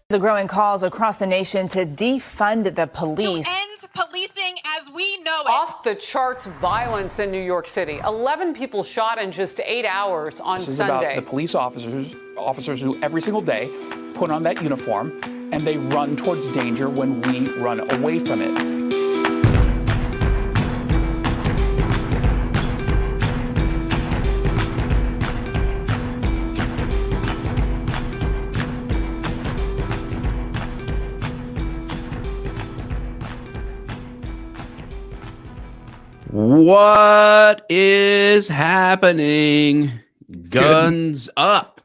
The growing calls across the nation to defund the police. To end policing as we know it. Off the charts violence in New York City. 11 people shot in just 8 hours on Sunday. This is Sunday. about the police officers who every single day put on that uniform and they run towards danger when we run away from it. What is happening? Guns up.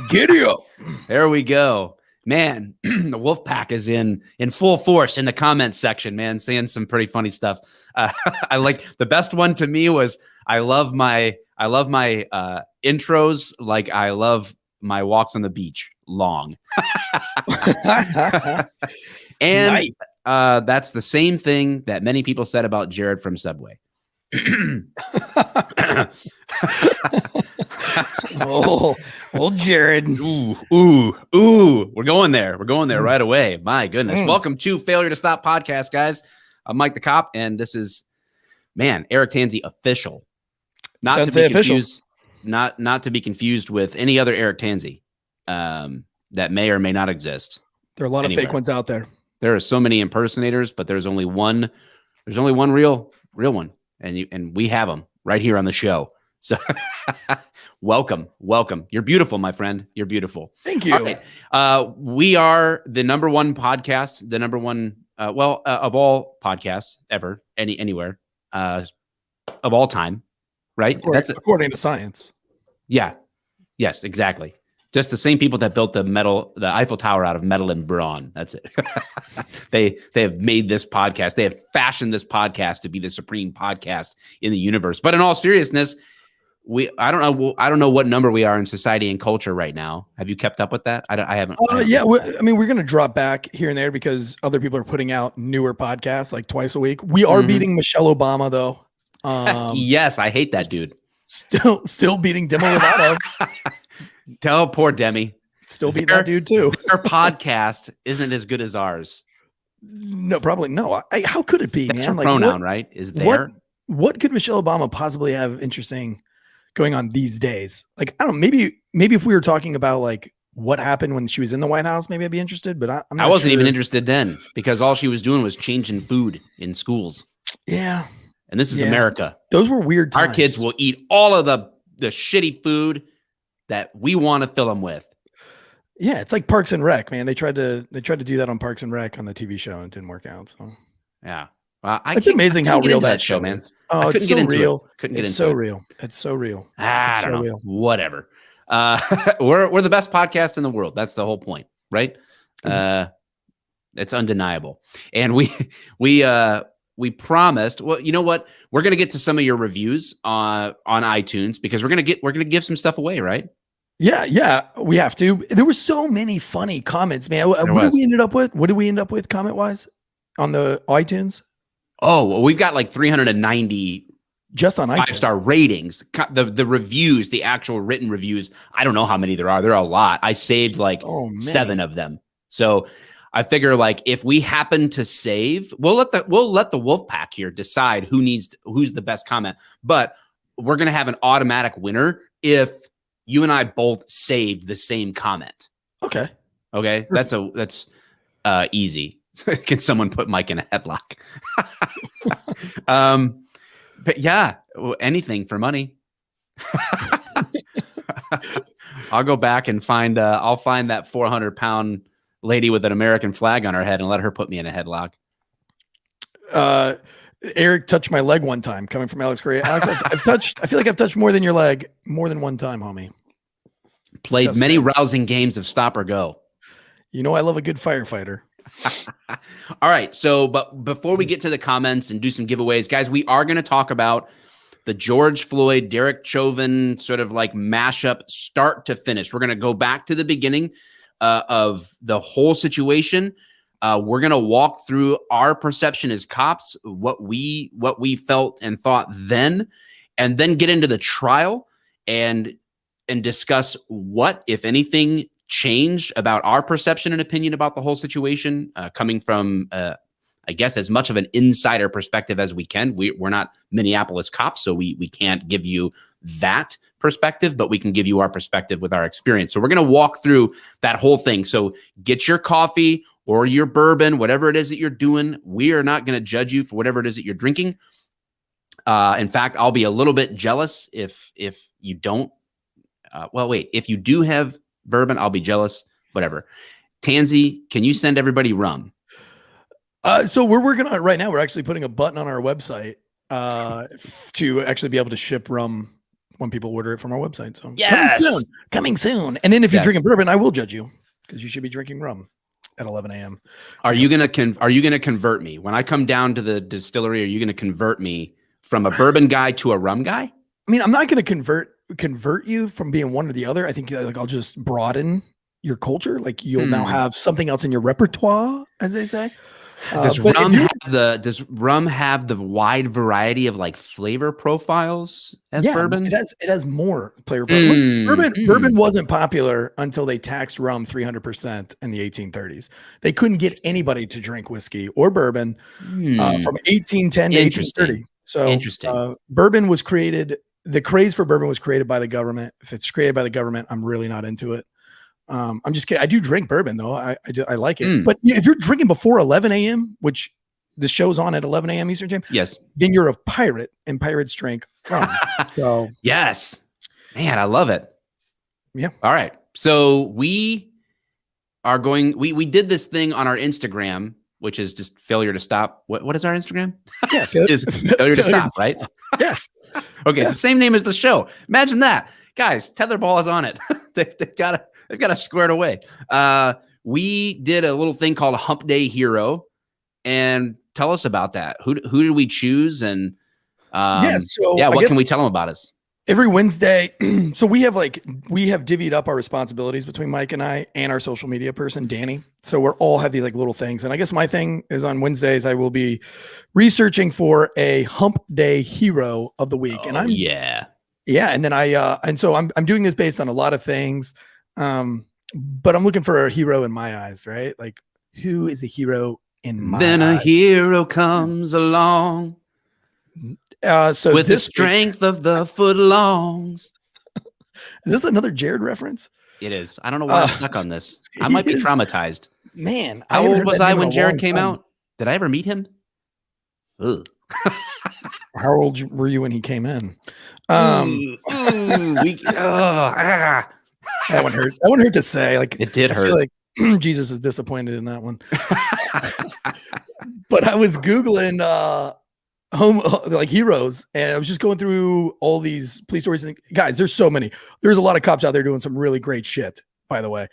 Giddy up. There we go. Man, the Wolfpack is in full force in the comments section, man, saying some pretty funny stuff. I like the best one to me was I love my intros like I love my walks on the beach long. And nice. That's the same thing that many people said about Jared from Subway. Oh, Jared. Ooh. We're going there. We're going there right away. My goodness. Welcome to Failure to Stop podcast, guys. I'm Mike the Cop, and this is, Eric Tansy official. Not to be confused. Not to be confused with any other Eric Tansy that may or may not exist. There are a lot of fake ones out there. There are so many impersonators, but there's only one. There's only one real one, and we have them right here on the show. So, welcome. You're beautiful, my friend. You're beautiful. Thank you. All right. We are the number one podcast, the number one, of all podcasts ever, anywhere, of all time, right? That's according to science. Yeah. Yes, exactly. Just the same people that built the Eiffel Tower out of metal and brawn. That's it. They have made this podcast. They have fashioned this podcast to be the supreme podcast in the universe. But in all seriousness, I don't know what number we are in society and culture right now. Have you kept up with that? I haven't. Yeah. We're going to drop back here and there because other people are putting out newer podcasts like twice a week. We are beating Michelle Obama though. Yes, I hate that dude. Still beating Demi Lovato. Tell poor Demi. Still beating that dude too. Their podcast isn't as good as ours. No, probably no. How could it be? That's man? her pronoun, right? Is there? What could Michelle Obama possibly have interesting going on these days? Like, I don't know, maybe if we were talking about like what happened when she was in the White House, maybe I'd be interested. But I'm not I wasn't sure. even interested then because all she was doing was changing food in schools. Yeah. And this is America. Those were weird times. Our kids will eat all of the shitty food that we want to fill them with. Yeah, it's like Parks and Rec, man. They tried to do that on Parks and Rec on the TV show and it didn't work out. So yeah. It's amazing how real that show man. is. Oh, it's so real. Couldn't get it's into so it. real. It's so real. I don't know. Whatever. We're the best podcast in the world. That's the whole point, right? It's undeniable. And we promised. Well, you know what? We're gonna get to some of your reviews on iTunes because we're gonna give some stuff away, right? Yeah, we have to. There were so many funny comments, man. What did we end up with? What did we end up with comment wise on the iTunes? Oh, well, we've got like 390 just on iTunes 5-star ratings. The reviews, the actual written reviews. I don't know how many there are. There are a lot. I saved like 7 of them. So I figure like if we happen to save, we'll let the wolfpack here decide who's the best comment. But we're gonna have an automatic winner if you and I both saved the same comment. Okay. That's easy. Can someone put Mike in a headlock? But yeah, anything for money. I'll go back and find I'll find that 400-pound lady with an American flag on her head and let her put me in a headlock. Eric touched my leg one time coming from Alex Correa. Alex, I feel like I've touched more than your leg more than one time, homie. Played many rousing games of stop or go. You know, I love a good firefighter. All right. So, but before we get to the comments and do some giveaways, guys, we are going to talk about the George Floyd, Derek Chauvin sort of like mashup start to finish. We're going to go back to the beginning of the whole situation. We're going to walk through our perception as cops, what we felt and thought then, and then get into the trial and discuss what, if anything, changed about our perception and opinion about the whole situation, coming from, I guess, as much of an insider perspective as we can. We're not Minneapolis cops, so we can't give you that perspective, but we can give you our perspective with our experience. So we're going to walk through that whole thing. So get your coffee or your bourbon, whatever it is that you're doing. We are not going to judge you for whatever it is that you're drinking. In fact, I'll be a little bit jealous if you don't. If you do have bourbon, I'll be jealous. Whatever. Tansy, can you send everybody rum? So we're working on it right now. We're actually putting a button on our website to actually be able to ship rum when people order it from our website. So coming soon. And then if you're drinking bourbon, I will judge you because you should be drinking rum at 11 a.m. Are you gonna convert me when I come down to the distillery? Are you gonna convert me from a bourbon guy to a rum guy? I mean, I'm not going to convert you from being one or the other. I think like I'll just broaden your culture. Like you'll now have something else in your repertoire, as they say. Does rum have the wide variety of like flavor profiles as bourbon? It has more flavor. Bourbon wasn't popular until they taxed rum 300% in the 1830s. They couldn't get anybody to drink whiskey or bourbon from 1810 to 1830. So interesting. Bourbon was created. The craze for bourbon was created by the government. If it's created by the government, I'm really not into it. I'm just kidding. I do drink bourbon though. I like it. But if you're drinking before 11 a.m., which the show's on at 11 a.m. Eastern time, yes, then you're a pirate, and pirates drink rum. So yes, man, I love it. Yeah. All right. So we are going. We did this thing on our Instagram, which is just failure to stop. What is our Instagram? Yeah, failure to stop, right? Yeah. Okay, it's the same name as the show. Imagine that, guys. Tetherball is on it. They've got to square it away. We did a little thing called Hump Day Hero, and tell us about that. Who did we choose? And what can we tell them about us? Every Wednesday, so we have divvied up our responsibilities between Mike and I and our social media person, Danny. So we're all have these like little things. And I guess my thing is on Wednesdays, I will be researching for a Hump Day Hero of the week. And Yeah. And then I'm doing this based on a lot of things. But I'm looking for a hero in my eyes, right? Like who is a hero in my eyes? Then a hero comes along. So with the strength of the footlongs. Is this another Jared reference? It is. I don't know why I'm stuck on this. I might be traumatized. Man, how old was I when Jared came out? Did I ever meet him? Ugh. How old were you when he came in? That one hurt. That one hurt to say. Like it did hurt. I feel like Jesus is disappointed in that one. But I was Googling home like heroes, and I was just going through all these police stories. And guys, there's so many. There's a lot of cops out there doing some really great shit. By the way,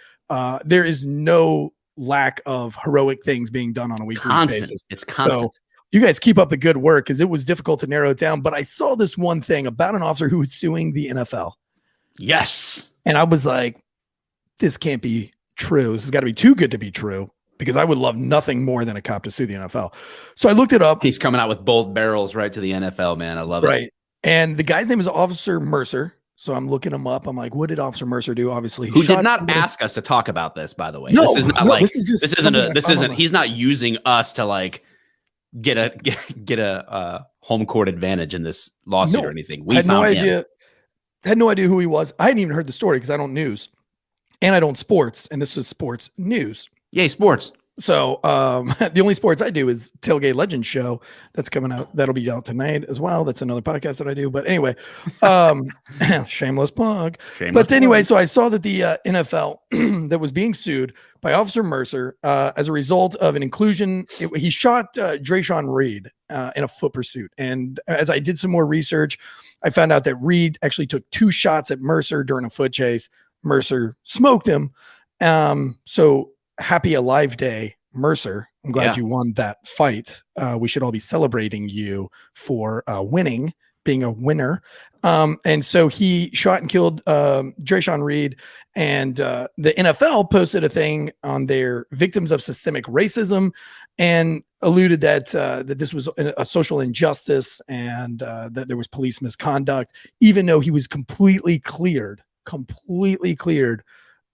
there is no lack of heroic things being done on a weekly basis. It's constant. So you guys keep up the good work, because it was difficult to narrow it down. But I saw this one thing about an officer who was suing the NFL. Yes. And I was like, this can't be true. This has got to be too good to be true, because I would love nothing more than a cop to sue the NFL. So I looked it up. He's coming out with both barrels right to the NFL, man. I love it. Right. And the guy's name is Officer Mercer. So I'm looking him up. I'm like, what did Officer Mercer do? Obviously, who did not ask us to talk about this, by the way. No, this is not like, this isn't, he's not using us to like get a home court advantage in this lawsuit or anything. We had found no idea. Had no idea who he was. I hadn't even heard the story because I don't news and I don't sports. And this is sports news. Yay, sports. So the only sports I do is Tailgate Legends show that's coming out. That'll be out tonight as well. That's another podcast that I do. But anyway, shameless plug. But anyway, so I saw that the NFL that was being sued by Officer Mercer as a result of an inclusion. He shot Drayshawn Reed in a foot pursuit. And as I did some more research, I found out that Reed actually took 2 shots at Mercer during a foot chase. Mercer smoked him. So happy alive day, Mercer. I'm glad you won that fight. We should all be celebrating you for winning, being a winner. And so he shot and killed Drayshawn Reed. And the NFL posted a thing on their victims of systemic racism and alluded that that this was a social injustice and that there was police misconduct, even though he was completely cleared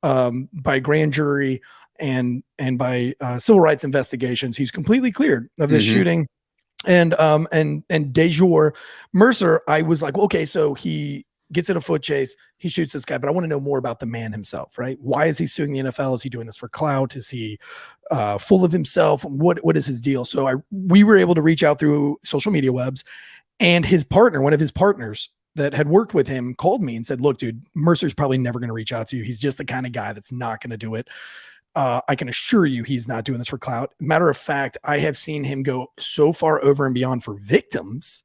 by grand jury and by civil rights investigations. He's completely cleared of this shooting. And de jure Mercer, I was like, okay, so he gets in a foot chase, he shoots this guy, but I want to know more about the man himself, right? Why is he suing the NFL? Is he doing this for clout? Is he full of himself? What is his deal? So we were able to reach out through social media webs, and his partner, one of his partners that had worked with him, called me and said, look, dude, Mercer's probably never going to reach out to you. He's just the kind of guy that's not going to do it. I can assure you he's not doing this for clout. Matter of fact, I have seen him go so far over and beyond for victims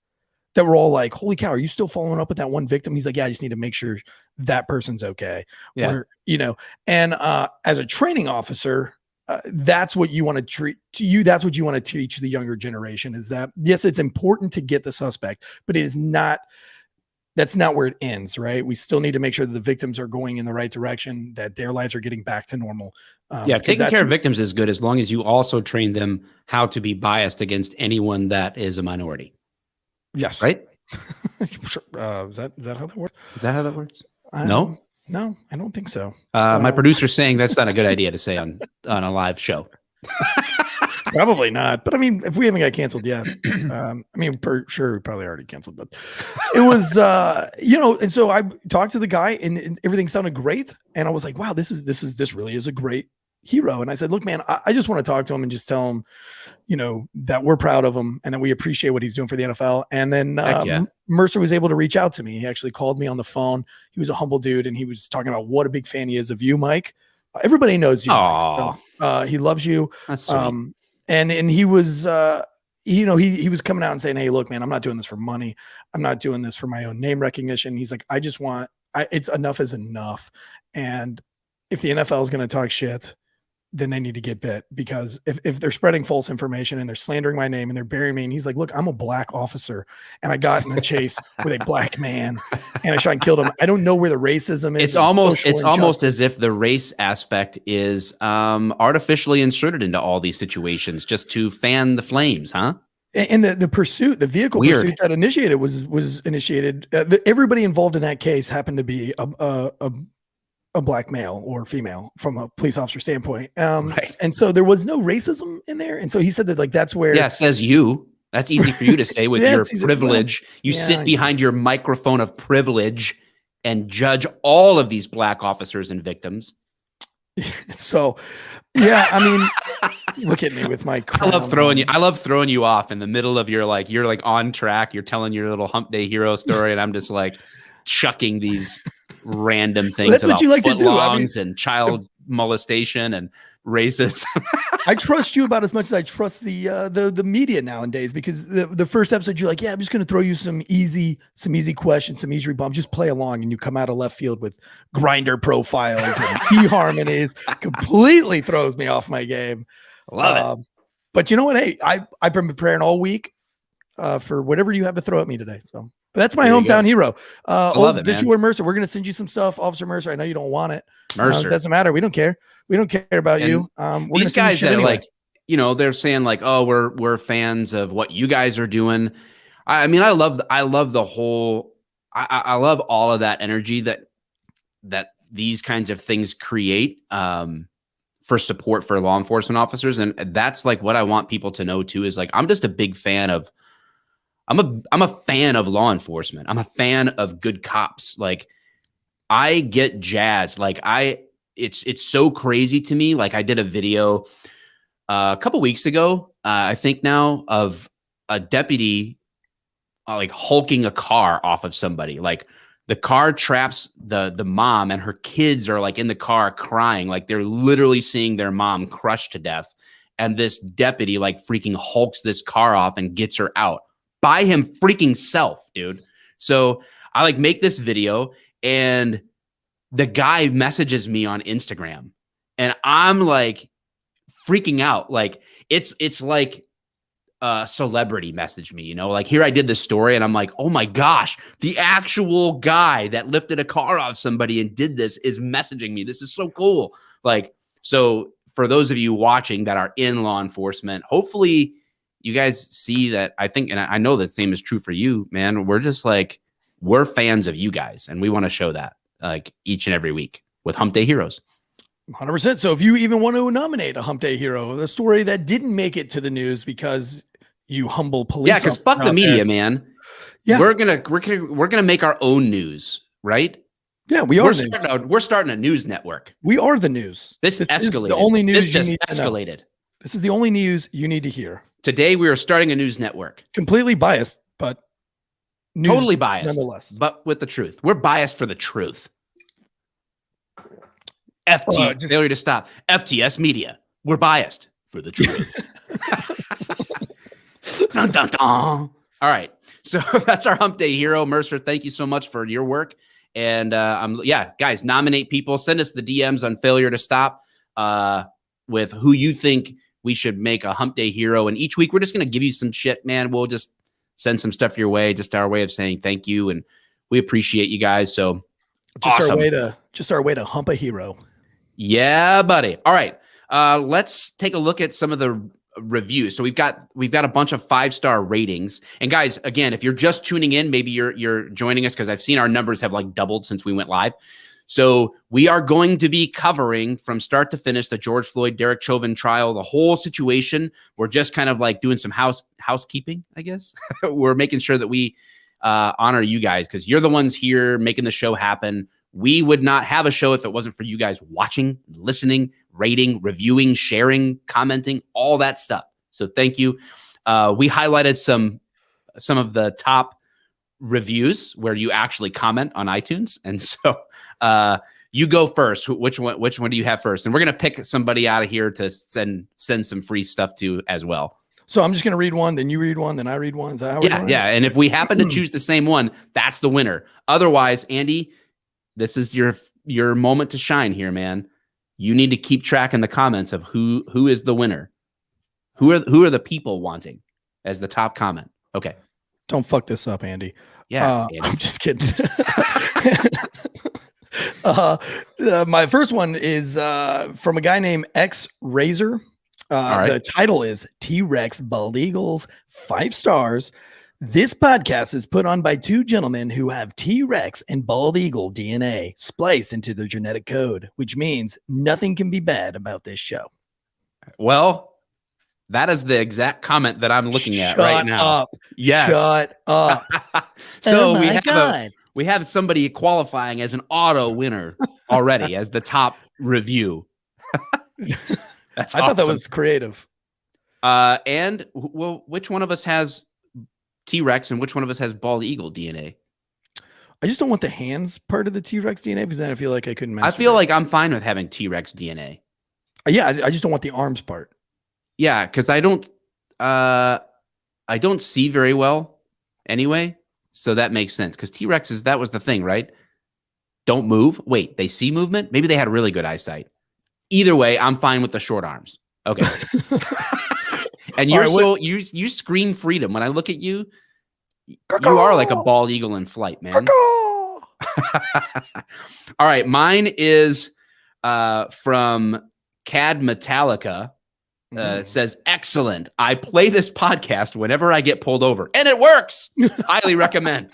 that we're all like, holy cow, are you still following up with that one victim? He's like, yeah, I just need to make sure that person's okay. Yeah. Or, and as a training officer, that's what you want to treat to you. That's what you want to teach the younger generation, is that, yes, it's important to get the suspect, but it is not, that's not where it ends, right? We still need to make sure that the victims are going in the right direction, that their lives are getting back to normal. Taking care of victims is good as long as you also train them how to be biased against anyone that is a minority. Yes. Right? Sure. Is that how that works? Is that how that works? No, I don't think so. My producer's saying that's not a good idea to say on a live show. Probably not. But I mean, if we haven't got canceled yet, for sure we probably already canceled, but it was, and so I talked to the guy and everything sounded great. And I was like, wow, this really is a great hero. And I said, look, man, I just want to talk to him and just tell him, that we're proud of him and that we appreciate what he's doing for the NFL. And then Mercer was able to reach out to me. He actually called me on the phone. He was a humble dude, and he was talking about what a big fan he is of you, Mike. Everybody knows you, Mike, so, he loves you. That's sweet. And he was, he was coming out and saying, hey, look, man, I'm not doing this for money. I'm not doing this for my own name recognition. He's like, it's enough is enough. And if the NFL is going to talk shit, then they need to get bit, because if they're spreading false information and they're slandering my name and they're burying me, and he's like, look, I'm a black officer and I got in a chase with a black man and I shot and killed him. I don't know where the racism is. It's almost as if the race aspect is artificially inserted into all these situations just to fan the flames, huh? And the pursuit, the vehicle pursuit that initiated was initiated. Everybody involved in that case happened to be a black male or female from a police officer standpoint. Right. And so there was no racism in there. And so he said that, like, that's where. Yeah, says you. That's easy for you to say with your privilege. You sit behind your microphone of privilege and judge all of these black officers and victims. So, yeah, I mean, look at me with my crown. I love throwing you off in the middle of your you're like on track. You're telling your little Hump Day hero story, and I'm just like chucking these random things. That's about what you like to do. I mean, and child molestation and racism. I trust you about as much as I trust the media nowadays, because the first episode you're like, yeah, I'm just going to throw you some easy questions, some easy bombs, just play along, and you come out of left field with grinder profiles and key harmonies. Completely throws me off my game. Love it. But you know what? Hey, I've been preparing all week for whatever you have to throw at me today. So but that's my hometown hero. I love it, man. Mercer. We're going to send you some stuff, Officer Mercer. I know you don't want it. Mercer. It doesn't matter. We don't care. We don't care about And you. These guys that are they're saying like, oh, we're fans of what you guys are doing. I mean, I love the whole, I love all of that energy that these kinds of things create for support for law enforcement officers. And that's like what I want people to know too, is like, I'm just a big fan of, I'm a fan of law enforcement. I'm a fan of good cops. Like, I get jazzed. Like, it's so crazy to me. Like, I did a video a couple weeks ago, I think now, of a deputy like hulking a car off of somebody. Like, the car traps the mom, and her kids are like in the car crying. Like, they're literally seeing their mom crushed to death. And this deputy like freaking hulks this car off and gets her out by him freaking self, dude. So I like make this video, and the guy messages me on Instagram, and I'm like freaking out. Like, it's like a celebrity message me, you know, like, here I did this story, and I'm like, oh my gosh, the actual guy that lifted a car off somebody and did this is messaging me. This is so cool. Like, so for those of you watching that are in law enforcement, hopefully you guys see that. I think, and I know the same is true for you, man. We're just like, we're fans of you guys, and we want to show that like each and every week with Hump Day Heroes. 100%. So if you even want to nominate a Hump Day hero, the story that didn't make it to the news because you humble police. Yeah, because fuck the media, man. Yeah, we're gonna make our own news, right? Yeah, we are. We're starting a news network. We are the news. This escalated. Is the only news this just you need escalated. To know. This is the only news you need to hear. Today we are starting a news network. Completely biased, but totally biased, nonetheless. But with the truth, we're biased for the truth. Failure to stop. FTS Media. We're biased for the truth. Dun, dun, dun. All right. So that's our Hump Day hero. Mercer, thank you so much for your work. And guys, nominate people. Send us the DMs on Failure to Stop with who you think we should make a Hump Day hero. And each week we're just going to give you some shit, man. We'll just send some stuff your way, just our way of saying thank you. And we appreciate you guys. So just awesome. our way to hump a hero. Yeah, buddy. All right. Let's take a look at some of the reviews. So we've got a bunch of 5-star ratings. And guys, again, if you're just tuning in, maybe you're joining us because I've seen our numbers have like doubled since we went live. So we are going to be covering from start to finish the George Floyd, Derek Chauvin trial, the whole situation. We're just kind of like doing some housekeeping, I guess. We're making sure that we honor you guys because you're the ones here making the show happen. We would not have a show if it wasn't for you guys watching, listening, rating, reviewing, sharing, commenting, all that stuff. So thank you. We highlighted some of the top reviews where you actually comment on iTunes. And so you go first. Which one do you have first? And we're going to pick somebody out of here to send some free stuff to as well. So I'm just going to read one, then you read one, then I read one. Is that how we're doing it? Yeah. And if we happen to choose the same one, that's the winner. Otherwise, Andy, this is your moment to shine here, man. You need to keep track in the comments of who is the winner. Who are the people wanting as the top comment? Okay. Don't fuck this up, Andy. Yeah. Andy. I'm just kidding. My first one is from a guy named X Razor. Right. The title is T-Rex Bald Eagles, 5 stars. This podcast is put on by 2 gentlemen who have T-Rex and bald eagle DNA spliced into their genetic code, which means nothing can be bad about this show. Well, that is the exact comment that I'm looking at right now. Shut up. Yes. Shut up. So oh my God. We have somebody qualifying as an auto winner already as the top review. That's I thought that was creative. And well, which one of us has T-Rex and which one of us has bald eagle DNA? I just don't want the hands part of the T-Rex DNA because then I feel like I couldn't. I feel like I'm fine with having T-Rex DNA. Yeah, I just don't want the arms part. Yeah, because I don't see very well anyway, so that makes sense. Because T-Rexes, that was the thing, right? Don't move. Wait, they see movement? Maybe they had really good eyesight. Either way, I'm fine with the short arms. Okay. And you're you scream freedom. When I look at you, you are like a bald eagle in flight, man. All right, mine is from Cad Metallica. Says, excellent. I play this podcast whenever I get pulled over, and it works. Highly recommend.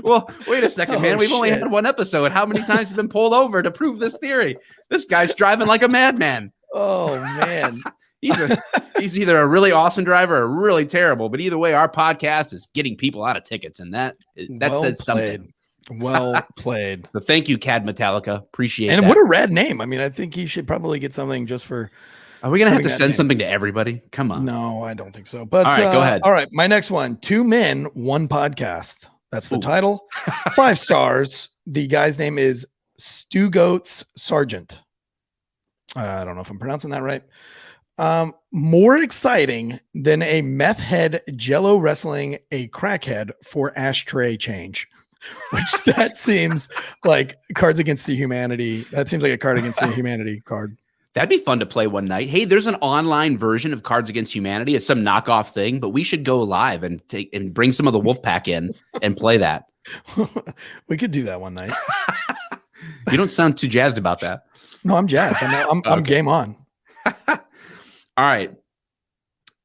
Well, wait a second, man. We've only had one episode. How many times have you been pulled over to prove this theory? This guy's driving like a madman. Oh, man. He's either a really awesome driver or really terrible, but either way, our podcast is getting people out of tickets, and that says something. Well played. So thank you, Cad Metallica. Appreciate it. And what a rad name. I mean, I think he should probably get something just for... Are we going to have to send something to everybody? Come on. No, I don't think so. But all right, go ahead. All right, my next one, 2 Men, 1 Podcast. That's the title. 5 stars. The guy's name is Stu Goats Sargent. I don't know if I'm pronouncing that right. More exciting than a meth head jello wrestling a crackhead for ashtray change. Which that seems like Cards Against the Humanity. That seems like a Card Against the Humanity card. That'd be fun to play one night. Hey, there's an online version of Cards Against Humanity. It's some knockoff thing, but we should go live and bring some of the wolfpack in and play that. We could do that one night. You don't sound too jazzed about that. No, I'm jazzed. I'm game on. All right.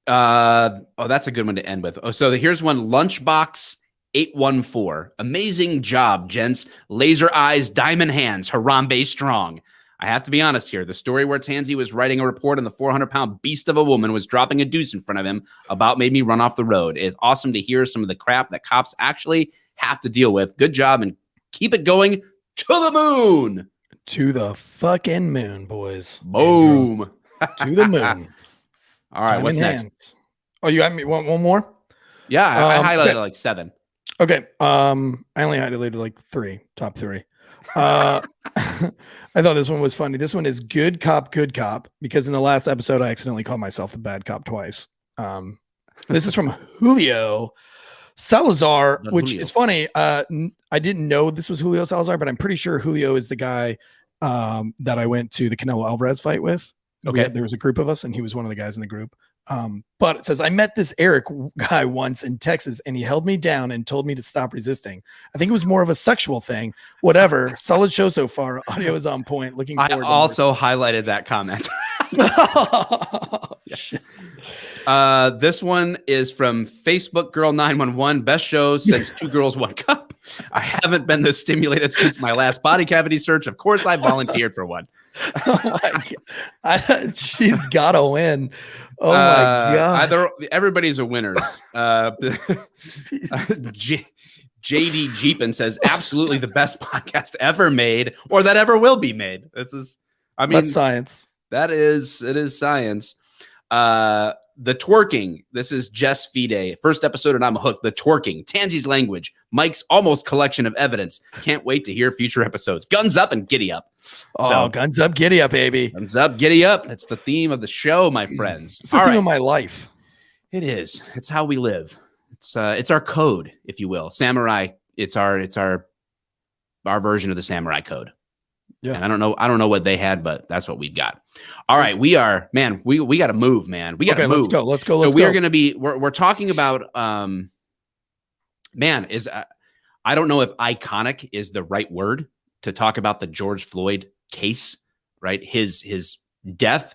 That's a good one to end with. So here's one. Lunchbox 814. Amazing job, gents. Laser eyes, diamond hands, Harambe strong. I have to be honest here. The story where Tansy was writing a report on the 400-pound beast of a woman was dropping a deuce in front of him about made me run off the road. It's awesome to hear some of the crap that cops actually have to deal with. Good job and keep it going to the moon. To the fucking moon, boys. Boom. To the moon. All right, what's next? Oh, you got me one more? Yeah, I highlighted like 7. Okay. I only highlighted like 3, top 3. I thought this one was funny. This one is good cop, because in the last episode, I accidentally called myself the bad cop twice. This is from Julio Salazar, which is funny. I didn't know this was Julio Salazar, but I'm pretty sure Julio is the guy that I went to the Canelo Alvarez fight with. Okay. There was a group of us, and he was one of the guys in the group. But it says, I met this Eric guy once in Texas, and he held me down and told me to stop resisting. I think it was more of a sexual thing. Whatever. Solid show so far. Audio is on point. Looking forward. I also highlighted that comment. This one is from Facebook Girl 911. Best show since 2 Girls 1 Cup. I haven't been this stimulated since my last body cavity search. Of course, I volunteered for one. Oh my God. She's got to win. Oh my God. Everybody's a winner. JD Jeepin says, absolutely the best podcast ever made or that ever will be made. That's science. It is science. The twerking. This is Jess Fide. First episode and I'm hooked. The twerking. Tansy's language. Mike's almost collection of evidence. Can't wait to hear future episodes. Guns up and giddy up. Guns up, giddy up, baby. Guns up, giddy up. That's the theme of the show, my friends. It's the theme of my life. It is. It's how we live. It's our code, if you will. Samurai. It's our version of the samurai code. Yeah. And I don't know what they had, but that's what we've got. All right. We got to move, man. We got to move. Let's go. So we're going to be, we're talking about, I don't know if iconic is the right word to talk about the George Floyd case, right? His death,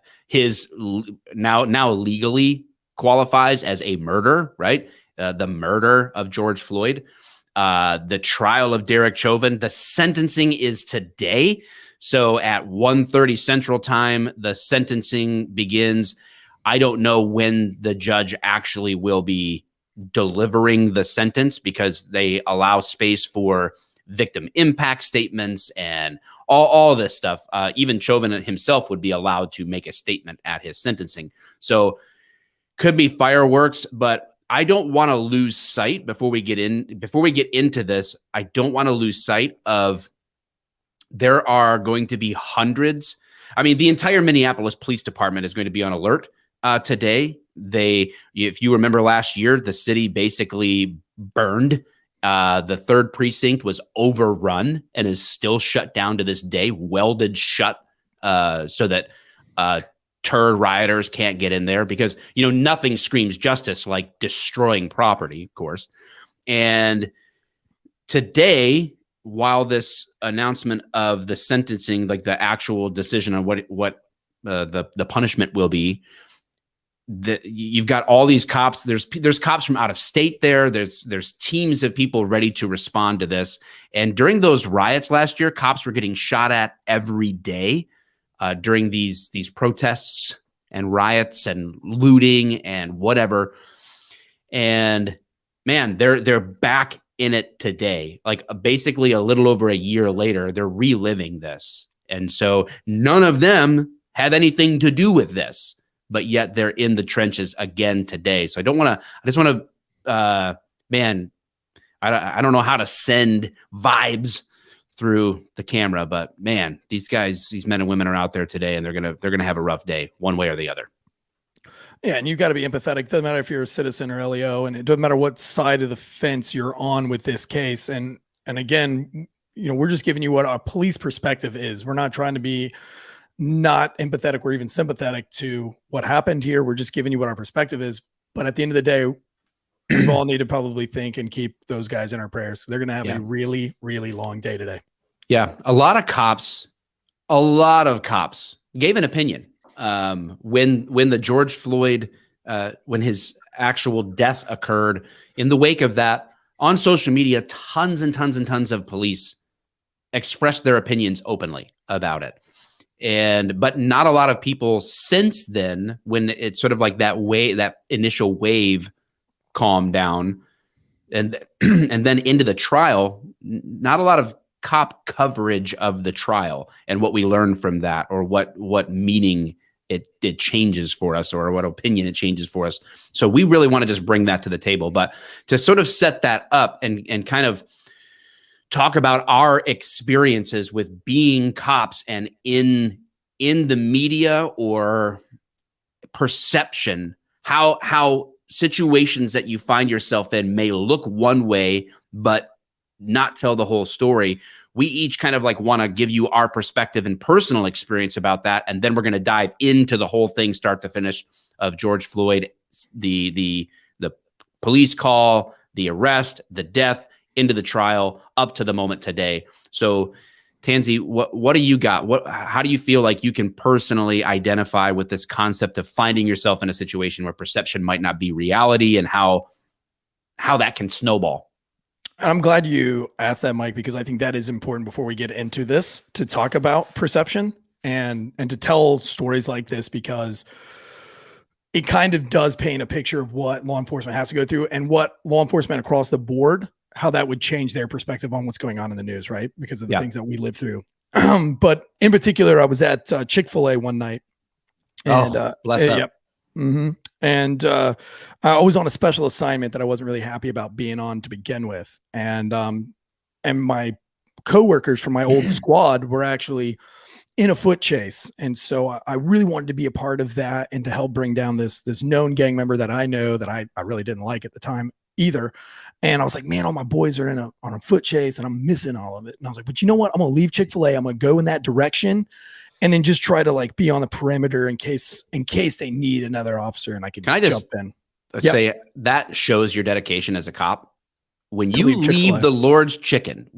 now legally qualifies as a murder, right? The murder of George Floyd. The trial of Derek Chauvin. The sentencing is today. So at 1:30 Central Time, the sentencing begins. I don't know when the judge actually will be delivering the sentence because they allow space for victim impact statements and all this stuff. Even Chauvin himself would be allowed to make a statement at his sentencing. So could be fireworks, but I don't want to lose sight before we get into this. I don't want to lose sight of there are going to be hundreds. I mean, the entire Minneapolis Police Department is going to be on alert today. If you remember last year, the city basically burned. The 3rd precinct was overrun and is still shut down to this day, welded shut so that turd rioters can't get in there because, nothing screams justice like destroying property, of course. And today, while this announcement of the sentencing, like the actual decision on what the punishment will be, you've got all these cops. There's cops from out of state there. There's teams of people ready to respond to this. And during those riots last year, cops were getting shot at every day during these protests and riots and looting and whatever. And man, they're back in it today. Like basically a little over a year later, they're reliving this. And so none of them had anything to do with this, but yet they're in the trenches again today. So I just want to, man, I don't know how to send vibes through the camera, but man, these men and women are out there today and they're going to have a rough day one way or the other. Yeah. And you've got to be empathetic. Doesn't matter if you're a citizen or LEO, and it doesn't matter what side of the fence you're on with this case. And again, we're just giving you what our police perspective is. We're not trying to be not empathetic or even sympathetic to what happened here. We're just giving you what our perspective is. But at the end of the day, we all need to probably think and keep those guys in our prayers. They're going to have a really, really long day today. Yeah. A lot of cops gave an opinion when the George Floyd, when his actual death occurred. In the wake of that, on social media, tons and tons and tons of police expressed their opinions openly about it. But not a lot of people since then, when it's sort of like that initial wave calmed down and then into the trial, not a lot of cop coverage of the trial and what we learned from that, or what meaning it changes for us, or what opinion it changes for us. So we really want to just bring that to the table, but to sort of set that up and kind of talk about our experiences with being cops and in the media or perception, how situations that you find yourself in may look one way, but not tell the whole story. We each kind of like want to give you our perspective and personal experience about that. And then we're going to dive into the whole thing, start to finish, of George Floyd, the police call, the arrest, the death, into the trial, up to the moment today. So Tansy, what do you got? How do you feel like you can personally identify with this concept of finding yourself in a situation where perception might not be reality, and how that can snowball? I'm glad you asked that, Mike, because I think that is important before we get into this, to talk about perception and to tell stories like this, because it kind of does paint a picture of what law enforcement has to go through and what law enforcement across the board, how that would change their perspective on what's going on in the news, right? Because of the things that we live through. But in particular, I was at Chick-fil-A one night. And, bless up. Yep. Mm-hmm. And I was on a special assignment that I wasn't really happy about being on to begin with. And my coworkers from my old squad were actually in a foot chase. And so I really wanted to be a part of that and to help bring down this known gang member that I know that I really didn't like at the time either. And I was like, man, all my boys are on a foot chase and I'm missing all of it. And I was like, but you know what? I'm going to leave Chick-fil-A. I'm going to go in that direction and then just try to like be on the perimeter in case they need another officer and I can jump in. Let's say that shows your dedication as a cop. When you leave the Lord's chicken,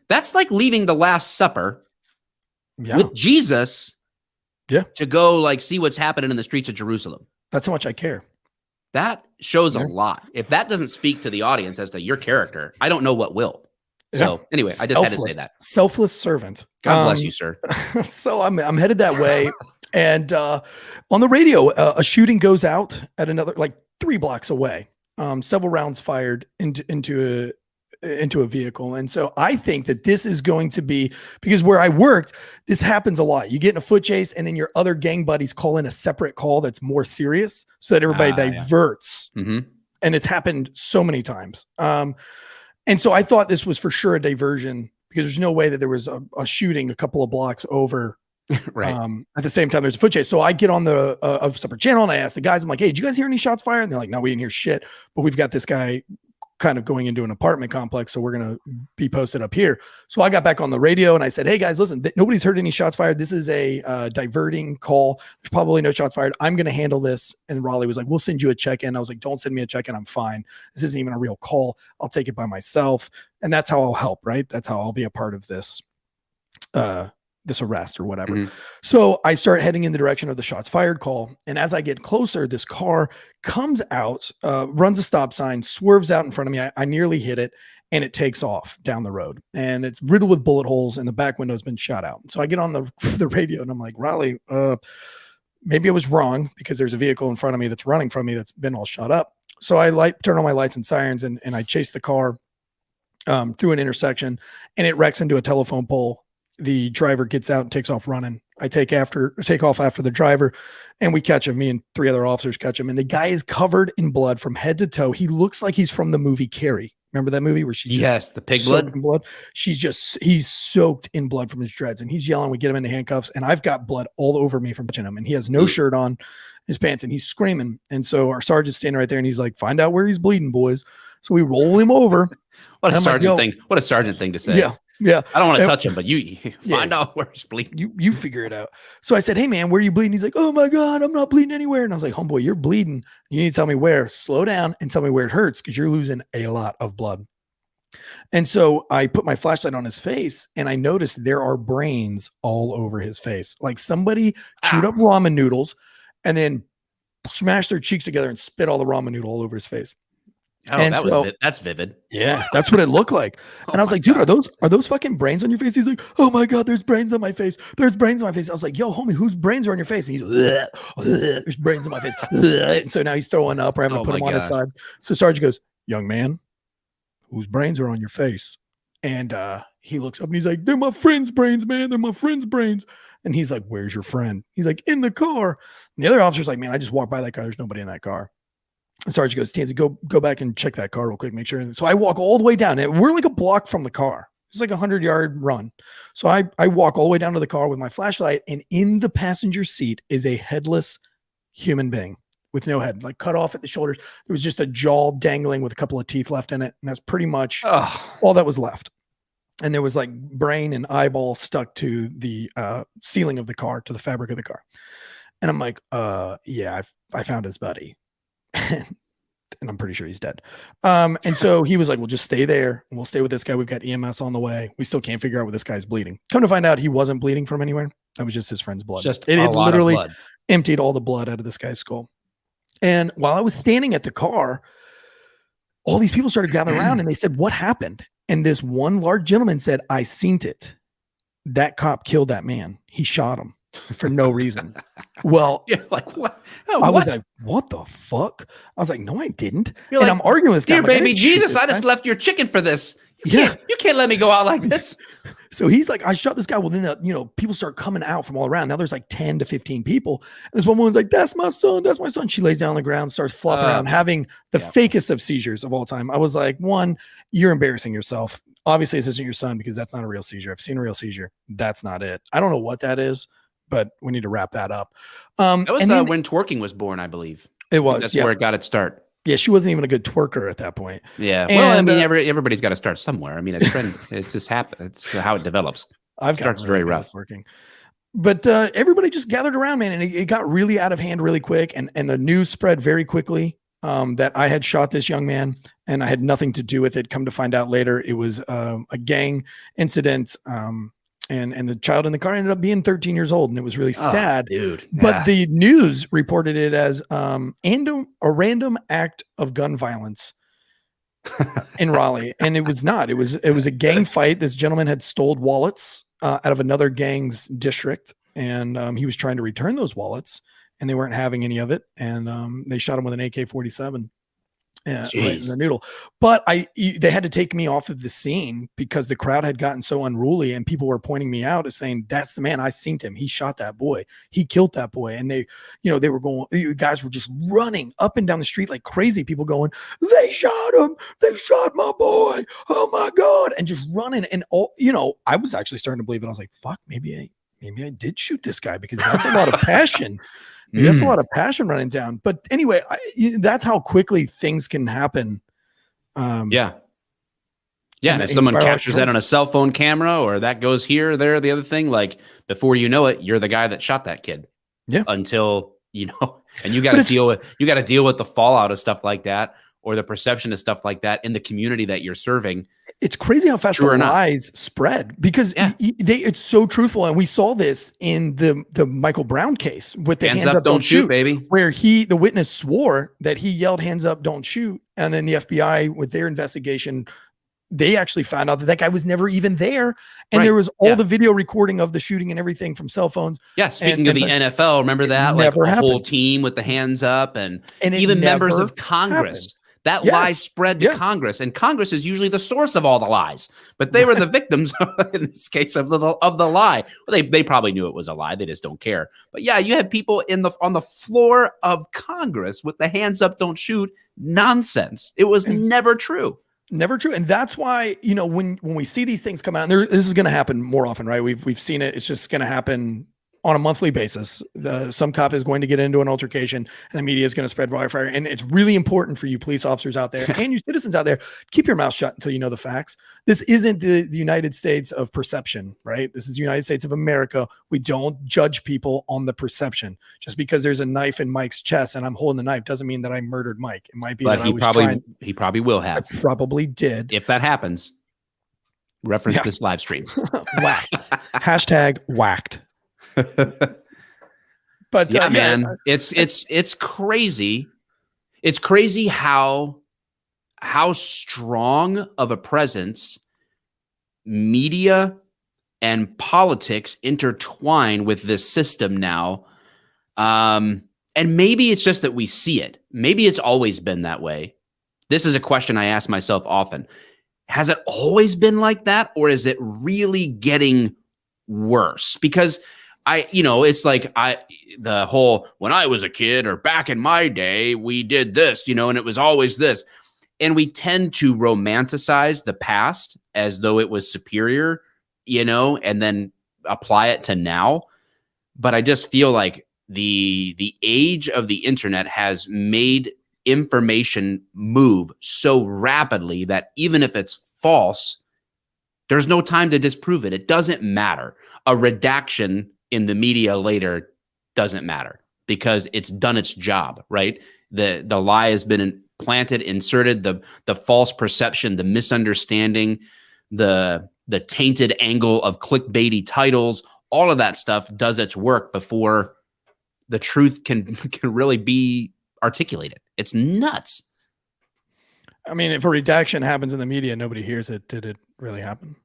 that's like leaving the Last Supper with Jesus to go like see what's happening in the streets of Jerusalem. That's how much I care. That shows a lot. If that doesn't speak to the audience as to your character, I don't know what will. So anyway, I just had to say that. Selfless servant. God bless you, sir. So I'm headed that way. And on the radio, a shooting goes out at another, like 3 blocks away. several rounds fired into a vehicle. And so I think that this is going to be, because where I worked, this happens a lot. You get in a foot chase and then your other gang buddies call in a separate call that's more serious so that everybody diverts. Yeah. Mm-hmm. And it's happened so many times. And so I thought this was for sure a diversion, because there's no way that there was a shooting a couple of blocks over. Right. At the same time, there's a foot chase. So I get on the separate channel and I ask the guys, I'm like, hey, did you guys hear any shots fired? And they're like, no, we didn't hear shit, but we've got this guy kind of going into an apartment complex. So we're going to be posted up here. So I got back on the radio and I said, hey guys, listen, nobody's heard any shots fired. This is a diverting call. There's probably no shots fired. I'm going to handle this. And Raleigh was like, we'll send you a check-in. I was like, don't send me a check-in. I'm fine. This isn't even a real call. I'll take it by myself. And that's how I'll help, right? That's how I'll be a part of this, this arrest or whatever. Mm-hmm. So I start heading in the direction of the shots fired call. And as I get closer, this car comes out, runs a stop sign, swerves out in front of me. I nearly hit it and it takes off down the road and it's riddled with bullet holes and the back window's been shot out. So I get on the radio and I'm like, Raleigh, maybe I was wrong because there's a vehicle in front of me that's running from me that's been all shot up. So I turn on my lights and sirens and I chase the car through an intersection and it wrecks into a telephone pole. The driver gets out and takes off running. I take off after the driver and we catch him. Me and 3 other officers catch him. And the guy is covered in blood from head to toe. He looks like he's from the movie Carrie. Remember that movie where she's the pig blood? He's soaked in blood from his dreads and he's yelling. We get him into handcuffs and I've got blood all over me from touching him. And he has no shirt on his pants and he's screaming. And so our sergeant's standing right there and he's like, find out where he's bleeding, boys. So we roll him over. What a sergeant thing. What a sergeant thing to say. Yeah. Yeah. I don't want to touch him, but you find out where he's bleeding. You figure it out. So I said, hey man, where are you bleeding? He's like, oh my God, I'm not bleeding anywhere. And I was like, homeboy, you're bleeding. You need to tell me where. Slow down and tell me where it hurts because you're losing a lot of blood. And so I put my flashlight on his face and I noticed there are brains all over his face. Like somebody chewed up ramen noodles and then smashed their cheeks together and spit all the ramen noodle all over his face. Oh, and that's vivid. Yeah, that's what it looked like. And I was like, dude, are those fucking brains on your face? He's like, oh my God, there's brains on my face. There's brains on my face. I was like, yo, homie, whose brains are on your face? And he's like, there's brains on my face. And so now he's throwing up or having to put him on his side. So Sergeant goes, young man, whose brains are on your face? And he looks up and he's like, they're my friend's brains, man. They're my friend's brains. And he's like, where's your friend? He's like, in the car. And the other officer's like, man, I just walked by that car. There's nobody in that car. And Sergeant goes, Tansy, go back and check that car real quick, make sure. So I walk all the way down and we're like a block from the car. It's like 100-yard run. So I walk all the way down to the car with my flashlight and in the passenger seat is a headless human being with no head, like cut off at the shoulders. There was just a jaw dangling with a couple of teeth left in it. And that's pretty much all that was left. And there was like brain and eyeball stuck to the ceiling of the car, to the fabric of the car. And I'm like, yeah, I found his buddy. And I'm pretty sure he's dead. And so he was like, well, just stay there and we'll stay with this guy. We've got EMS on the way. We still can't figure out where this guy's bleeding. Come to find out he wasn't bleeding from anywhere. That was just his friend's blood. It had literally emptied all the blood out of this guy's skull. And while I was standing at the car, all these people started gathering around and they said, what happened? And this one large gentleman said, I seen it. That cop killed that man. He shot him for no reason. Well, you're like, what? I was like, what the fuck? I was like, no, I didn't. You're and like, I'm arguing with this guy. Dear like, baby Jesus, I just left your chicken for this. You can't let me go out like this. So he's like, I shot this guy. Well, then, people start coming out from all around. Now there's like 10 to 15 people. And this one woman's like, that's my son. That's my son. She lays down on the ground, starts flopping around, having the fakest of seizures of all time. I was like, one, you're embarrassing yourself. Obviously, this isn't your son because that's not a real seizure. I've seen a real seizure. That's not it. I don't know what that is, but we need to wrap that up. That was when twerking was born, I believe. It was. That's where it got its start. Yeah, she wasn't even a good twerker at that point. Yeah. Well, I mean, everybody's got to start somewhere. I mean, it's just happen. It's how it develops. It starts very rough. Working. But everybody just gathered around, man, and it got really out of hand really quick. And the news spread very quickly that I had shot this young man and I had nothing to do with it. Come to find out later, it was a gang incident. And the child in the car ended up being 13 years old, and it was really sad. Dude. But the news reported it as a random act of gun violence in Raleigh, and it was not. It was a gang fight. This gentleman had stolen wallets out of another gang's district, and he was trying to return those wallets, and they weren't having any of it, and they shot him with an AK-47. right in the noodle. But they had to take me off of the scene because the crowd had gotten so unruly and people were pointing me out as saying, that's the man. I seen him. He shot that boy. He killed that boy. And they were going, you guys were just running up and down the street like crazy. People going, they shot him. They shot my boy. Oh my God. And just running. And I was actually starting to believe it. I was like, fuck, maybe I did shoot this guy because that's a lot of passion. That's a lot of passion running down. But anyway, that's how quickly things can happen. And if someone captures that on a cell phone camera or that goes here, there, the other thing, like before you know it, you're the guy that shot that kid. Yeah. Until, and you got to deal with the fallout of stuff like that, or the perception of stuff like that in the community that you're serving. It's crazy how fast the lies spread because it's so truthful. And we saw this in the Michael Brown case with the hands up, don't shoot, baby, where the witness swore that he yelled hands up, don't shoot. And then the FBI with their investigation, they actually found out that guy was never even there. And there was all the video recording of the shooting and everything from cell phones. Yeah. Speaking of the NFL, remember that? Like the whole team with the hands up and even members of Congress. Happened. That lie spread to Congress, and Congress is usually the source of all the lies. But they were the victims in this case of the lie. Well, they probably knew it was a lie; they just don't care. But yeah, you had people on the floor of Congress with the hands up, don't shoot nonsense. It was never true. Never true. And that's why, when we see these things come out, and this is going to happen more often, right? We've seen it. It's just going to happen on a monthly basis. Some cop is going to get into an altercation and the media is going to spread wildfire. And it's really important for you police officers out there and you citizens out there, keep your mouth shut until you know the facts. This isn't the United States of perception, right? This is the United States of America. We don't judge people on the perception. Just because there's a knife in Mike's chest and I'm holding the knife doesn't mean that I murdered Mike. It might be that he probably will have. I probably did. If that happens, reference this live stream. Whacked. Hashtag whacked. But man, it's crazy. It's crazy how strong of a presence media and politics intertwine with this system now. And maybe it's just that we see it. Maybe it's always been that way. This is a question I ask myself often. Has it always been like that, or is it really getting worse? Because it's like the whole, when I was a kid or back in my day, we did this, and it was always this. And we tend to romanticize the past as though it was superior, and then apply it to now. But I just feel like the age of the internet has made information move so rapidly that even if it's false, there's no time to disprove it. It doesn't matter. A redaction in the media later doesn't matter because it's done its job, right? The lie has been planted, inserted, the false perception, the misunderstanding, the tainted angle of clickbaity titles, all of that stuff does its work before the truth can really be articulated. It's nuts. I mean, if a redaction happens in the media, nobody hears it. Did it really happen?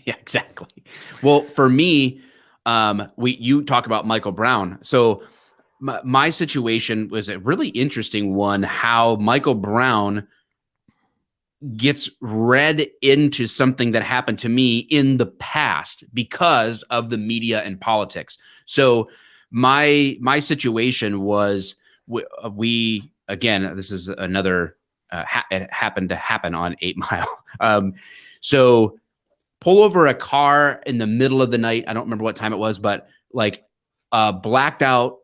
Yeah, exactly. Well, for me, you talk about Michael Brown. So my situation was a really interesting one, how Michael Brown gets read into something that happened to me in the past because of the media and politics. So my situation was we again, this is another, it happened to happen on 8 Mile. So pull over a car in the middle of the night. I don't remember what time it was, but like a blacked out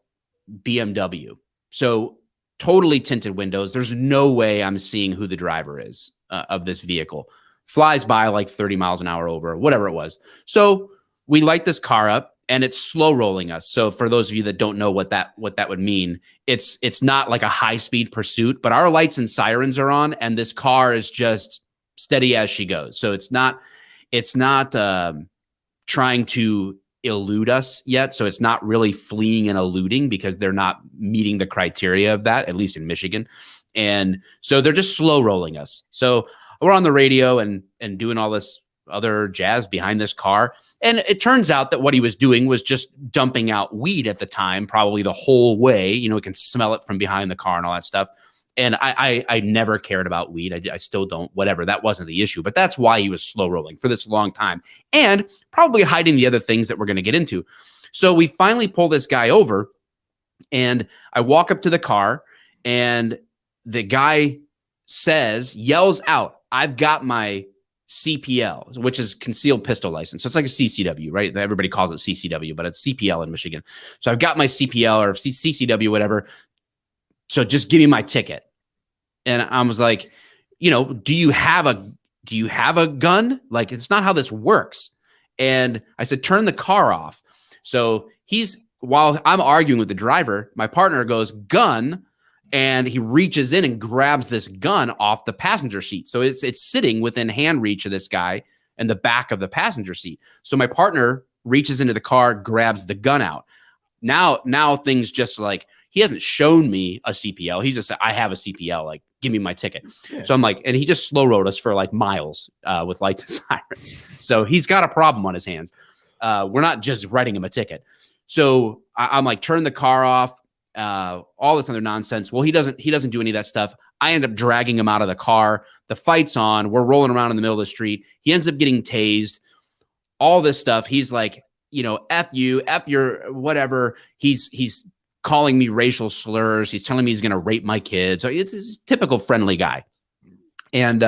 BMW. So totally tinted windows. There's no way I'm seeing who the driver is of this vehicle. Flies by like 30 miles an hour over, whatever it was. So we light this car up and it's slow rolling us. So for those of you that don't know what that would mean, it's not like a high speed pursuit, but our lights and sirens are on and this car is just steady as she goes. So it's not trying to elude us yet. So it's not really fleeing and eluding because they're not meeting the criteria of that, at least in Michigan. And so they're just slow rolling us. So we're on the radio and doing all this other jazz behind this car. And it turns out that what he was doing was just dumping out weed at the time, probably the whole way. You can smell it from behind the car and all that stuff. And I never cared about weed. I still don't, whatever. That wasn't the issue. But that's why he was slow rolling for this long time and probably hiding the other things that we're going to get into. So we finally pull this guy over and I walk up to the car and the guy yells out, "I've got my CPL," which is concealed pistol license. So it's like a CCW, right? Everybody calls it CCW, but it's CPL in Michigan. So I've got my CPL or CCW, whatever. So just give me my ticket. And I was like, do you have a gun? Like, it's not how this works. And I said, turn the car off. So while I'm arguing with the driver, my partner goes, gun. And he reaches in and grabs this gun off the passenger seat. So it's sitting within hand reach of this guy in the back of the passenger seat. So my partner reaches into the car, grabs the gun out. Now things just like, he hasn't shown me a CPL. He's just said, I have a CPL. Like, give me my ticket. Yeah. So I'm like, and he just slow rode us for like miles with lights and sirens. So he's got a problem on his hands. We're not just writing him a ticket. So I'm like, turn the car off. All this other nonsense. Well, he doesn't do any of that stuff. I end up dragging him out of the car. The fight's on. We're rolling around in the middle of the street. He ends up getting tased. All this stuff. He's like, F you, F your whatever. He's calling me racial slurs. He's telling me he's going to rape my kids. So it's a typical friendly guy. And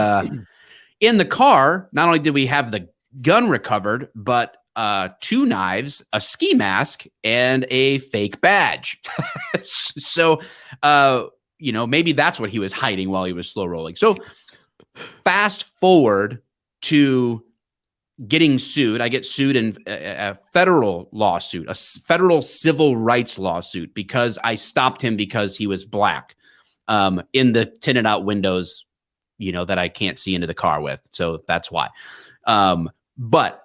in the car, not only did we have the gun recovered, but 2 knives, a ski mask, and a fake badge. So, maybe that's what he was hiding while he was slow rolling. So fast forward to getting sued. I get sued in a federal lawsuit, a federal civil rights lawsuit, because I stopped him because he was black in the tinted out windows, that I can't see into the car with. So that's why. But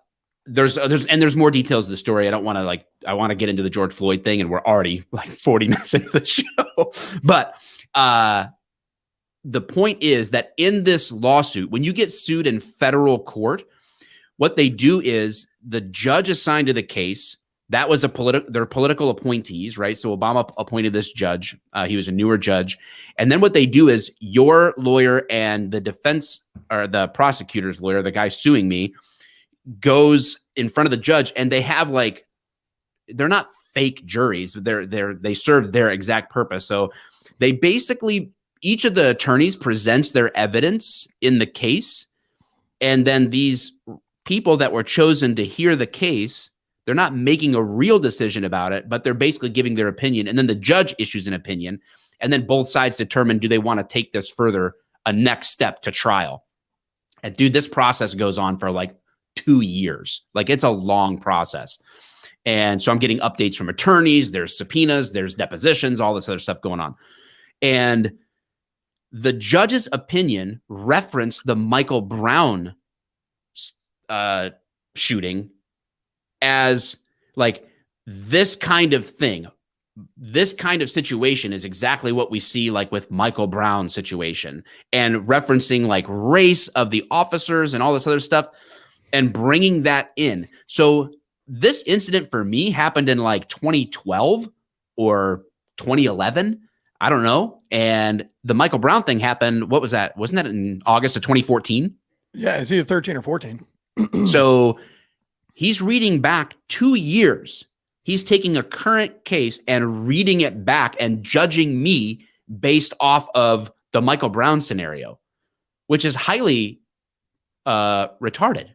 there's more details of the story. I want to get into the George Floyd thing, and we're already like 40 minutes into the show. But the point is that in this lawsuit, when you get sued in federal court, what they do is the judge assigned to the case, that was they're political appointees, right? So Obama appointed this judge. He was a newer judge. And then what they do is your lawyer and the defense or the prosecutor's lawyer, the guy suing me, goes in front of the judge, and they have they're not fake juries. They serve their exact purpose. So they basically, each of the attorneys presents their evidence in the case. And then these people that were chosen to hear the case, they're not making a real decision about it, but they're basically giving their opinion. And then the judge issues an opinion. And then both sides determine, do they want to take this further, a next step to trial? And dude, this process goes on for 2 years. It's a long process. And so I'm getting updates from attorneys. There's subpoenas, there's depositions, all this other stuff going on. And the judge's opinion referenced the Michael Brown shooting as this kind of thing. This kind of situation is exactly what we see with Michael Brown's situation, and referencing race of the officers and all this other stuff, and bringing that in. So this incident for me happened in 2012 or 2011. I don't know. And the Michael Brown thing happened. What was that? Wasn't that in August of 2014? Yeah, it's either 13 or 14. So he's reading back 2 years. He's taking a current case and reading it back and judging me based off of the Michael Brown scenario, which is highly retarded.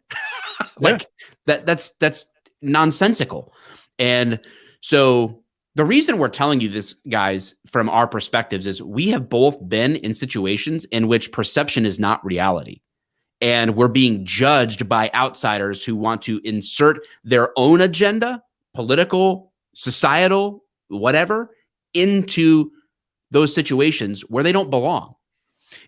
That's nonsensical. And so the reason we're telling you this, guys, from our perspectives, is we have both been in situations in which perception is not reality. And we're being judged by outsiders who want to insert their own agenda, political, societal, whatever, into those situations where they don't belong.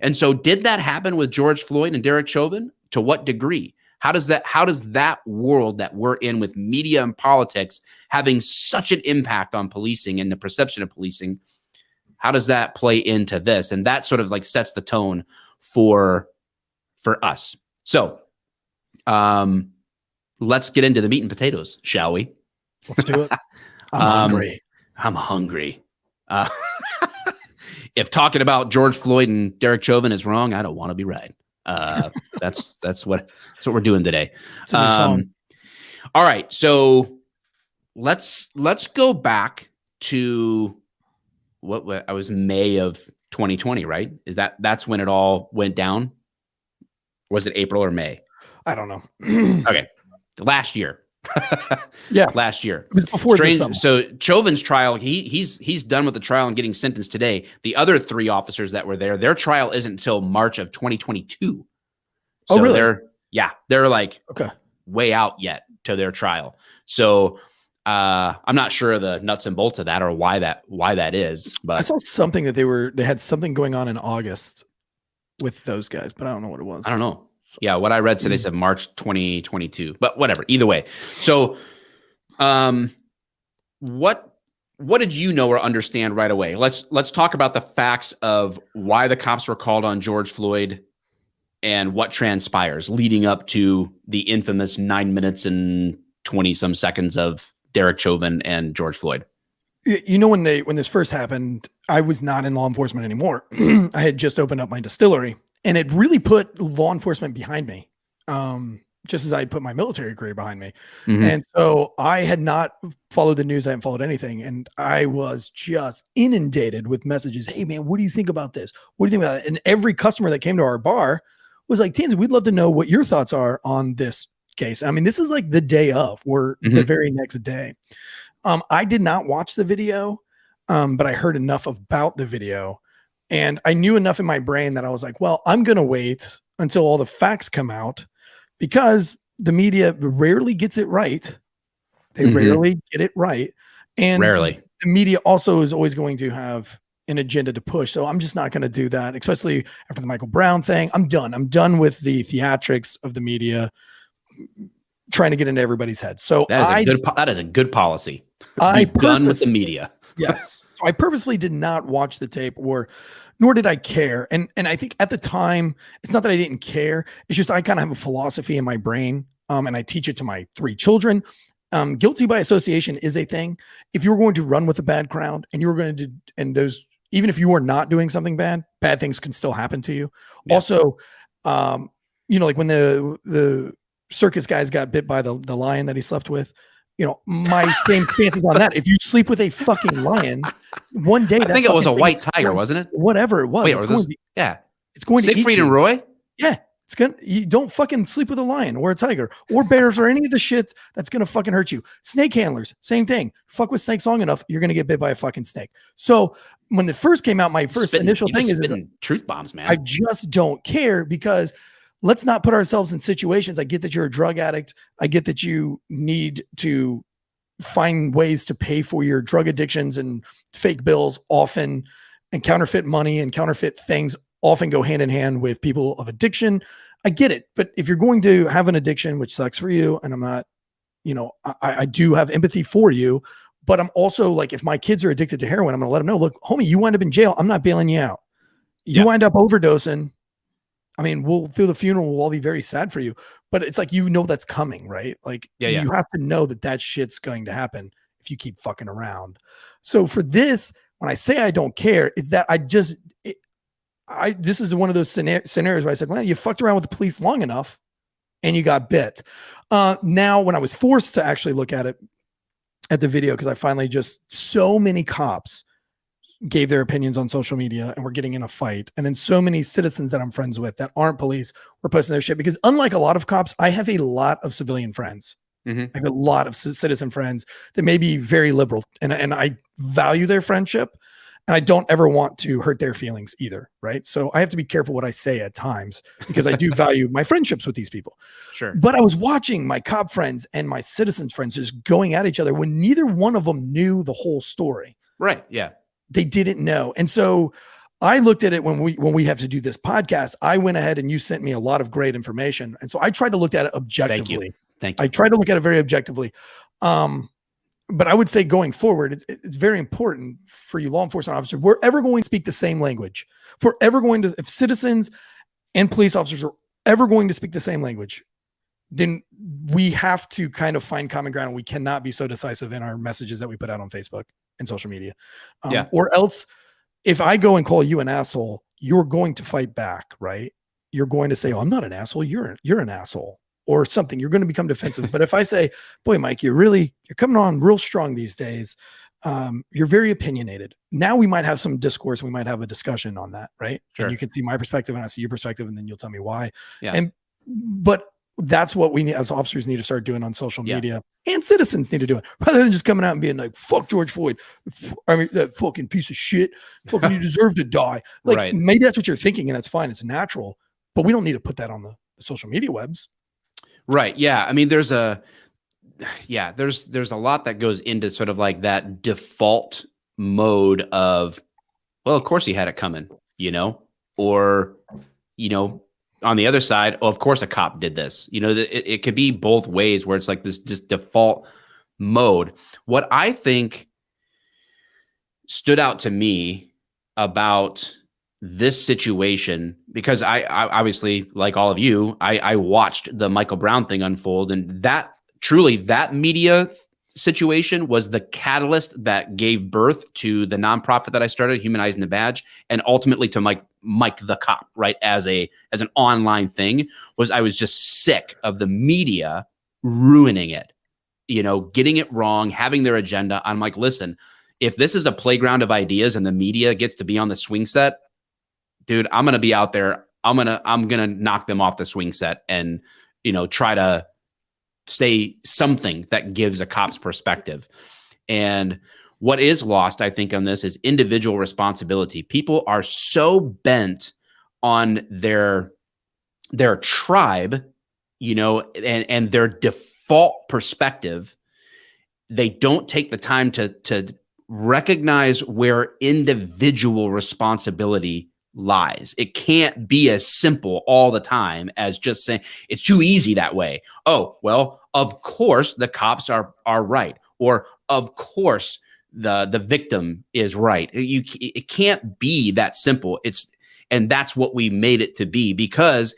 And so did that happen with George Floyd and Derek Chauvin? To what degree? How does that world that we're in with media and politics having such an impact on policing and the perception of policing, how does that play into this? And that sort of sets the tone for us. So let's get into the meat and potatoes, shall we? Let's do it. I'm hungry. I'm hungry. if talking about George Floyd and Derek Chauvin is wrong, I don't want to be right. That's what we're doing today. It's a new song. All right, so let's go back to what I was May of 2020, right? That's when it all went down? Was it April or May? I don't know. Okay, last year. Yeah, last year. It was before the summer. So Chauvin's trial, he's done with the trial and getting sentenced today. The other 3 officers that were there, their trial isn't until March of 2022. So really? They're like okay, way out yet to their trial. So I'm not sure of the nuts and bolts of that or why that is. But I saw something that they had something going on in August with those guys, but I don't know what it was. I don't know. Yeah, what I read today said March 2022, but whatever. Either way. So, what did you know or understand right away? Let's talk about the facts of why the cops were called on George Floyd and what transpires leading up to the infamous 9 minutes and 20 some seconds of Derek Chauvin and George Floyd. You know, when this first happened, I was not in law enforcement anymore. I had just opened up my distillery, and it really put law enforcement behind me. Just as I put my military career behind me. Mm-hmm. And so I had not followed the news. I hadn't followed anything. And I was just inundated with messages. Hey man, what do you think about this? What do you think about it? And every customer that came to our bar was like, Tansy, we'd love to know what your thoughts are on this case. I mean, this is like the day of, or the very next day. I did not watch the video, but I heard enough about the video, and I knew enough in my brain that I was like, well, I'm going to wait until all the facts come out, because the media rarely gets it right. They rarely get it right. And rarely. The media also is always going to have an agenda to push. So I'm just not going to do that, especially after the Michael Brown thing. I'm done. I'm done with the theatrics of the media trying to get into everybody's head. So that is a good policy. I'm done with the media. Yes. So I purposely did not watch the tape, nor did I care. And I think at the time, it's not that I didn't care. It's just I kind of have a philosophy in my brain, and I teach it to my 3 children. Guilty by association is a thing. If you're going to run with a bad crowd, and you're going to, even if you are not doing something bad things can still happen to you. Yeah. Also, like when the circus guys got bit by the lion that he slept with, my same stances on that. If you sleep with a fucking lion, one day, I think it was a white tiger, wasn't it? Whatever it was. Wait, it's going to Siegfried and Roy? Yeah. You don't fucking sleep with a lion or a tiger or bears or any of the shit that's going to fucking hurt you. Snake handlers, same thing. Fuck with snakes long enough, you're going to get bit by a fucking snake. So when it first came out, my first initial thing is truth bombs, man. I just don't care, because let's not put ourselves in situations. I get that you're a drug addict. I get that you need to find ways to pay for your drug addictions, and fake bills often, and counterfeit money and counterfeit things often go hand in hand with people of addiction. I get it. But if you're going to have an addiction, which sucks for you, and I'm not, I do have empathy for you, but I'm also like, if my kids are addicted to heroin, I'm going to let them know, look, homie, you wind up in jail. I'm not bailing you out. You wind up overdosing. I mean, through the funeral, we'll all be very sad for you, but it's like, that's coming, right? Like, you have to know that shit's going to happen if you keep fucking around. So for this, when I say I don't care, it's that this is one of those scenarios where I said, well, you fucked around with the police long enough and you got bit. Now, when I was forced to actually look at the video, because I finally so many cops gave their opinions on social media and were getting in a fight. And then so many citizens that I'm friends with that aren't police were posting their shit, because unlike a lot of cops, I have a lot of civilian friends. I have a lot of citizen friends that may be very liberal, and I value their friendship, and I don't ever want to hurt their feelings either. Right. So I have to be careful what I say at times, because I do value my friendships with these people. Sure. But I was watching my cop friends and my citizens friends just going at each other when neither one of them knew the whole story. Right. Yeah. They didn't know. And so I looked at it when we have to do this podcast. I went ahead and you sent me a lot of great information. And so I tried to look at it objectively. Thank you. I tried to look at it very objectively. But I would say going forward, it's very important for you law enforcement officers, we're ever going to speak the same language. If citizens and police officers are ever going to speak the same language, then we have to kind of find common ground. We cannot be so decisive in our messages that we put out on Facebook and social media. Or else if I go and call you an asshole, you're going to fight back, right? You're going to say, "Oh, I'm not an asshole. You're an asshole," or something. You're going to become defensive. But if I say, "Boy, Mike, you're coming on real strong these days. You're very opinionated." Now we might have some discourse. We might have a discussion on that, right? Sure. And you can see my perspective and I see your perspective, and then you'll tell me why. Yeah. But that's what we need as officers need to start doing on social media, and citizens need to do it, rather than just coming out and being like, "Fuck George Floyd. I mean, that fucking piece of shit. Fucking you deserve to die." Like, Right. maybe that's what you're thinking, and that's fine. It's natural, but we don't need to put that on the social media webs. Right. Yeah. I mean, there's a lot that goes into sort of like that default mode of, well, of course he had it coming, or, on the other side, of course a cop did this. It could be both ways where it's like this just default mode. What I think stood out to me about this situation, because I obviously, like all of you, I watched the Michael Brown thing unfold, and that media situation was the catalyst that gave birth to the nonprofit that I started, Humanizing the Badge, and ultimately to Mike the Cop, right? As an online thing, I was just sick of the media ruining it, getting it wrong, having their agenda. I'm like, listen, if this is a playground of ideas and the media gets to be on the swing set, dude, I'm going to be out there. I'm going to knock them off the swing set and, try to say something that gives a cop's perspective. And what is lost, I think, on this is individual responsibility. People are so bent on their tribe, and their default perspective. They don't take the time to recognize where individual responsibility lies. It can't be as simple all the time as just saying it's too easy that way. Oh, well, of course the cops are right, or of course the victim is right. It can't be that simple. And that's what we made it to be, because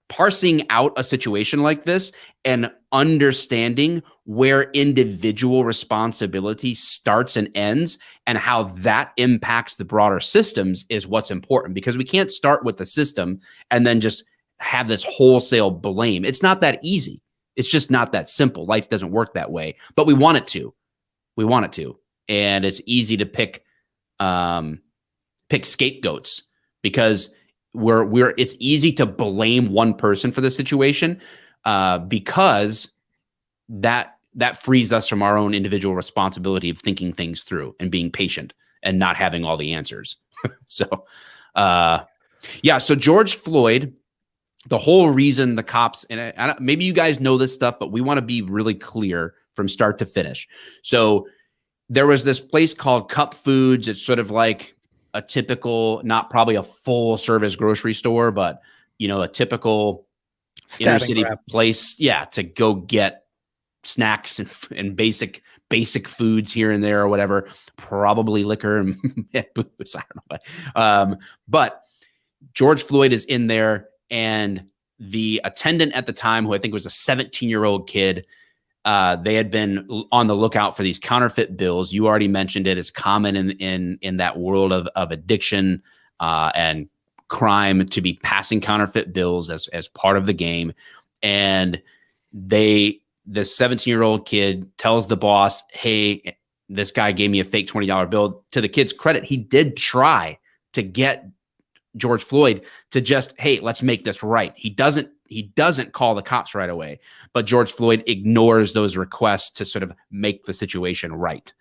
parsing out a situation like this and understanding where individual responsibility starts and ends and how that impacts the broader systems is what's important, because we can't start with the system and then just have this wholesale blame. It's not that easy. It's just not that simple. Life doesn't work that way, but we want it to. And it's easy to pick scapegoats, because it's easy to blame one person for the situation, because that frees us from our own individual responsibility of thinking things through and being patient and not having all the answers. So George Floyd, the whole reason the cops, and maybe you guys know this stuff, but we want to be really clear from start to finish. So there was this place called Cup Foods. It's sort of like a typical, not probably a full service grocery store, but a typical inner city place, to go get snacks and basic foods here and there or whatever, probably liquor and booze. I don't know. But George Floyd is in there, and the attendant at the time, who I think was a 17-year-old kid, they had been on the lookout for these counterfeit bills. You already mentioned it. It's common in that world of addiction and crime to be passing counterfeit bills as part of the game. And this 17-year-old kid tells the boss, "Hey, this guy gave me a fake $20 bill." To the kid's credit, he did try to get George Floyd to just, "Hey, let's make this right." He doesn't call the cops right away, but George Floyd ignores those requests to sort of make the situation right.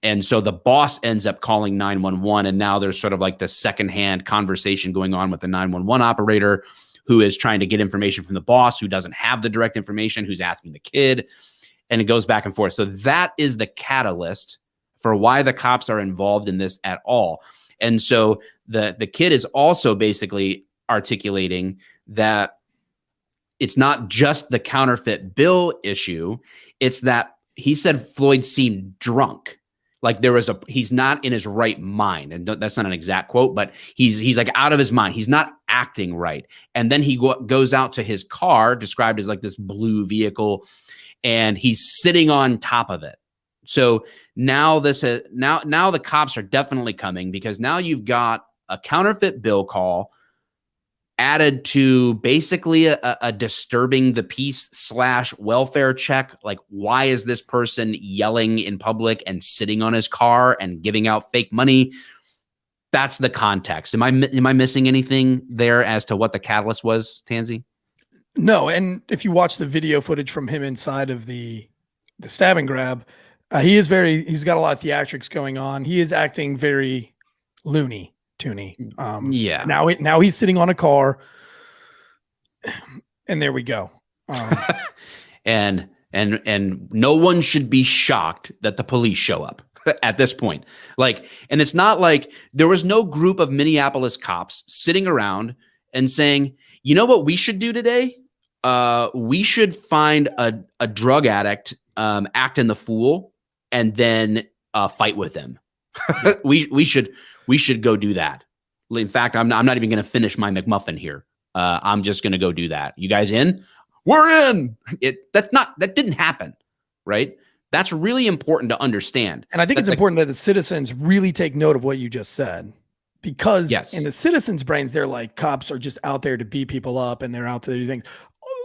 And so the boss ends up calling 911, and now there's sort of like this secondhand conversation going on with the 911 operator, who is trying to get information from the boss, who doesn't have the direct information, who's asking the kid, and it goes back and forth. So that is the catalyst for why the cops are involved in this at all. And so the kid is also basically articulating that it's not just the counterfeit bill issue. It's that he said Floyd seemed drunk. Like he's not in his right mind. And that's not an exact quote, but he's like out of his mind. He's not acting right. And then he goes out to his car, described as like this blue vehicle, and he's sitting on top of it. So now now the cops are definitely coming, because now you've got a counterfeit bill call added to basically a disturbing the peace / welfare check. Like, why is this person yelling in public and sitting on his car and giving out fake money? That's the context. Am I missing anything there as to what the catalyst was, Tansy? No, and if you watch the video footage from him inside of the stab and grab, he's got a lot of theatrics going on. He is acting very loony toony. Yeah. Now he's sitting on a car, and there we go. And no one should be shocked that the police show up at this point. Like, and it's not like there was no group of Minneapolis cops sitting around and saying, you know what we should do today? We should find a drug addict, acting the fool, and then fight with them. we should go do that. In fact, I'm not even going to finish my McMuffin here. I'm just going to go do that. You guys in? We're in. That didn't happen, right? That's really important to understand. And I think it's important that the citizens really take note of what you just said, because in the citizens' brains, they're like, cops are just out there to beat people up and they're out to do things.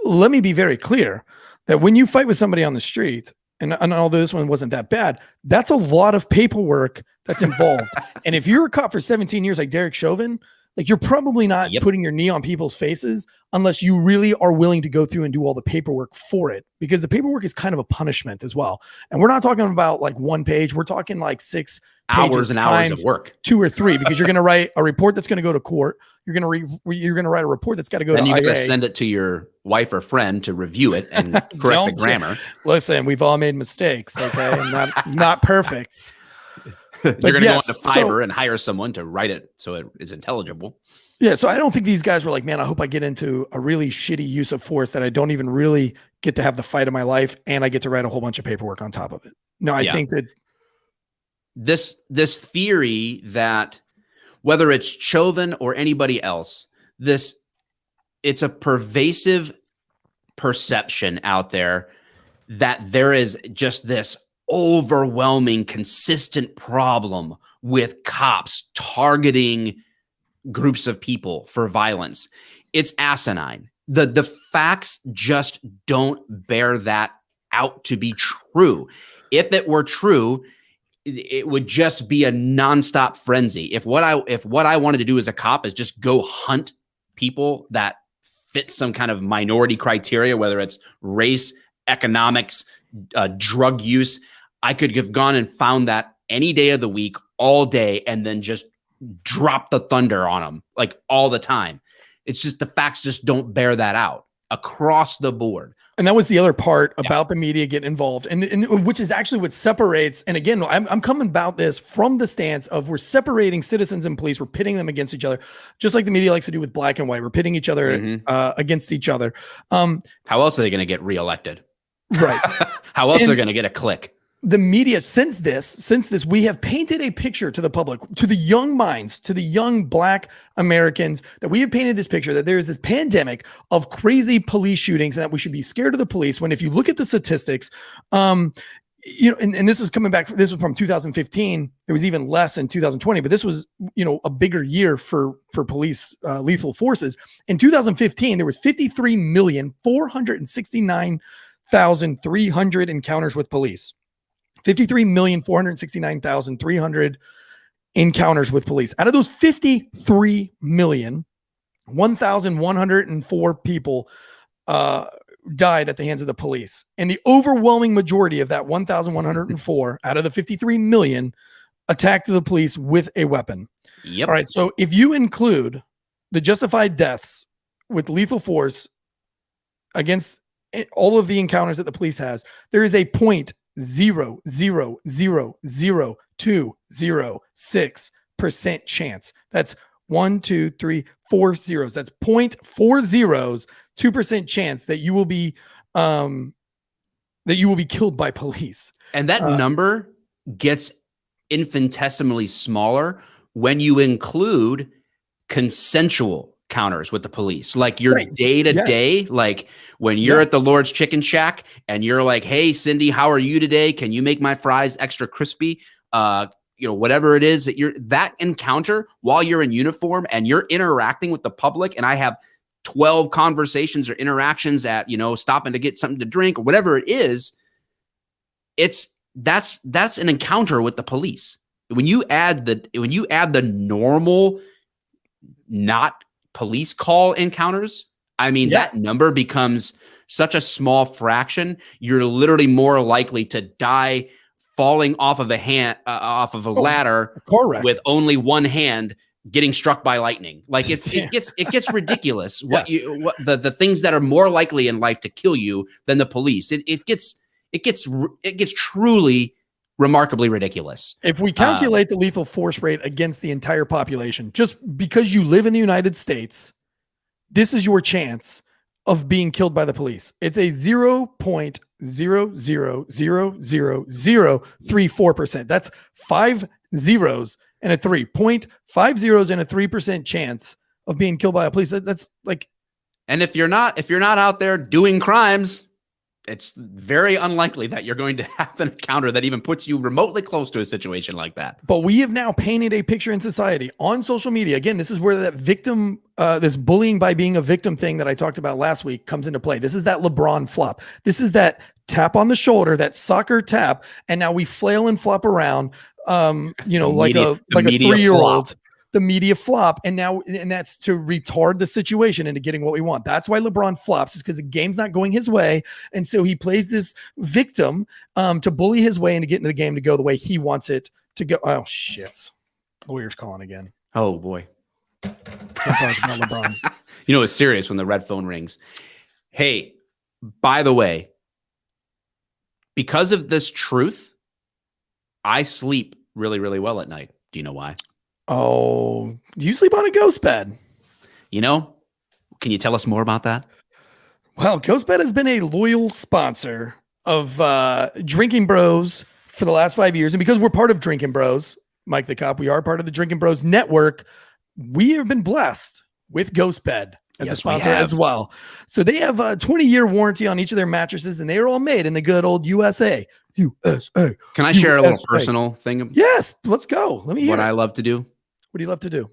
Let me be very clear that when you fight with somebody on the street, and although this one wasn't that bad, that's a lot of paperwork that's involved. And if you're a cop for 17 years, like Derek Chauvin, like, you're probably not putting your knee on people's faces unless you really are willing to go through and do all the paperwork for it, because the paperwork is kind of a punishment as well. And we're not talking about like one page. We're talking like 6 hours and hours of work, 2 or 3, because you're going to write a report that's going to go to court. You're going to write a report that's got to go to IA. Then you're going to send it to your wife or friend to review it and correct the grammar. Listen, we've all made mistakes. Okay. not perfect. You're going to go into Fiverr and hire someone to write it so it is intelligible. Yeah. So I don't think these guys were like, man, I hope I get into a really shitty use of force that I don't even really get to have the fight of my life, and I get to write a whole bunch of paperwork on top of it. No, I think that this theory that whether it's Chauvin or anybody else, it's a pervasive perception out there that there is just this overwhelming, consistent problem with cops targeting groups of people for violence. It's asinine. The facts just don't bear that out to be true. If it were true, it would just be a nonstop frenzy. If what I wanted to do as a cop is just go hunt people that fit some kind of minority criteria, whether it's race, economics, drug use, I could have gone and found that any day of the week, all day, and then just drop the thunder on them like all the time. It's just the facts just don't bear that out across the board. And that was the other part about the media getting involved, and which is actually what separates. And again, I'm coming about this from the stance of we're separating citizens and police. We're pitting them against each other, just like the media likes to do with black and white. We're pitting each other against each other. How else are they going to get reelected? Right. How else are they going to get a click? The media, since this, we have painted a picture to the public, to the young minds, to the young black Americans, that we have painted this picture that there is this pandemic of crazy police shootings and that we should be scared of the police. When if you look at the statistics, and this is coming back, this was from 2015. There was even less in 2020, but this was, a bigger year for police lethal forces. In 2015, there was 53,469,300 encounters with police. 53,469,300 encounters with police. Out of those 53 million, 1,104 people died at the hands of the police. And the overwhelming majority of that 1,104 out of the 53 million attacked the police with a weapon. Yep. All right. So if you include the justified deaths with lethal force against all of the encounters that the police has, there is a 0.0000206% chance. That's 1, 2, 3, 4 zeros. That's 0.402% chance that you will be killed by police. And that number gets infinitesimally smaller when you include consensual encounters with the police, like your Right. day to day, like when you're at the Lord's Chicken Shack and you're like, hey, Cindy, how are you today? Can you make my fries extra crispy? Whatever it is that encounter while you're in uniform and you're interacting with the public. And I have 12 conversations or interactions at, stopping to get something to drink or whatever it is. That's an encounter with the police. When you add the normal, not police call encounters, I mean, that number becomes such a small fraction. You're literally more likely to die falling off of a ladder with only one hand, getting struck by lightning. Like it gets ridiculous. What the things that are more likely in life to kill you than the police. It gets truly remarkably ridiculous. If we calculate the lethal force rate against the entire population, just because you live in the United States, this is your chance of being killed by the police. It's a 0.0000034%. That's 5 zeros and a 3. 0.50 and a 3% chance of being killed by a police. That's like, and if you're not out there doing crimes, it's very unlikely that you're going to have an encounter that even puts you remotely close to a situation like that. But we have now painted a picture in society on social media. Again, this is where that victim, this bullying by being a victim thing that I talked about last week comes into play. This is that LeBron flop. This is that tap on the shoulder, that soccer tap. And now we flail and flop around, like a 3-year-old. The media flop, and that's to retard the situation into getting what we want. That's why LeBron flops, is because the game's not going his way, and so he plays this victim to bully his way into getting the game to go the way he wants it to go. Oh shit! Lawyer's calling again. Oh boy, can't talk about LeBron. It's serious when the red phone rings. Hey, by the way, because of this truth, I sleep really, really well at night. Do you know why? Oh, you sleep on a ghost bed. Can you tell us more about that? Well, Ghostbed has been a loyal sponsor of Drinking Bros for the last 5 years. And because we're part of Drinking Bros, Mike the Cop, we are part of the Drinking Bros network. We have been blessed with Ghostbed as a sponsor as well. So they have a 20-year warranty on each of their mattresses, and they are all made in the good old USA. USA. Can I share a little personal thing? Yes, let's go. Let me hear what it. I love to do. What do you love to do?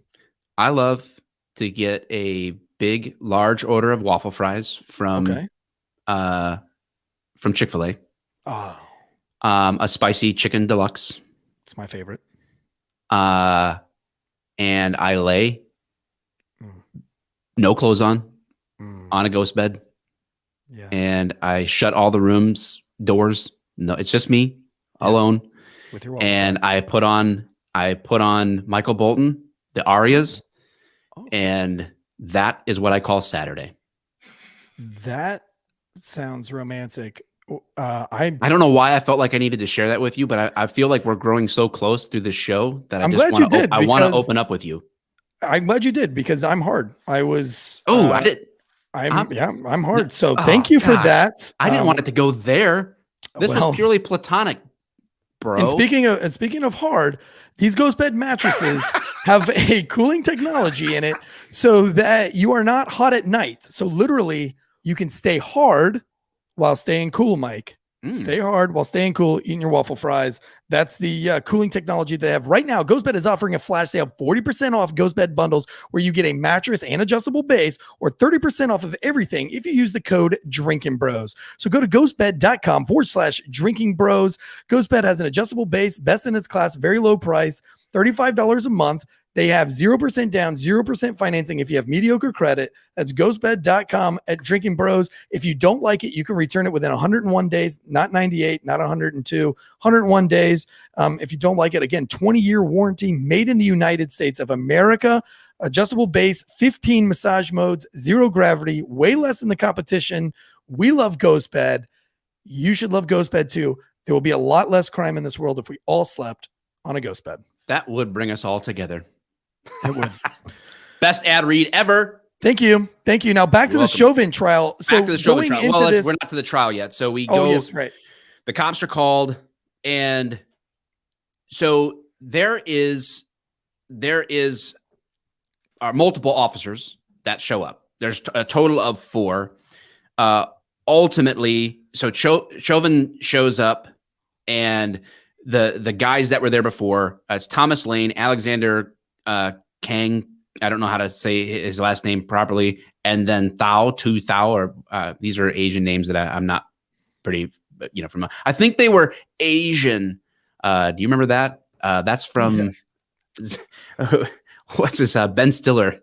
I love to get a big, large order of waffle fries from Chick-fil-A. Oh, a spicy chicken deluxe. it's my favorite. And I lay no clothes on a ghost bed. Yes. And I shut all the rooms doors. No, it's just me alone. With your waffle and I put on Michael Bolton, the arias, and that is what I call Saturday. That sounds romantic. I don't know why I felt like I needed to share that with you, but I feel like we're growing so close through this show that I want to open up with you. I'm glad you did, because I'm hard. I was. I did. I'm hard. So thank you for that. I didn't want it to go there. This was purely platonic, bro. And speaking of hard, these ghost bed mattresses have a cooling technology in it so that you are not hot at night. So literally, you can stay hard while staying cool, Mike. Stay hard while staying cool, eating your waffle fries. That's the cooling technology they have right now. GhostBed is offering a flash sale, 40% off GhostBed bundles, where you get a mattress and adjustable base, or 30% off of everything if you use the code Drinking Bros. So go to ghostbed.com/Drinking Bros. GhostBed has an adjustable base, best in its class, very low price, $35 a month. They have 0% down, 0% financing if you have mediocre credit. That's ghostbed.com at Drinking Bros. If you don't like it, you can return it within 101 days, not 98, not 102, 101 days. If you don't like it, again, 20-year warranty, made in the United States of America, adjustable base, 15 massage modes, 0 gravity, way less than the competition. We love Ghostbed. You should love Ghostbed too. There will be a lot less crime in this world if we all slept on a ghost bed. That would bring us all together. It would. Best ad read ever. Thank you. Now back to the Chauvin trial. So back to the Chauvin trial. Well, we're not to the trial yet. So we go. Yes, right. The cops are called, and so there is multiple officers that show up. There's a total of 4. Ultimately, so Chauvin shows up, and the guys that were there before, it's Thomas Lane, Alexander Kang, I don't know how to say his last name properly, and then Tu Thao, or these are Asian names that I'm not pretty, from. I think they were Asian. Do you remember that? That's from what's this? Ben Stiller.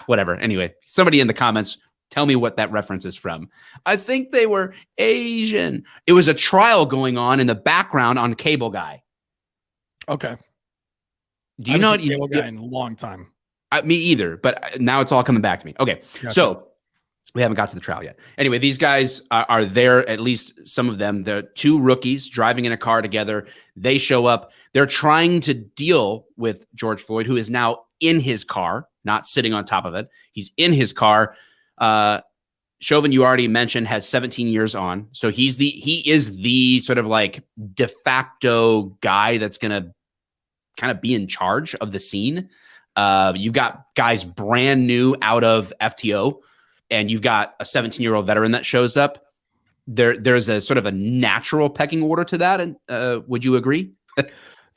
Whatever. Anyway, somebody in the comments, tell me what that reference is from. I think they were Asian. It was a trial going on in the background on Cable Guy. Okay. Do you know Cable Guy in a long time? Me either, but now it's all coming back to me. Okay. Gotcha. So we haven't got to the trial yet. Anyway, these guys are there, at least some of them. They're 2 rookies driving in a car together. They show up. They're trying to deal with George Floyd, who is now in his car, not sitting on top of it. He's in his car. Chauvin, you already mentioned, has 17 years on. So he is the sort of like de facto guy that's going to kind of be in charge of the scene. You've got guys brand new out of FTO, and you've got a 17-year-old veteran that shows up. There's a sort of a natural pecking order to that. And would you agree?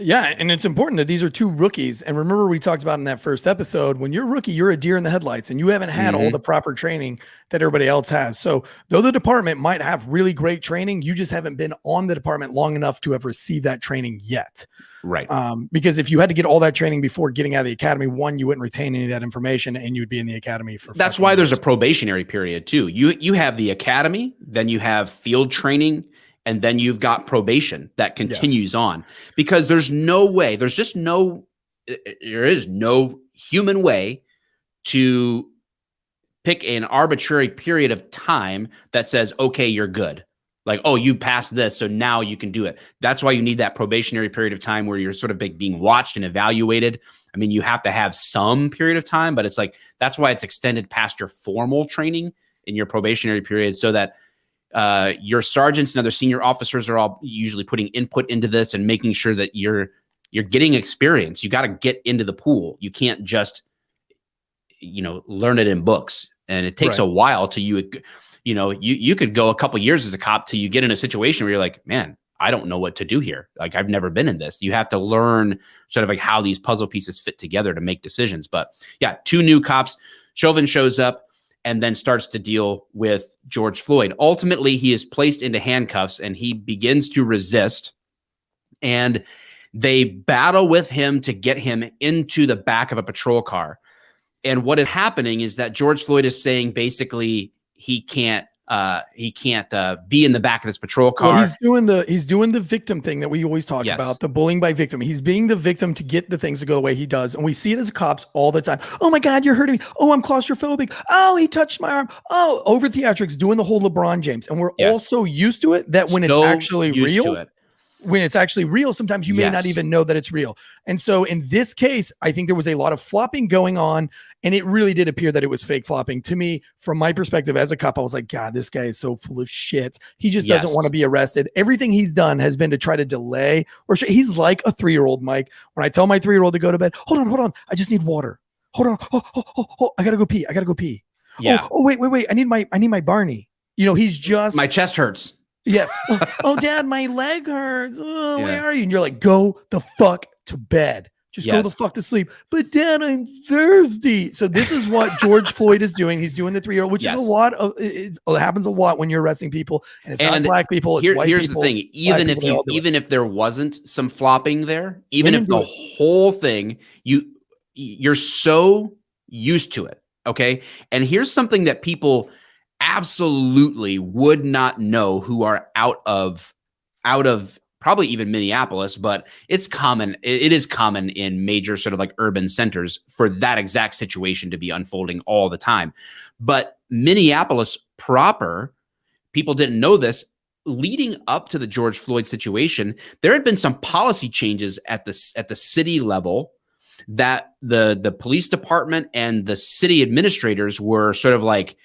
Yeah, and it's important that these are 2 rookies. And remember, we talked about in that first episode, when you're a rookie, you're a deer in the headlights, and you haven't had all the proper training that everybody else has. So though the department might have really great training, you just haven't been on the department long enough to have received that training yet. Right. Because if you had to get all that training before getting out of the academy, 1, you wouldn't retain any of that information, and you would be in the academy for. That's why there's a probationary period too. You have the academy, then you have field training, and then you've got probation that continues on, because there is no human way to pick an arbitrary period of time that says, okay, you're good. Like, oh, you passed this, so now you can do it. That's why you need that probationary period of time where you're sort of being watched and evaluated. I mean, you have to have some period of time, but it's like, that's why it's extended past your formal training in your probationary period, so that your sergeants and other senior officers are all usually putting input into this and making sure that you're getting experience. You got to get into the pool. You can't just, learn it in books, and it takes a while till you could go a couple years as a cop till you get in a situation where you're like, man, I don't know what to do here. Like, I've never been in this. You have to learn sort of like how these puzzle pieces fit together to make decisions. But yeah, 2 new cops. Chauvin shows up and then starts to deal with George Floyd. Ultimately, he is placed into handcuffs, and he begins to resist, and they battle with him to get him into the back of a patrol car. And what is happening is that George Floyd is saying basically he can't be in the back of this patrol car. Well, he's doing the victim thing that we always talk about, the bullying by victim. He's being the victim to get the things to go the way he does. And we see it as cops all the time. Oh my God, you're hurting me. Oh, I'm claustrophobic. Oh, he touched my arm. Oh, over theatrics, doing the whole LeBron James. And we're all so used to it that when it's actually real, sometimes you may not even know that it's real. And so in this case, I think there was a lot of flopping going on, and it really did appear that it was fake flopping. To me, from my perspective as a cop, I was like, God, this guy is so full of shit. He just doesn't want to be arrested. Everything he's done has been to try to delay, or he's like a 3-year-old, Mike. When I tell my 3-year-old to go to bed, hold on. I just need water. Hold on. Oh, I gotta go pee. Yeah. Oh, wait. I need my Barney. He's just, my chest hurts. Yes. Oh, Dad, my leg hurts. Oh, where are you? And you're like, go the fuck to bed. Just go the fuck to sleep. But Dad, I'm thirsty. So this is what George Floyd is doing. He's doing the 3-year-old, which is a lot of, it happens a lot when you're arresting people, and it's not black people. It's white here's people. Here's the thing. Even if there wasn't some flopping there, even if the whole thing, you're so used to it. Okay. And here's something that people absolutely would not know who are out of probably even Minneapolis, but it's common. It is common in major sort of like urban centers for that exact situation to be unfolding all the time. But Minneapolis proper, people didn't know this. Leading up to the George Floyd situation, there had been some policy changes at the city level that the police department and the city administrators were sort of like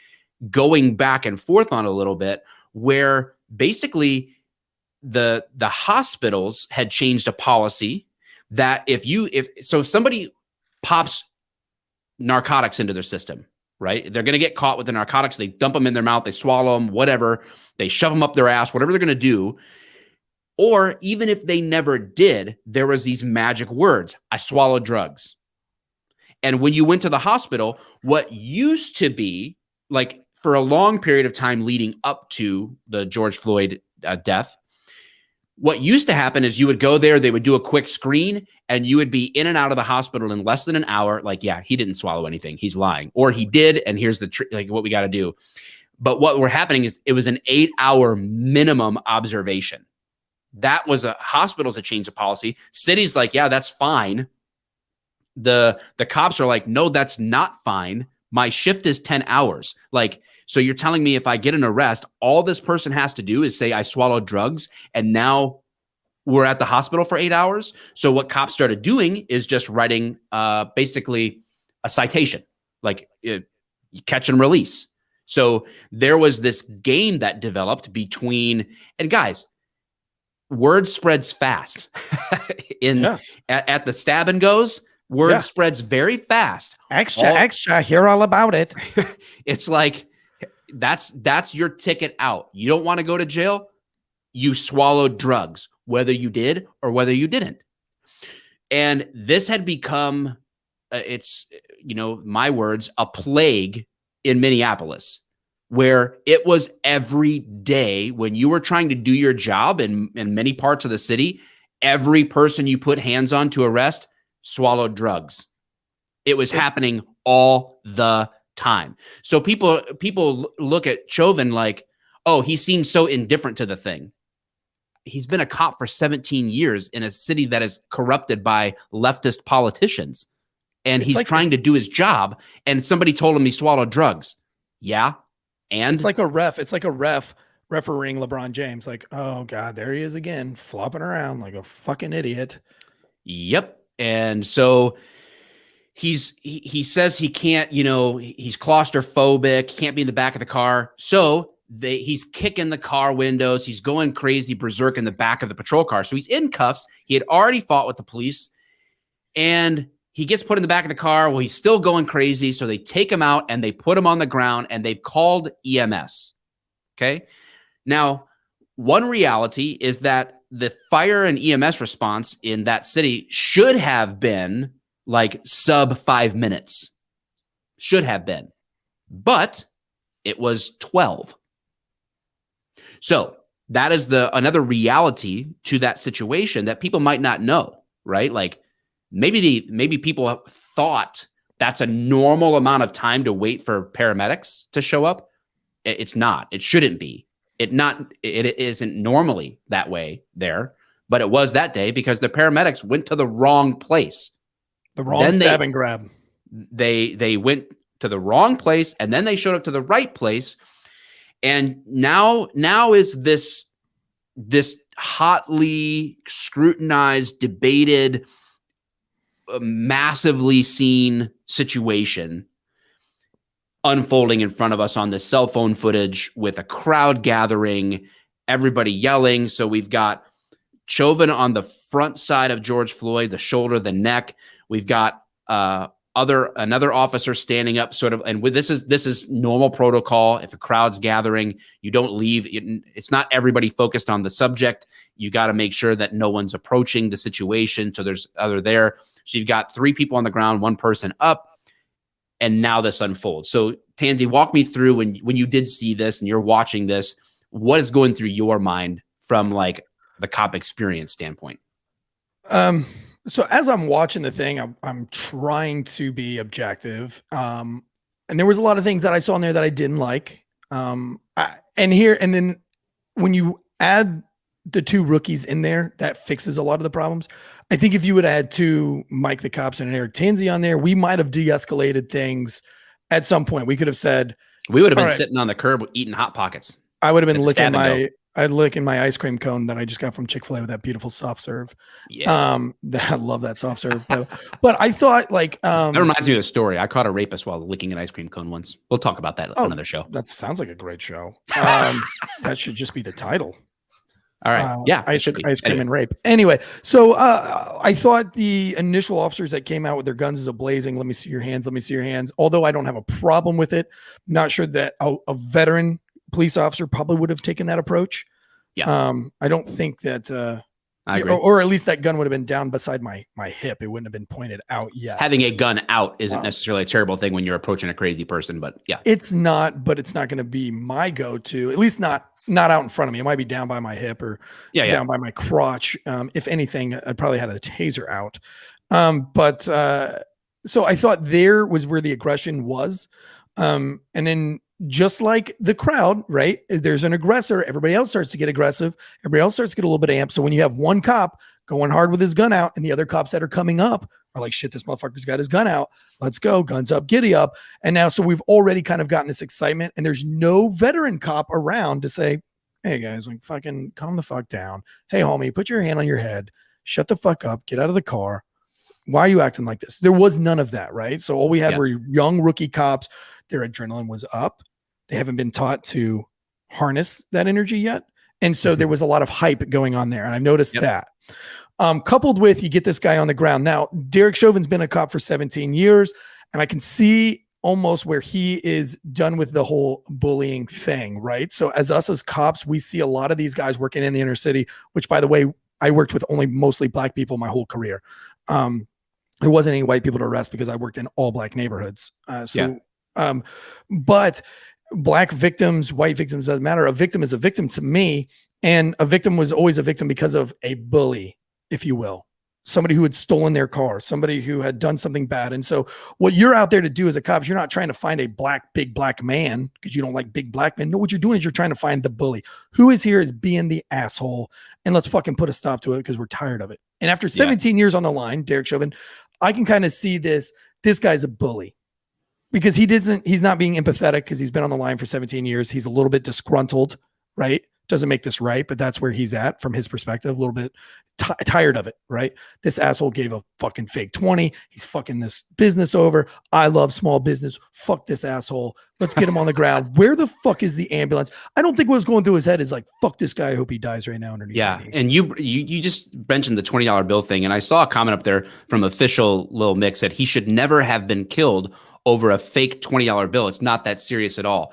going back and forth on a little bit, where basically the hospitals had changed a policy that if somebody pops narcotics into their system, right? They're going to get caught with the narcotics. They dump them in their mouth, they swallow them, whatever. They shove them up their ass, whatever they're going to do. Or even if they never did, there was these magic words. I swallowed drugs. And when you went to the hospital, what used to be like for a long period of time leading up to the George Floyd death, what used to happen is you would go there, they would do a quick screen, and you would be in and out of the hospital in less than an hour. Like, yeah, he didn't swallow anything. He's lying. Or he did, and here's the like what we got to do. But what were happening is it was an 8-hour minimum observation. That was hospitals that changed the policy. Cities like, yeah, that's fine. The cops are like, no, that's not fine. My shift is 10 hours. Like, so you're telling me if I get an arrest, all this person has to do is say I swallowed drugs, and now we're at the hospital for 8 hours. So what cops started doing is just writing basically a citation, like catch and release. So there was this game that developed between, and guys, word spreads fast. At the stab and goes, word spreads very fast. Extra, hear all about it. It's like, that's your ticket out. You don't want to go to jail. You swallowed drugs, whether you did or whether you didn't. And this had become, my words, a plague in Minneapolis, where it was every day when you were trying to do your job in many parts of the city, every person you put hands on to arrest swallowed drugs. It was happening all the time. So people look at Chauvin like, oh, he seems so indifferent to the thing. He's been a cop for 17 years in a city that is corrupted by leftist politicians. And he's like trying to do his job. And somebody told him he swallowed drugs. Yeah. And it's like a ref. It's like a ref refereeing LeBron James. Like, oh God, there he is again, flopping around like a fucking idiot. Yep. And so he says he can't, he's claustrophobic, can't be in the back of the car. So he's kicking the car windows. He's going crazy berserk in the back of the patrol car. So he's in cuffs. He had already fought with the police, and he gets put in the back of the car. Well, he's still going crazy. So they take him out and they put him on the ground, and they've called EMS. Okay. Now, one reality is that the fire and EMS response in that city should have been like sub 5 minutes. Should have been. But it was 12. So that is another reality to that situation that people might not know, right? Like maybe people thought that's a normal amount of time to wait for paramedics to show up. It's not. It shouldn't be. It isn't normally that way there, but it was that day because the paramedics went to the wrong place. The wrong stab and grab. They went to the wrong place, and then they showed up to the right place. And now is this hotly scrutinized, debated, massively seen situation unfolding in front of us on this cell phone footage with a crowd gathering, everybody yelling. So we've got Chauvin on the front side of George Floyd, the shoulder, the neck. We've got another officer standing up, sort of, and this is normal protocol. If a crowd's gathering, you don't leave. It's not everybody focused on the subject. You got to make sure that no one's approaching the situation. So there's other there. So you've got 3 people on the ground, 1 person up, and now this unfolds. So Tansy, walk me through when you did see this and you're watching this, what is going through your mind from like the cop experience standpoint? So as I'm watching the thing, I'm trying to be objective. And there was a lot of things that I saw in there that I didn't like. And then when you add the 2 rookies in there, that fixes a lot of the problems. I think if you would add 2 Mike the Cops and Eric Tansy on there, we might have de-escalated things at some point. We could have said, we would have been sitting on the curb eating Hot Pockets. I would have been licking my ice cream cone that I just got from Chick-fil-A with that beautiful soft serve. Yeah. I love that soft serve. But I thought like that reminds me of a story. I caught a rapist while licking an ice cream cone once. We'll talk about that on another show. That sounds like a great show. That should just be the title. All right. Yeah. Ice cream and rape. Anyway, so I thought the initial officers that came out with their guns is blazing. Let me see your hands. Let me see your hands. Although I don't have a problem with it. I'm not sure that a veteran police officer probably would have taken that approach. Yeah. I don't think that, I agree. or at least that gun would have been down beside my hip. It wouldn't have been pointed out yet. Having a gun out isn't necessarily a terrible thing when you're approaching a crazy person, but yeah. It's not, but it's not going to be my go-to, at least not out in front of me. It might be down by my hip or down by my crotch. If anything, I'd probably had a taser out. So I thought there was where the aggression was. And then just like the crowd, right? There's an aggressor. Everybody else starts to get aggressive. Everybody else starts to get a little bit amped. So when you have one cop going hard with his gun out and the other cops that are coming up are like, shit, this motherfucker's got his gun out. Let's go. Guns up, giddy up. And now, so we've already kind of gotten this excitement and there's no veteran cop around to say, hey guys, like fucking calm the fuck down. Hey homie, put your hand on your head. Shut the fuck up. Get out of the car. Why are you acting like this? There was none of that, right? So all we had were young rookie cops. Their adrenaline was up. They haven't been taught to harness that energy yet. And so there was a lot of hype going on there. And I've noticed that. Coupled with, you get this guy on the ground. Now, Derek Chauvin's been a cop for 17 years, and I can see almost where he is done with the whole bullying thing, right? So as cops, we see a lot of these guys working in the inner city, which, by the way, I worked with only mostly black people my whole career. There wasn't any white people to arrest because I worked in all black neighborhoods. But black victims, white victims, doesn't matter. A victim is a victim to me. And a victim was always a victim because of a bully, if you will. Somebody who had stolen their car, somebody who had done something bad. And so what you're out there to do as a cop is you're not trying to find a big black man because you don't like big black men. No, what you're doing is you're trying to find the bully who is here as being the asshole. And let's fucking put a stop to it because we're tired of it. And after 17 years on the line, Derek Chauvin, I can kind of see this guy's a bully because he's not being empathetic because he's been on the line for 17 years. He's a little bit disgruntled, right? Doesn't make this right, but that's where he's at from his perspective, a little bit tired of it, right? This asshole gave a fucking fake 20. He's fucking this business over. I love small business. Fuck this asshole. Let's get him on the ground. Where the fuck is the ambulance? I don't think what's going through his head is like, fuck this guy. I hope he dies right now underneath. Yeah. And you just mentioned the $20 bill thing. And I saw a comment up there from Official Lil Mix that he should never have been killed over a fake $20 bill. It's not that serious at all.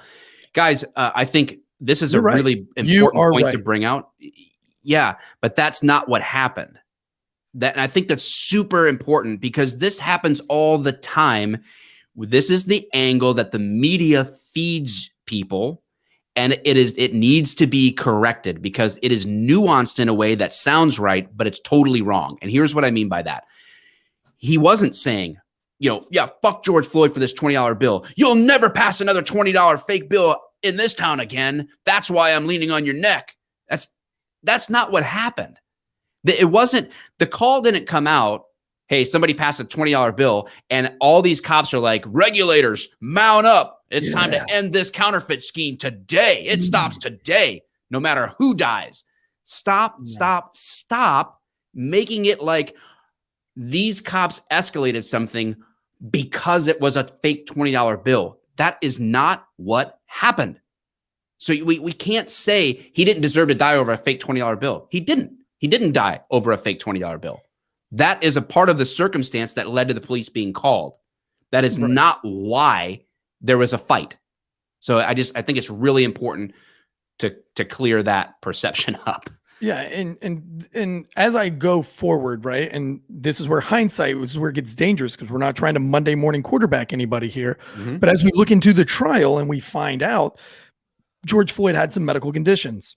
Guys, I think this is really important point to bring out. Yeah, but that's not what happened. And I think that's super important because this happens all the time. This is the angle that the media feeds people, and it needs to be corrected because it is nuanced in a way that sounds right, but it's totally wrong. And here's what I mean by that. He wasn't saying, fuck George Floyd for this $20 bill. You'll never pass another $20 fake bill in this town again. That's why I'm leaning on your neck. That's not what happened. It wasn't, the call didn't come out, hey, somebody passed a $20 bill, and all these cops are like, regulators, mount up. It's time to end this counterfeit scheme today. It stops today, no matter who dies. Stop making it like these cops escalated something because it was a fake $20 bill. That is not what happened. So we can't say he didn't deserve to die over a fake $20 bill. He didn't. He didn't die over a fake $20 bill. That is a part of the circumstance that led to the police being called. That is not why there was a fight. So I think it's really important to clear that perception up. Yeah, and as I go forward, right, and this is where hindsight is where it gets dangerous because we're not trying to Monday morning quarterback anybody here. But as we look into the trial and we find out George Floyd had some medical conditions.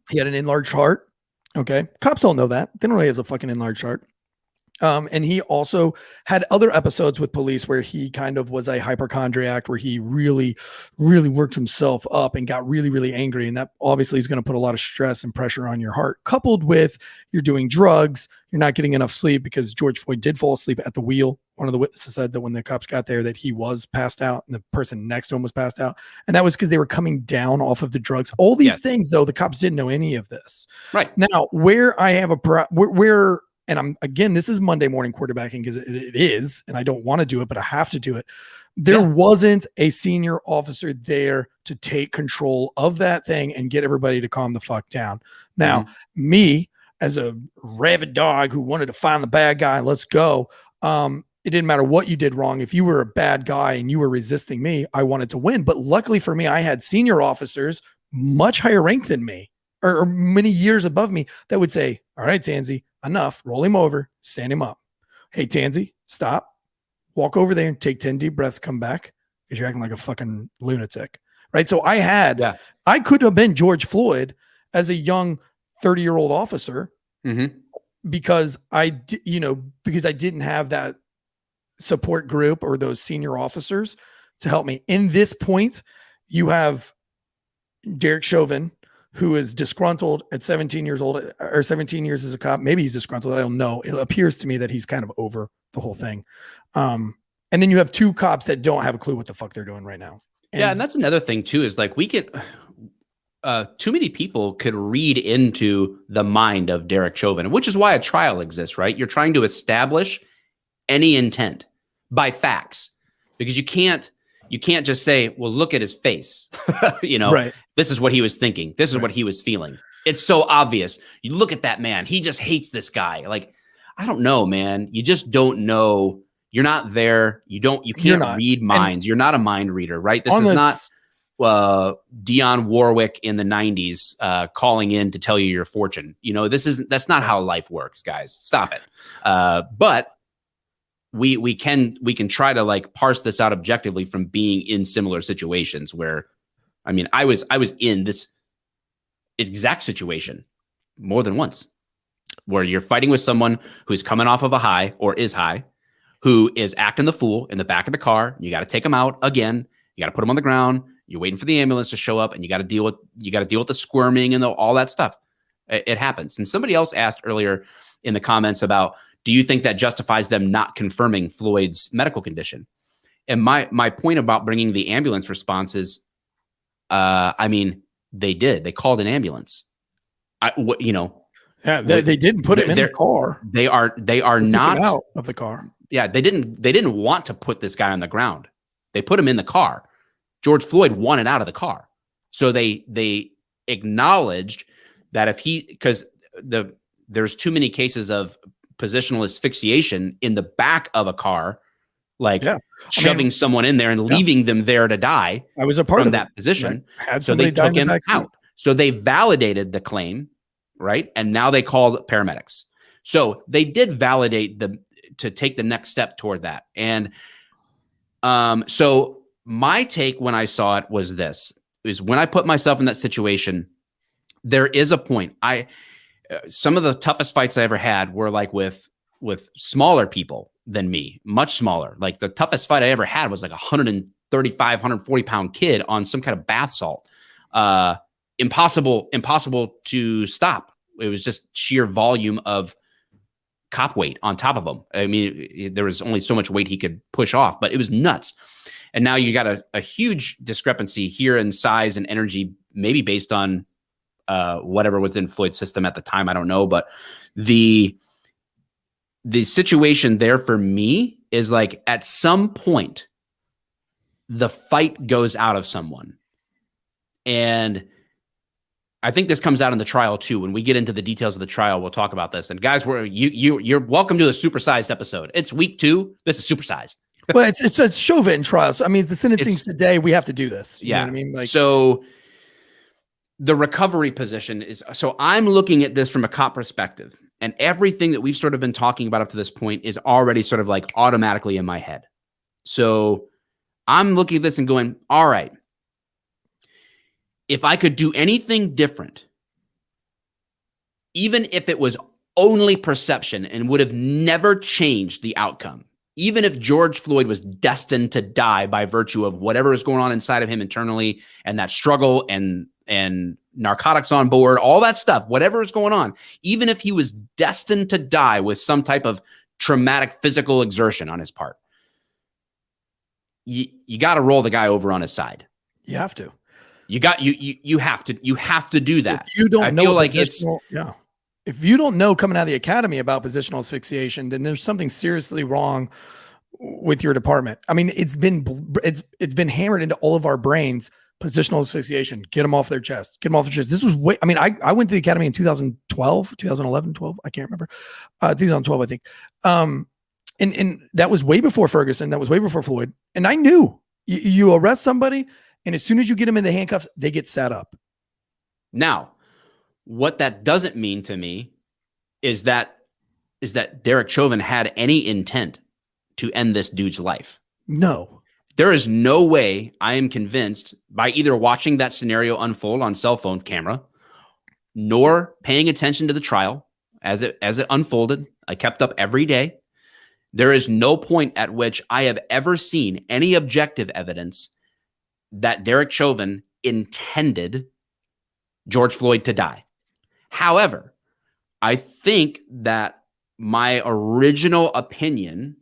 He had an enlarged heart. Okay. Cops all know that. They don't know he has a fucking enlarged heart. And he also had other episodes with police where he kind of was a hypochondriac, where he really, really worked himself up and got really, really angry. And that obviously is going to put a lot of stress and pressure on your heart, coupled with you're doing drugs, you're not getting enough sleep because George Floyd did fall asleep at the wheel. One of the witnesses said that when the cops got there that he was passed out and the person next to him was passed out. And that was because they were coming down off of the drugs. All these things, though, the cops didn't know any of this. Right. Now, where I have where and this is Monday morning quarterbacking because it is, and I don't want to do it, but I have to do it. There wasn't a senior officer there to take control of that thing and get everybody to calm the fuck down. Now, me as a rabid dog who wanted to find the bad guy, let's go. It didn't matter what you did wrong. If you were a bad guy and you were resisting me, I wanted to win. But luckily for me, I had senior officers much higher rank than me or many years above me that would say, all right, Tansy, enough, roll him over, stand him up. Hey, Tansy, stop. Walk over there and take 10 deep breaths, come back because you're acting like a fucking lunatic, right? So I could have been George Floyd as a young 30-year-old officer because I didn't have that support group or those senior officers to help me. In this point, you have Derek Chauvin, who is disgruntled at 17 years old or 17 years as a cop. Maybe he's disgruntled. I don't know. It appears to me that he's kind of over the whole thing. And then you have two cops that don't have a clue what the fuck they're doing right now. And that's another thing too, is like we get too many people could read into the mind of Derek Chauvin, which is why a trial exists, right? You're trying to establish any intent by facts because you can't just say, well, look at his face. Right. This is what he was thinking. This is what he was feeling. It's so obvious. You look at that man. He just hates this guy. Like, I don't know, man. You just don't know. You're not there. You can't read minds. You're not a mind reader, right? This is not Dionne Warwick in the 90s calling in to tell you your fortune. That's not how life works, guys. Stop it. But we can try to like parse this out objectively from being in similar situations where, I mean, I was in this exact situation more than once where you're fighting with someone who's coming off of a high or is high, who is acting the fool in the back of the car. You got to take him out again. You got to put him on the ground. You're waiting for the ambulance to show up and you got to deal with the squirming and all that stuff. It happens. And somebody else asked earlier in the comments about, do you think that justifies them not confirming Floyd's medical condition? And my point about bringing the ambulance response is, I mean, they did. They called an ambulance. They didn't put him in the car. They are not out of the car. Yeah, they didn't want to put this guy on the ground. They put him in the car. George Floyd wanted out of the car, so they acknowledged that because there's too many cases of positional asphyxiation in the back of a car, shoving someone in there and leaving them there to die. I was a part of that position. So they took him out. So they validated the claim, right? And now they called paramedics. So they did validate to take the next step toward that. And so my take when I saw it was when I put myself in that situation, there is a point. Some of the toughest fights I ever had were like with smaller people than me, much smaller. Like the toughest fight I ever had was like 135, 140 pound kid on some kind of bath salt. Impossible to stop. It was just sheer volume of cop weight on top of him. I mean, there was only so much weight he could push off, but it was nuts. And now you got a huge discrepancy here in size and energy, maybe based on whatever was in Floyd's system at the time. I don't know, but the situation there for me is like at some point the fight goes out of someone. And I think this comes out in the trial too. When we get into the details of the trial, we'll talk about this. And guys, you're welcome to a supersized episode. It's week 2. This is supersized. Well, it's Chauvin trial. So, I mean, the sentencing today, we have to do this. You know what I mean? Like, so the recovery position is, so I'm looking at this from a cop perspective, and everything that we've sort of been talking about up to this point is already sort of like automatically in my head. So I'm looking at this and going, all right, if I could do anything different, even if it was only perception and would have never changed the outcome, even if George Floyd was destined to die by virtue of whatever is going on inside of him internally and that struggle and narcotics on board, all that stuff, whatever is going on, even if he was destined to die with some type of traumatic physical exertion on his part, you got to roll the guy over on his side. You have to. You have to do that. If you don't I know feel like it's if you don't know coming out of the academy about positional asphyxiation, then there's something seriously wrong with your department. I mean, it's been hammered into all of our brains. Positional asphyxiation, get them off their chest, get them off their chest. This was I went to the academy in 2012, 2011, 12. I can't remember. 2012, I think. And that was way before Ferguson. That was way before Floyd. And I knew you arrest somebody, and as soon as you get them into handcuffs, they get set up. Now, what that doesn't mean to me is that Derek Chauvin had any intent to end this dude's life. No. There is no way I am convinced by either watching that scenario unfold on cell phone camera, nor paying attention to the trial as it unfolded. I kept up every day. There is no point at which I have ever seen any objective evidence that Derek Chauvin intended George Floyd to die. However, I think that my original opinion,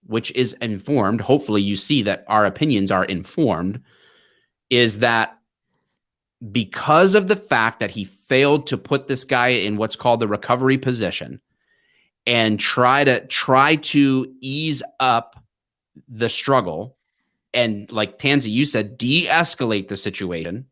which is informed, hopefully you see that our opinions are informed, is that because of the fact that he failed to put this guy in what's called the recovery position and try to ease up the struggle and, like Tansy, you said, de-escalate the situation,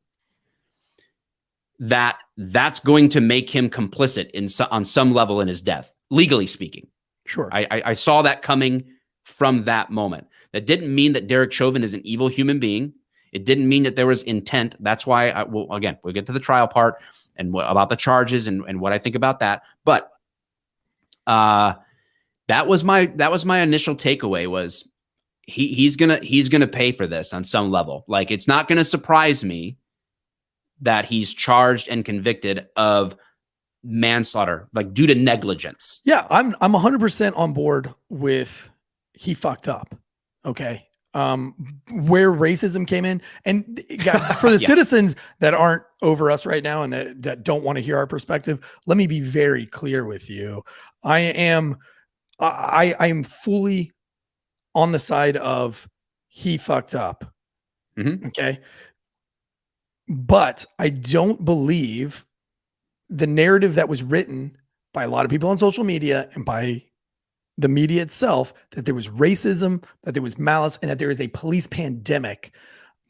that's going to make him complicit on some level in his death, legally speaking. Sure. I saw that coming from that moment. That didn't mean that Derek Chauvin is an evil human being. It didn't mean that there was intent. That's why we'll get to the trial part and about the charges and what I think about that. But that was my initial takeaway was he's gonna pay for this on some level. Like, it's not gonna surprise me that he's charged and convicted of manslaughter, like due to negligence. Yeah, I'm 100% on board with he fucked up. Okay. Where racism came in, and guys, for the citizens that aren't over us right now and that don't want to hear our perspective, let me be very clear with you. I am fully on the side of he fucked up. Mm-hmm. Okay. But I don't believe the narrative that was written by a lot of people on social media and by the media itself, that there was racism, that there was malice, and that there is a police pandemic.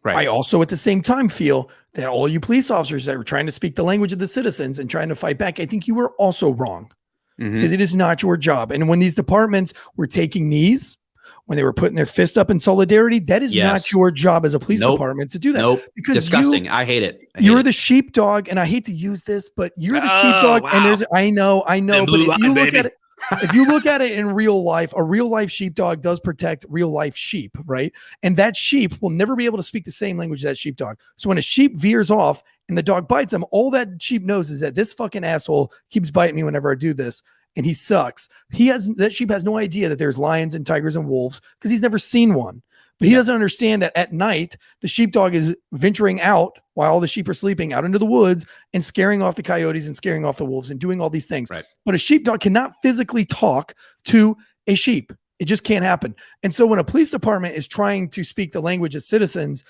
Right. I also at the same time feel that all you police officers that were trying to speak the language of the citizens and trying to fight back, I think you were also wrong, because it is not your job. And when these departments were taking knees, when they were putting their fist up in solidarity, that is not your job as a police department to do that. Nope. Because disgusting. I hate it. You're the sheepdog, and I hate to use this, but you're the sheepdog. Wow. And there's, I know, but if you look at it in real life, a real life sheepdog does protect real life sheep, right? And that sheep will never be able to speak the same language as that sheepdog. So when a sheep veers off and the dog bites him, all that sheep knows is that this fucking asshole keeps biting me whenever I do this, and he sucks. That sheep has no idea that there's lions and tigers and wolves because he's never seen one. But he doesn't understand that at night, the sheepdog is venturing out while all the sheep are sleeping out into the woods and scaring off the coyotes and scaring off the wolves and doing all these things. Right. But a sheepdog cannot physically talk to a sheep. It just can't happen. And so when a police department is trying to speak the language of citizens,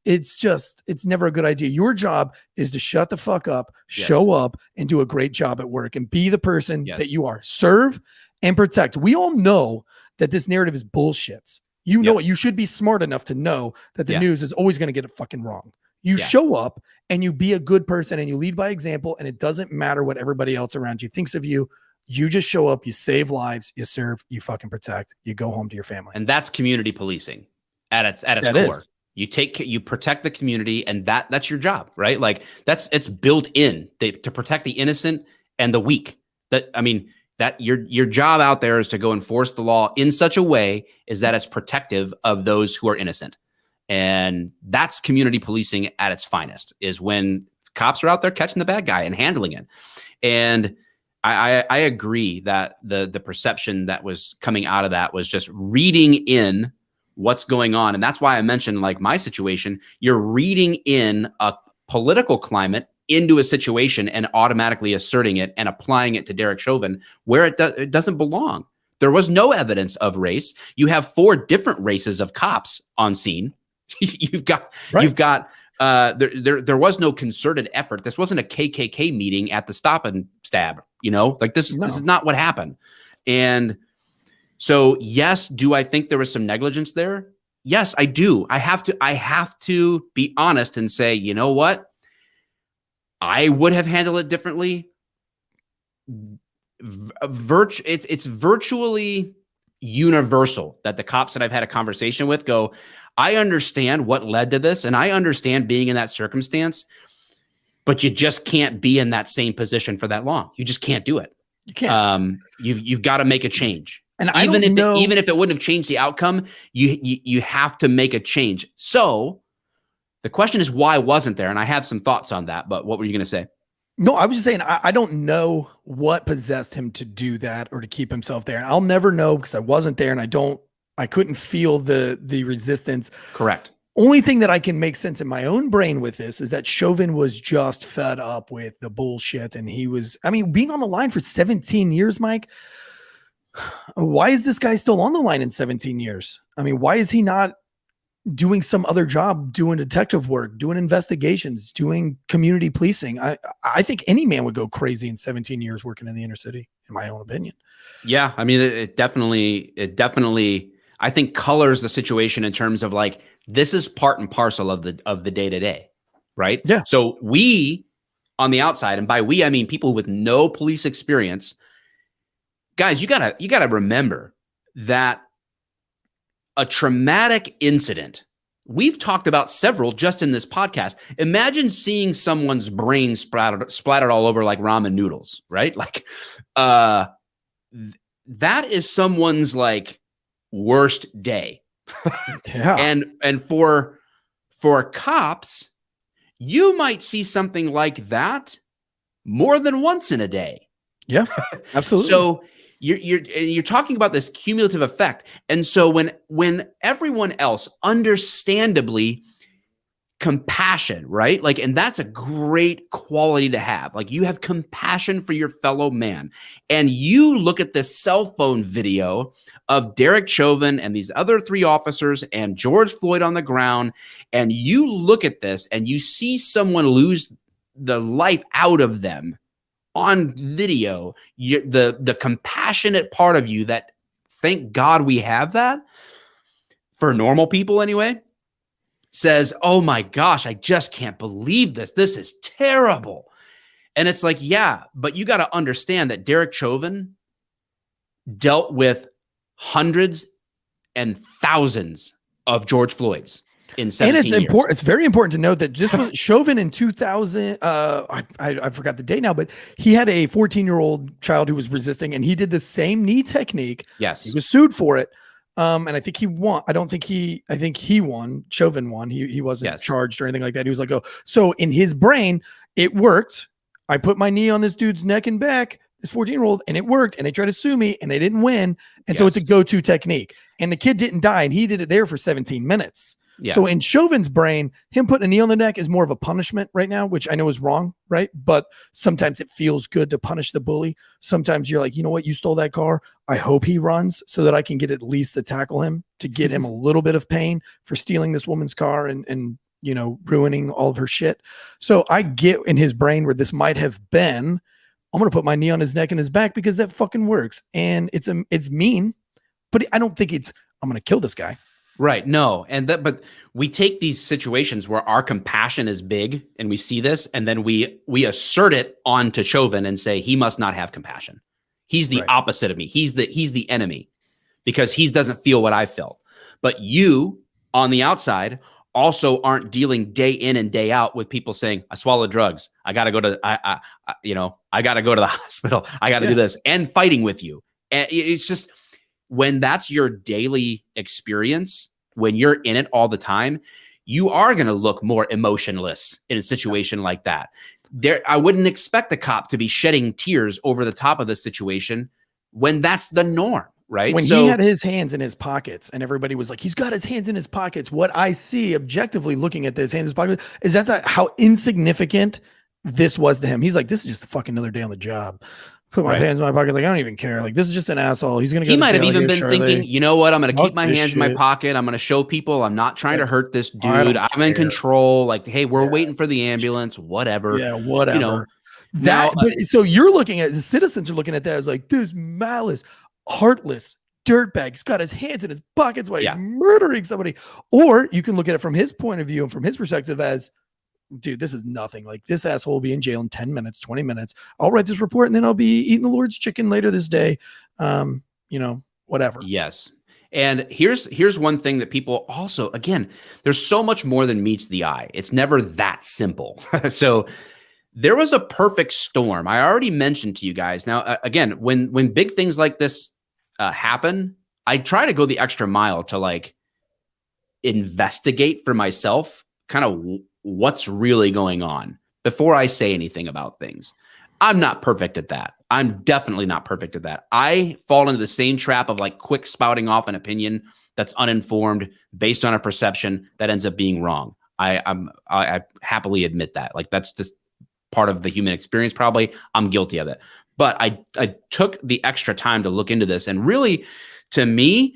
it's never a good idea. Your job is to shut the fuck up, show up, and do a great job at work and be the person that you are. Serve and protect. We all know that this narrative is bullshit. You know it. You should be smart enough to know that the news is always going to get it fucking wrong. You show up and you be a good person and you lead by example, and it doesn't matter what everybody else around you thinks of you. You just show up, you save lives, you serve, you fucking protect, you go home to your family. And that's community policing at its core. You protect the community, and that's your job, right? Like it's built in to protect the innocent and the weak. That your job out there is to go enforce the law in such a way is that it's protective of those who are innocent. And that's community policing at its finest, is when cops are out there catching the bad guy and handling it. And I agree that the perception that was coming out of that was just reading in what's going on. And that's why I mentioned, like, my situation, you're reading in a political climate into a situation and automatically asserting it and applying it to Derek Chauvin where it doesn't belong. There was no evidence of race. You have 4 different races of cops on scene. You've got There was no concerted effort. This wasn't a KKK meeting at the Stop and Stab, like this is not what happened. And so, yes, do I think there was some negligence there? Yes, I do. I have to be honest and say, you know what? I would have handled it differently. It's virtually universal that the cops that I've had a conversation with go, I understand what led to this, and I understand being in that circumstance, but you just can't be in that same position for that long. You just can't do it. You can't. You've got to make a change. And even if it wouldn't have changed the outcome, you have to make a change. So the question is, why wasn't there? And I have some thoughts on that, but what were you going to say? No, I was just saying, I don't know what possessed him to do that or to keep himself there. And I'll never know because I wasn't there and I couldn't feel the resistance. Correct. Only thing that I can make sense in my own brain with this is that Chauvin was just fed up with the bullshit. And being on the line for 17 years, Mike, why is this guy still on the line in 17 years? Why is he not doing some other job, doing detective work, doing investigations, doing community policing? I think any man would go crazy in 17 years working in the inner city, in my own opinion. Yeah. It definitely, I think colors the situation in terms of like, this is part and parcel of the day to day. Right. Yeah. So we on the outside, and by we, I mean people with no police experience, guys, you gotta remember that a traumatic incident, we've talked about several just in this podcast. Imagine seeing someone's brain splattered all over like ramen noodles, right? Like, that is someone's like worst day. Yeah. And for cops, you might see something like that more than once in a day. Yeah, absolutely. So you're talking about this cumulative effect. And so when everyone else, understandably, compassion, right? Like, and that's a great quality to have. Like, you have compassion for your fellow man. And you look at this cell phone video of Derek Chauvin and these other 3 officers and George Floyd on the ground, and you look at this and you see someone lose the life out of them on video, the compassionate part of you that, thank God we have that, for normal people anyway, says, oh my gosh, I just can't believe this. This is terrible. And it's like, yeah, but you got to understand that Derek Chauvin dealt with hundreds and thousands of George Floyds in 17 and it's years. important. It's very important to note that just was Chauvin in 2000. I forgot the date now, but he had a 14-year-old child who was resisting, and he did the same knee technique. Yes, he was sued for it, and I think he won. I think he won. Chauvin won. He wasn't charged or anything like that. He was like, oh, so in his brain, it worked. I put my knee on this dude's neck and back, this 14-year-old, and it worked. And they tried to sue me, and they didn't win. And so it's a go-to technique. And the kid didn't die, and he did it there for 17 minutes. Yeah. So in Chauvin's brain, him putting a knee on the neck is more of a punishment right now, which I know is wrong, right? But sometimes it feels good to punish the bully. Sometimes you're like, you know what? You stole that car. I hope he runs so that I can get at least to tackle him, to get him a little bit of pain for stealing this woman's car and ruining all of her shit. So I get in his brain where this might have been, I'm going to put my knee on his neck and his back because that fucking works. And it's mean, but I don't think I'm going to kill this guy. Right. No. But we take these situations where our compassion is big and we see this, and then we assert it onto Chauvin and say, he must not have compassion. He's the opposite of me. He's the enemy because he doesn't feel what I felt. But you on the outside also aren't dealing day in and day out with people saying, I swallowed drugs. I got to go to, I got to go to the hospital. I got to do this, and fighting with you. And it's just, when that's your daily experience, when you're in it all the time, you are going to look more emotionless in a situation like that. I wouldn't expect a cop to be shedding tears over the top of the situation when that's the norm, right? When he had his hands in his pockets and everybody was like, he's got his hands in his pockets. What I see objectively looking at this hands in his pockets is how insignificant this was to him. He's like, this is just a fucking another day on the job. put my hands in my pocket. Like, I don't even care. Like, this is just an asshole. He's going to go He to might have jail even here been shortly. thinking, you know what? I'm going to keep Fuck my this hands in my shit. pocket. I'm going to show people I'm not trying to hurt this I dude. don't I'm in care. control. Like, hey, we're waiting for the ambulance, whatever. Yeah, whatever. You know, that, now, but so you're looking at the citizens are looking at that as like this malice, heartless dirtbag. He's got his hands in his pockets while he's murdering somebody. Or you can look at it from his point of view and from his perspective as, dude, this is nothing. Like, this asshole will be in jail in 10 minutes, 20 minutes. I'll write this report and then I'll be eating the Lord's chicken later this day. You know, whatever. Yes. And here's one thing that people also, again, there's so much more than meets the eye. It's never that simple. So there was a perfect storm. I already mentioned to you guys. Now, again, when big things like this happen, I try to go the extra mile to like investigate for myself kind of what's really going on before I say anything about things. I'm not perfect at that. I'm definitely not perfect at that. I fall into the same trap of like quick spouting off an opinion that's uninformed based on a perception that ends up being wrong. I happily admit that. Like, that's just part of the human experience. Probably I'm guilty of it. But I took the extra time to look into this, and really, to me,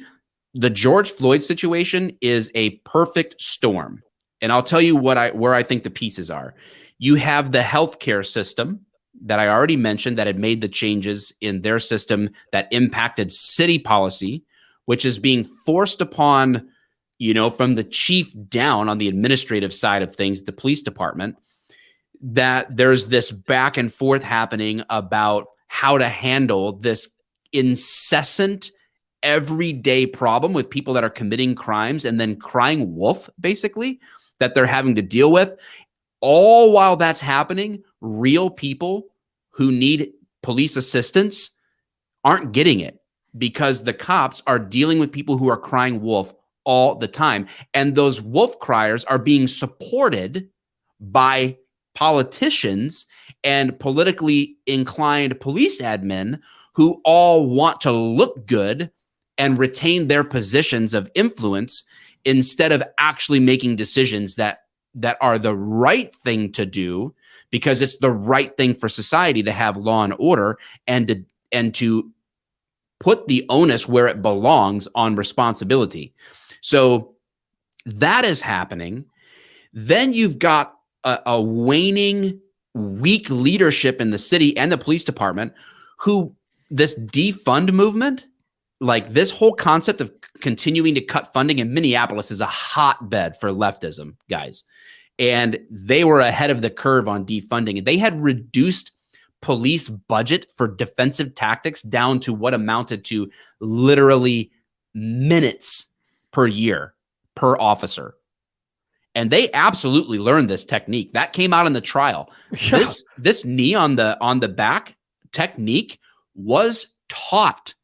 the George Floyd situation is a perfect storm. And I'll tell you where I think the pieces are. You have the healthcare system that I already mentioned that had made the changes in their system that impacted city policy, which is being forced upon, you know, from the chief down on the administrative side of things, the police department, that there's this back and forth happening about how to handle this incessant everyday problem with people that are committing crimes and then crying wolf, basically, that they're having to deal with. All while that's happening, real people who need police assistance aren't getting it because the cops are dealing with people who are crying wolf all the time. And those wolf criers are being supported by politicians and politically inclined police admin who all want to look good and retain their positions of influence instead of actually making decisions that are the right thing to do, because it's the right thing for society to have law and order and to put the onus where it belongs on responsibility. So that is happening. Then you've got a waning, weak leadership in the city and the police department who this defund movement, like this whole concept of continuing to cut funding in Minneapolis is a hotbed for leftism, guys. And they were ahead of the curve on defunding. They had reduced police budget for defensive tactics down to what amounted to literally minutes per year per officer. And they absolutely learned this technique. That came out in the trial. Yeah. This knee on the back technique was taught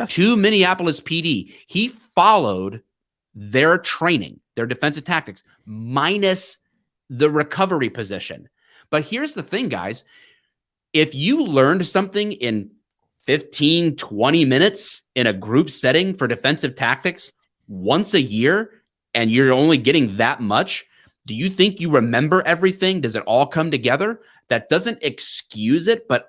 to Minneapolis PD. He followed their training, their defensive tactics, minus the recovery position. But here's the thing, guys. If you learned something in 15, 20 minutes in a group setting for defensive tactics once a year, and you're only getting that much, do you think you remember everything? Does it all come together? That doesn't excuse it, but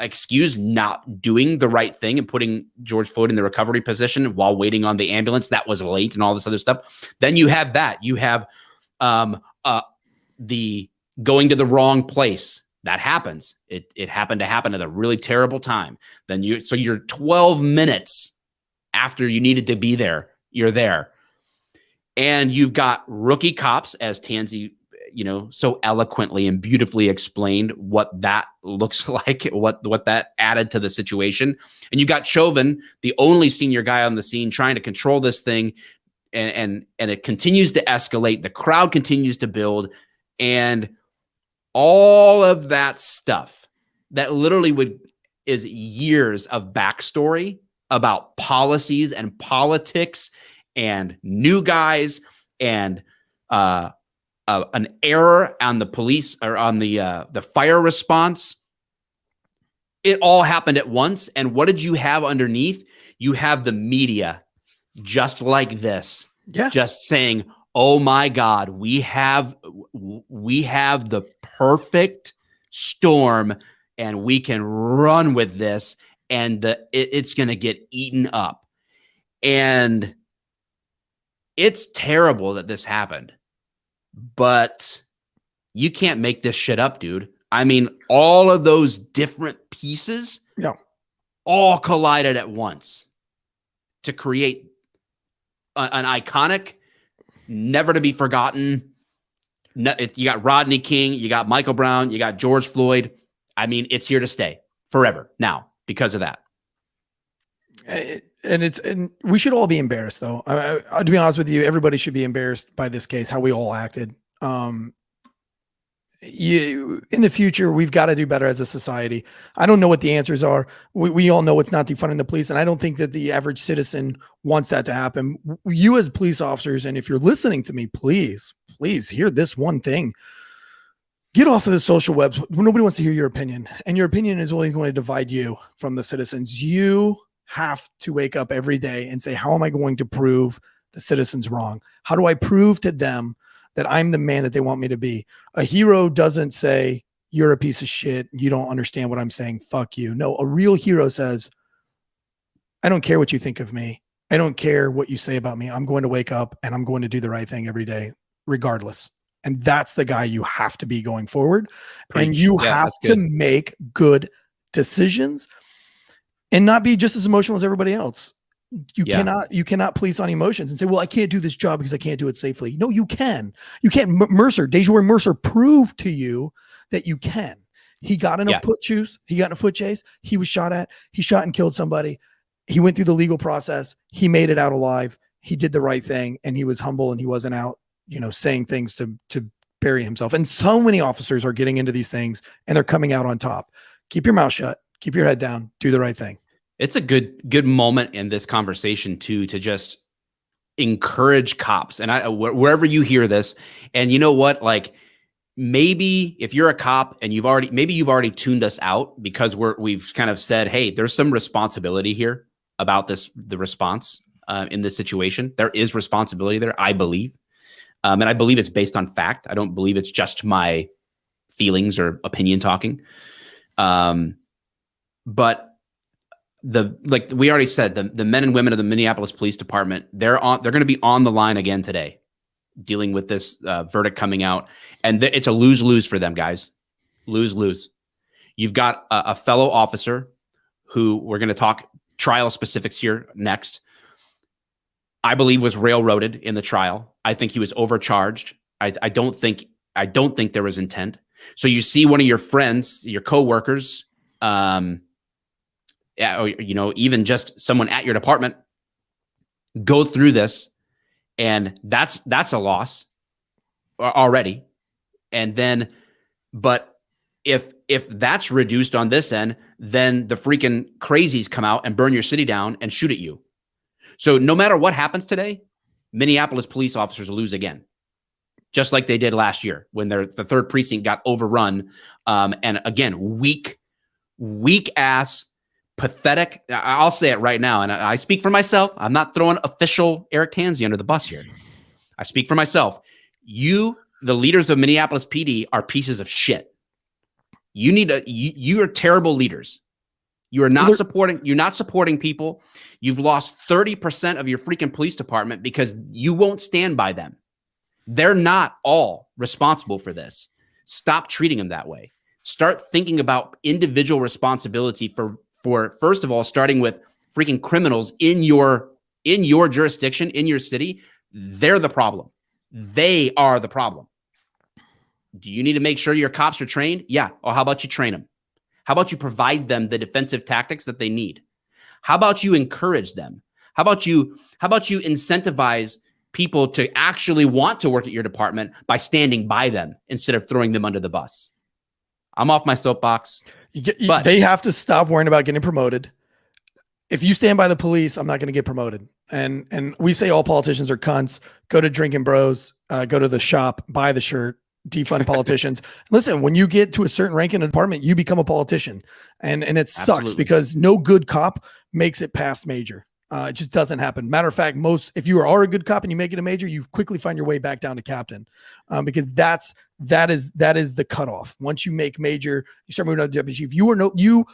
excuse not doing the right thing and putting George Floyd in the recovery position while waiting on the ambulance that was late and all this other stuff. Then you have that. You have the going to the wrong place. That happens. It happened to happen at a really terrible time. Then you're 12 minutes after you needed to be there, you're there. And you've got rookie cops, as Tansy, so eloquently and beautifully explained what that looks like, what that added to the situation. And you got Chauvin, the only senior guy on the scene, trying to control this thing. And it continues to escalate. The crowd continues to build. And all of that stuff that literally is years of backstory about policies and politics and new guys and an error on the police or on the fire response. It all happened at once. And what did you have underneath? You have the media just like this, just saying, oh my God, we have the perfect storm and we can run with this, and it's going to get eaten up. And it's terrible that this happened, but you can't make this shit up, dude. I mean, all of those different pieces all collided at once to create an iconic, never to be forgotten. You got Rodney King, you got Michael Brown, you got George Floyd. I mean, it's here to stay forever now because of that. And we should all be embarrassed, though. To be honest with you, everybody should be embarrassed by this case, how we all acted. In the future, we've got to do better as a society. I don't know what the answers are. We all know it's not defunding the police, and I don't think that the average citizen wants that to happen. You as police officers, and if you're listening to me, please hear this one thing. Get off of the social webs. Nobody wants to hear your opinion, and your opinion is only going to divide you from the citizens. You have to wake up every day and say, how am I going to prove the citizens wrong? How do I prove to them that I'm the man that they want me to be? A hero doesn't say, you're a piece of shit, you don't understand what I'm saying, fuck you. No, a real hero says, I don't care what you think of me. I don't care what you say about me. I'm going to wake up and I'm going to do the right thing every day, regardless. And that's the guy you have to be going forward. Preach. And you Yeah, have to make good decisions and not be just as emotional as everybody else. You cannot police on emotions and say, well, I can't do this job because I can't do it safely. No, you can. You can't. Dejour Mercer proved to you that you can. He got in a foot chase. He got in a foot chase. He was shot at. He shot and killed somebody. He went through the legal process. He made it out alive. He did the right thing, and he was humble, and he wasn't out, saying things to bury himself. And so many officers are getting into these things, and they're coming out on top. Keep your mouth shut. Keep your head down. Do the right thing. It's a good moment in this conversation too, to just encourage cops. And wherever you hear this, and you know what, like maybe if you're a cop and you've already tuned us out because we've kind of said, hey, there's some responsibility here about the response in this situation. There is responsibility there, I believe. And I believe it's based on fact. I don't believe it's just my feelings or opinion talking. But like we already said, the men and women of the Minneapolis Police Department, they're going to be on the line again today, dealing with this verdict coming out, and it's a lose-lose for them, guys. Lose-lose. You've got a fellow officer who we're going to talk trial specifics here next. I believe was railroaded in the trial. I think he was overcharged. I don't think there was intent. So you see one of your friends, your coworkers, or, even just someone at your department go through this, and that's a loss already. And then, but if that's reduced on this end, then the freaking crazies come out and burn your city down and shoot at you. So no matter what happens today, Minneapolis police officers lose again, just like they did last year when the 3rd precinct got overrun. And again, weak ass, pathetic. I'll say it right now, and I speak for myself. I'm not throwing official Eric Tansy under the bus here. I speak for myself. You, the leaders of Minneapolis PD, are pieces of shit. You are terrible leaders. You are not supporting. You're not supporting people. You've lost 30% of your freaking police department because you won't stand by them. They're not all responsible for this. Stop treating them that way. Start thinking about individual responsibility for first of all, starting with freaking criminals in your jurisdiction, in your city. They're the problem. They are the problem. Do you need to make sure your cops are trained? Yeah. Or how about you train them? How about you provide them the defensive tactics that they need? How about you encourage them? How about you incentivize people to actually want to work at your department by standing by them instead of throwing them under the bus? I'm off my soapbox. They have to stop worrying about getting promoted. If you stand by the police, I'm not going to get promoted. And we say all politicians are cunts. Go to Drinking Bros, go to the shop, buy the shirt, defund politicians. Listen, when you get to a certain rank in a department, you become a politician. And it sucks because no good cop makes it past major. It just doesn't happen. Matter of fact, if you are a good cop and you make it a major, you quickly find your way back down to captain, because that is the cutoff. Once you make major, you start moving up to deputy chief. You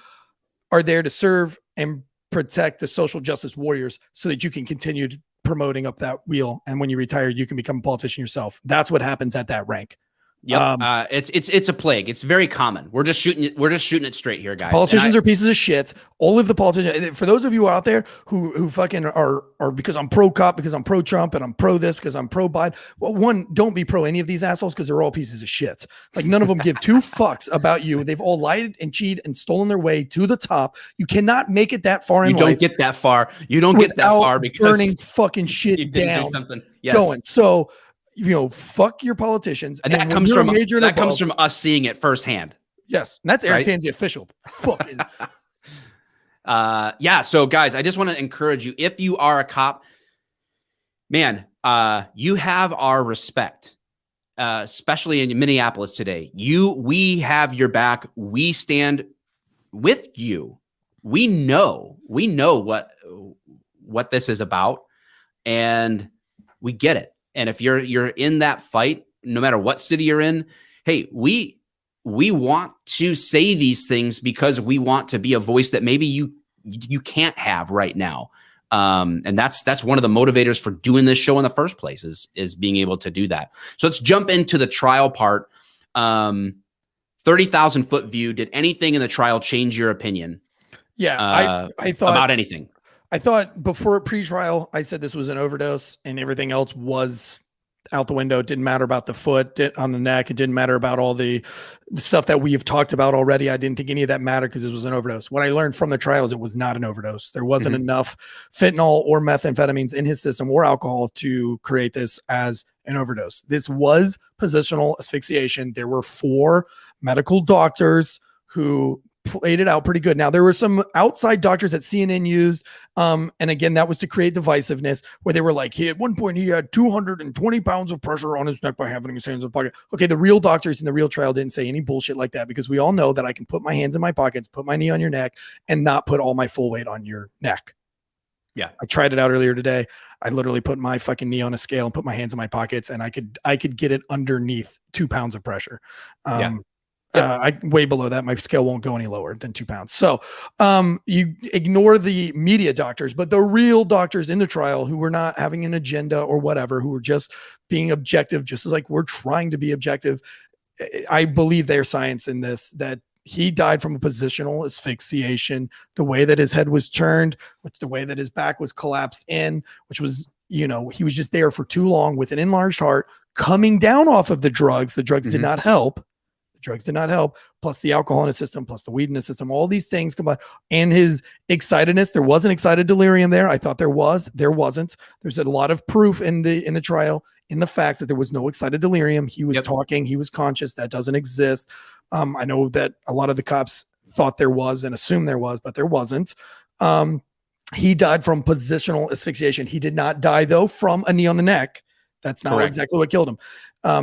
are there to serve and protect the social justice warriors so that you can continue promoting up that wheel. And when you retire, you can become a politician yourself. That's what happens at that rank. Yep. It's a plague. It's very common. We're just shooting it straight here, guys. Politicians are pieces of shit. All of the politicians, for those of you out there who fucking are because I'm pro cop, because I'm pro Trump, and I'm pro this because I'm pro Biden. Well, one, don't be pro any of these assholes because they're all pieces of shit. Like, none of them give two fucks about you. They've all lied and cheated and stolen their way to the top. You cannot make it that far in life. You don't get that far. You don't get that far because burning fucking shit you didn't down. do something. Yes. Going. So, fuck your politicians. And that comes from us seeing it firsthand. Yes. And that's Eric Right? Tansy official. Fucking. Yeah. So guys, I just want to encourage you. If you are a cop, man, you have our respect, especially in Minneapolis today. We have your back. We stand with you. We know what this is about, and we get it. And if you're in that fight, no matter what city you're in, hey, we want to say these things because we want to be a voice that maybe you can't have right now. And that's one of the motivators for doing this show in the first place is being able to do that. So let's jump into the trial part. 30,000 foot view. Did anything in the trial change your opinion? Yeah, I thought about anything. I thought before pre-trial, I said this was an overdose and everything else was out the window. It didn't matter about the foot on the neck. It didn't matter about all the stuff that we have talked about already. I didn't think any of that mattered because it was an overdose. What I learned from the trial is it was not an overdose. There wasn't enough fentanyl or methamphetamines in his system or alcohol to create this as an overdose. This was positional asphyxiation. There were 4 medical doctors who played it out pretty good. Now, there were some outside doctors that CNN used. And again, that was to create divisiveness where they were like, at one point he had 220 pounds of pressure on his neck by having his hands in the pocket. Okay. The real doctors in the real trial didn't say any bullshit like that because we all know that I can put my hands in my pockets, put my knee on your neck and not put all my full weight on your neck. Yeah. I tried it out earlier today. I literally put my fucking knee on a scale and put my hands in my pockets and I could get it underneath 2 pounds of pressure. I way below that. My scale won't go any lower than 2 pounds. So you ignore the media doctors, but the real doctors in the trial who were not having an agenda or whatever, who were just being objective, just as like we're trying to be objective. I believe their science in this, that he died from a positional asphyxiation, the way that his head was turned, the way that his back was collapsed in, which was, he was just there for too long with an enlarged heart coming down off of the drugs. The drugs did not help. Drugs did not help, plus the alcohol in his system, plus the weed in his system, all these things combined. And his excitedness, there was an excited delirium there. I thought there wasn't. There's a lot of proof in the trial, in the facts that there was no excited delirium. He was talking, he was conscious. That doesn't exist. I know that a lot of the cops thought there was and assumed there was, but there wasn't. He died from positional asphyxiation. He did not die, though, from a knee on the neck. That's not exactly what killed him.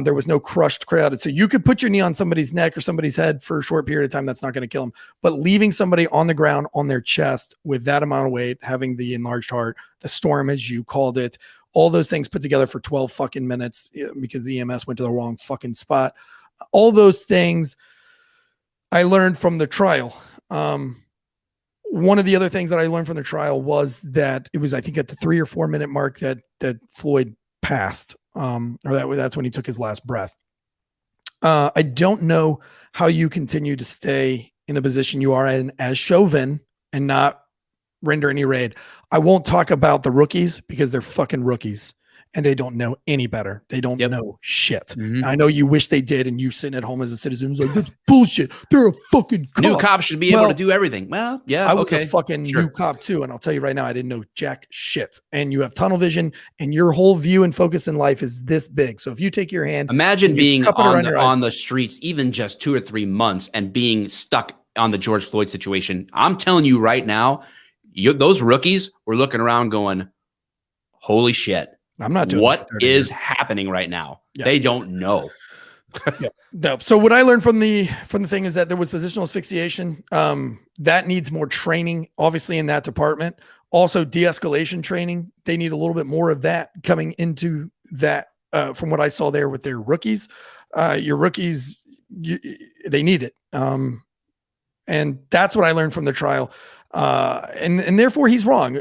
There was no crushed carotid. So you could put your knee on somebody's neck or somebody's head for a short period of time. That's not going to kill them. But leaving somebody on the ground on their chest with that amount of weight, having the enlarged heart, the storm, as you called it, all those things put together for 12 fucking minutes because the EMS went to the wrong fucking spot. All those things I learned from the trial. One of the other things that I learned from the trial was that it was, I think, at the 3 or 4 minute mark that Floyd passed, or that's when he took his last breath. I don't know how you continue to stay in the position you are in as Chauvin and not render any raid. I won't talk about the rookies because they're fucking rookies and they don't know any better. They don't know shit. I know you wish they did, and you sitting at home as a citizen was like, that's bullshit. They're a fucking cop. New cops should be able to do everything. Well, yeah, I was a fucking new cop too, and I'll tell you right now, I didn't know jack shit. And you have tunnel vision, and your whole view and focus in life is this big. So if you take your hand, imagine being on the streets, even just 2 or 3 months, and being stuck on the George Floyd situation. I'm telling you right now, those rookies were looking around going, holy shit. I'm not doing what is happening right now. They don't know. No. So what I learned from the thing is that there was positional asphyxiation. That needs more training, obviously, in that department. Also, de-escalation training. They need a little bit more of that coming into that. From what I saw there with their rookies, your rookies, they need it. And that's what I learned from the trial. And therefore he's wrong.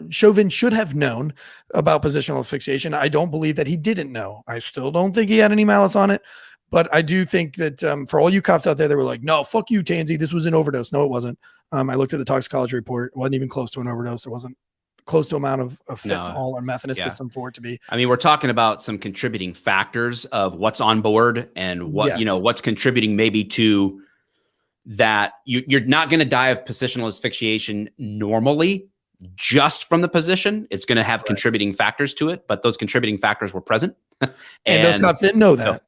Chauvin should have known about positional asphyxiation. I don't believe that he didn't know. I still don't think he had any malice on it, but I do think that for all you cops out there that were like, no, fuck you, Tansy, this was an overdose. No, it wasn't. I looked at the toxicology report. It wasn't even close to an overdose. There wasn't close to amount of fentanyl or meth in his system for it to be. I mean, we're talking about some contributing factors of what's on board and what, what's contributing maybe to that. You're not going to die of positional asphyxiation normally just from the position. It's going to have contributing factors to it, but those contributing factors were present. and those cops didn't know that. No.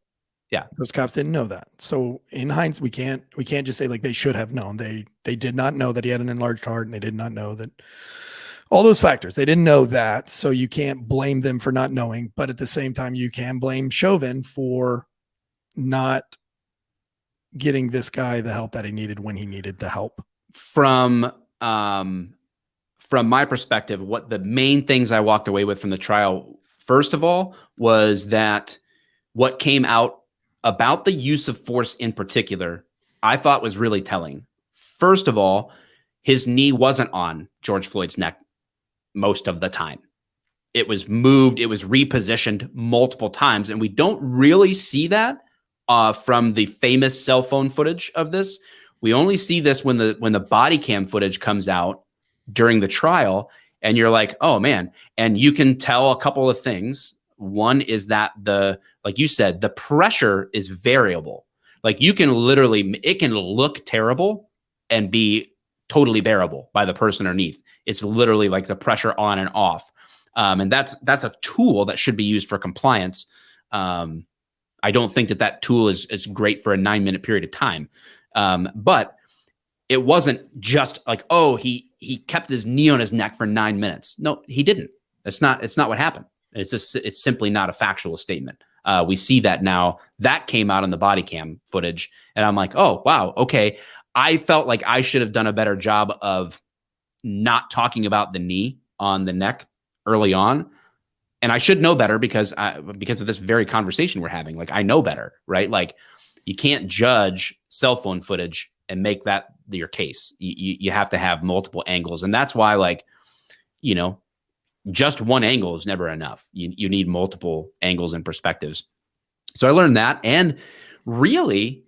Yeah. Those cops didn't know that. So in hindsight, we can't just say like they should have known. They did not know that he had an enlarged heart, and they did not know that all those factors. They didn't know that. So you can't blame them for not knowing, but at the same time, you can blame Chauvin for not getting this guy the help that he needed when he needed the help. From my perspective, what the main things I walked away with from the trial, first of all, was that what came out about the use of force in particular, I thought was really telling. First of all, his knee wasn't on George Floyd's neck most of the time. It was moved. It was repositioned multiple times. And we don't really see that from the famous cell phone footage of this. We only see this when the body cam footage comes out during the trial, and you're like, oh man. And you can tell a couple of things. One is that like you said, the pressure is variable. Like you can literally, it can look terrible and be totally bearable by the person underneath. It's literally like the pressure on and off. And that's a tool that should be used for compliance. I don't think that tool is great for a 9-minute period of time. But it wasn't just like, oh, he kept his knee on his neck for 9 minutes. No, he didn't. It's not what happened. It's simply not a factual statement. We see that now. That came out on the body cam footage, and I'm like, oh wow, okay. I felt like I should have done a better job of not talking about the knee on the neck early on, and I should know better because of this very conversation we're having. Like I know better, right? Like you can't judge cell phone footage and make that your case. You have to have multiple angles, and that's why, like, just one angle is never enough. You need multiple angles and perspectives. So I learned that. And really,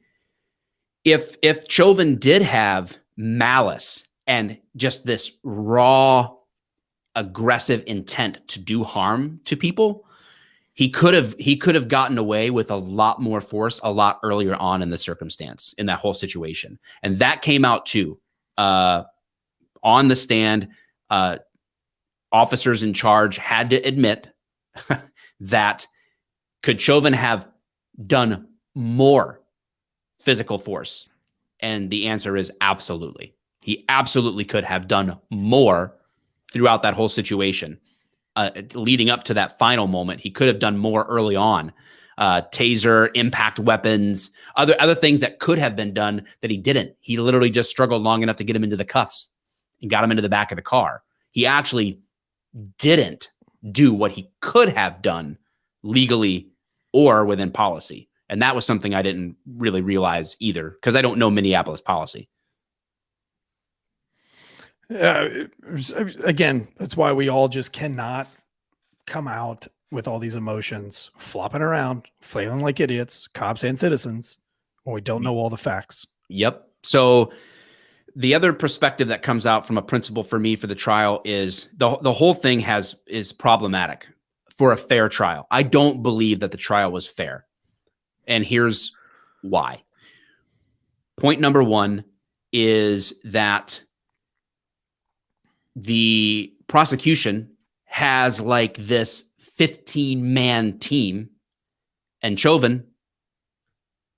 if Chauvin did have malice and just this raw, aggressive intent to do harm to people, he could have gotten away with a lot more force a lot earlier on in the circumstance, in that whole situation. And that came out too. On the stand, officers in charge had to admit that could Chauvin have done more physical force? And the answer is absolutely. He absolutely could have done more throughout that whole situation. Leading up to that final moment, he could have done more early on. Taser, impact weapons, other things that could have been done that he didn't. He literally just struggled long enough to get him into the cuffs and got him into the back of the car. He actually didn't do what he could have done legally or within policy. And that was something I didn't really realize either, because I don't know Minneapolis policy. Again, that's why we all just cannot come out with all these emotions, flopping around, flailing like idiots, cops and citizens, when we don't know all the facts. Yep. So the other perspective that comes out from a principle for me for the trial is the whole thing is problematic for a fair trial. I don't believe that the trial was fair. And here's why. Point number one is that the prosecution has like this 15-man team, and Chauvin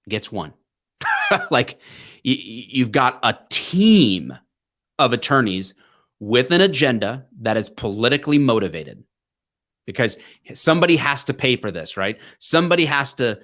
gets one. Like you've got a team of attorneys with an agenda that is politically motivated. because somebody has to pay for this, right? Somebody has to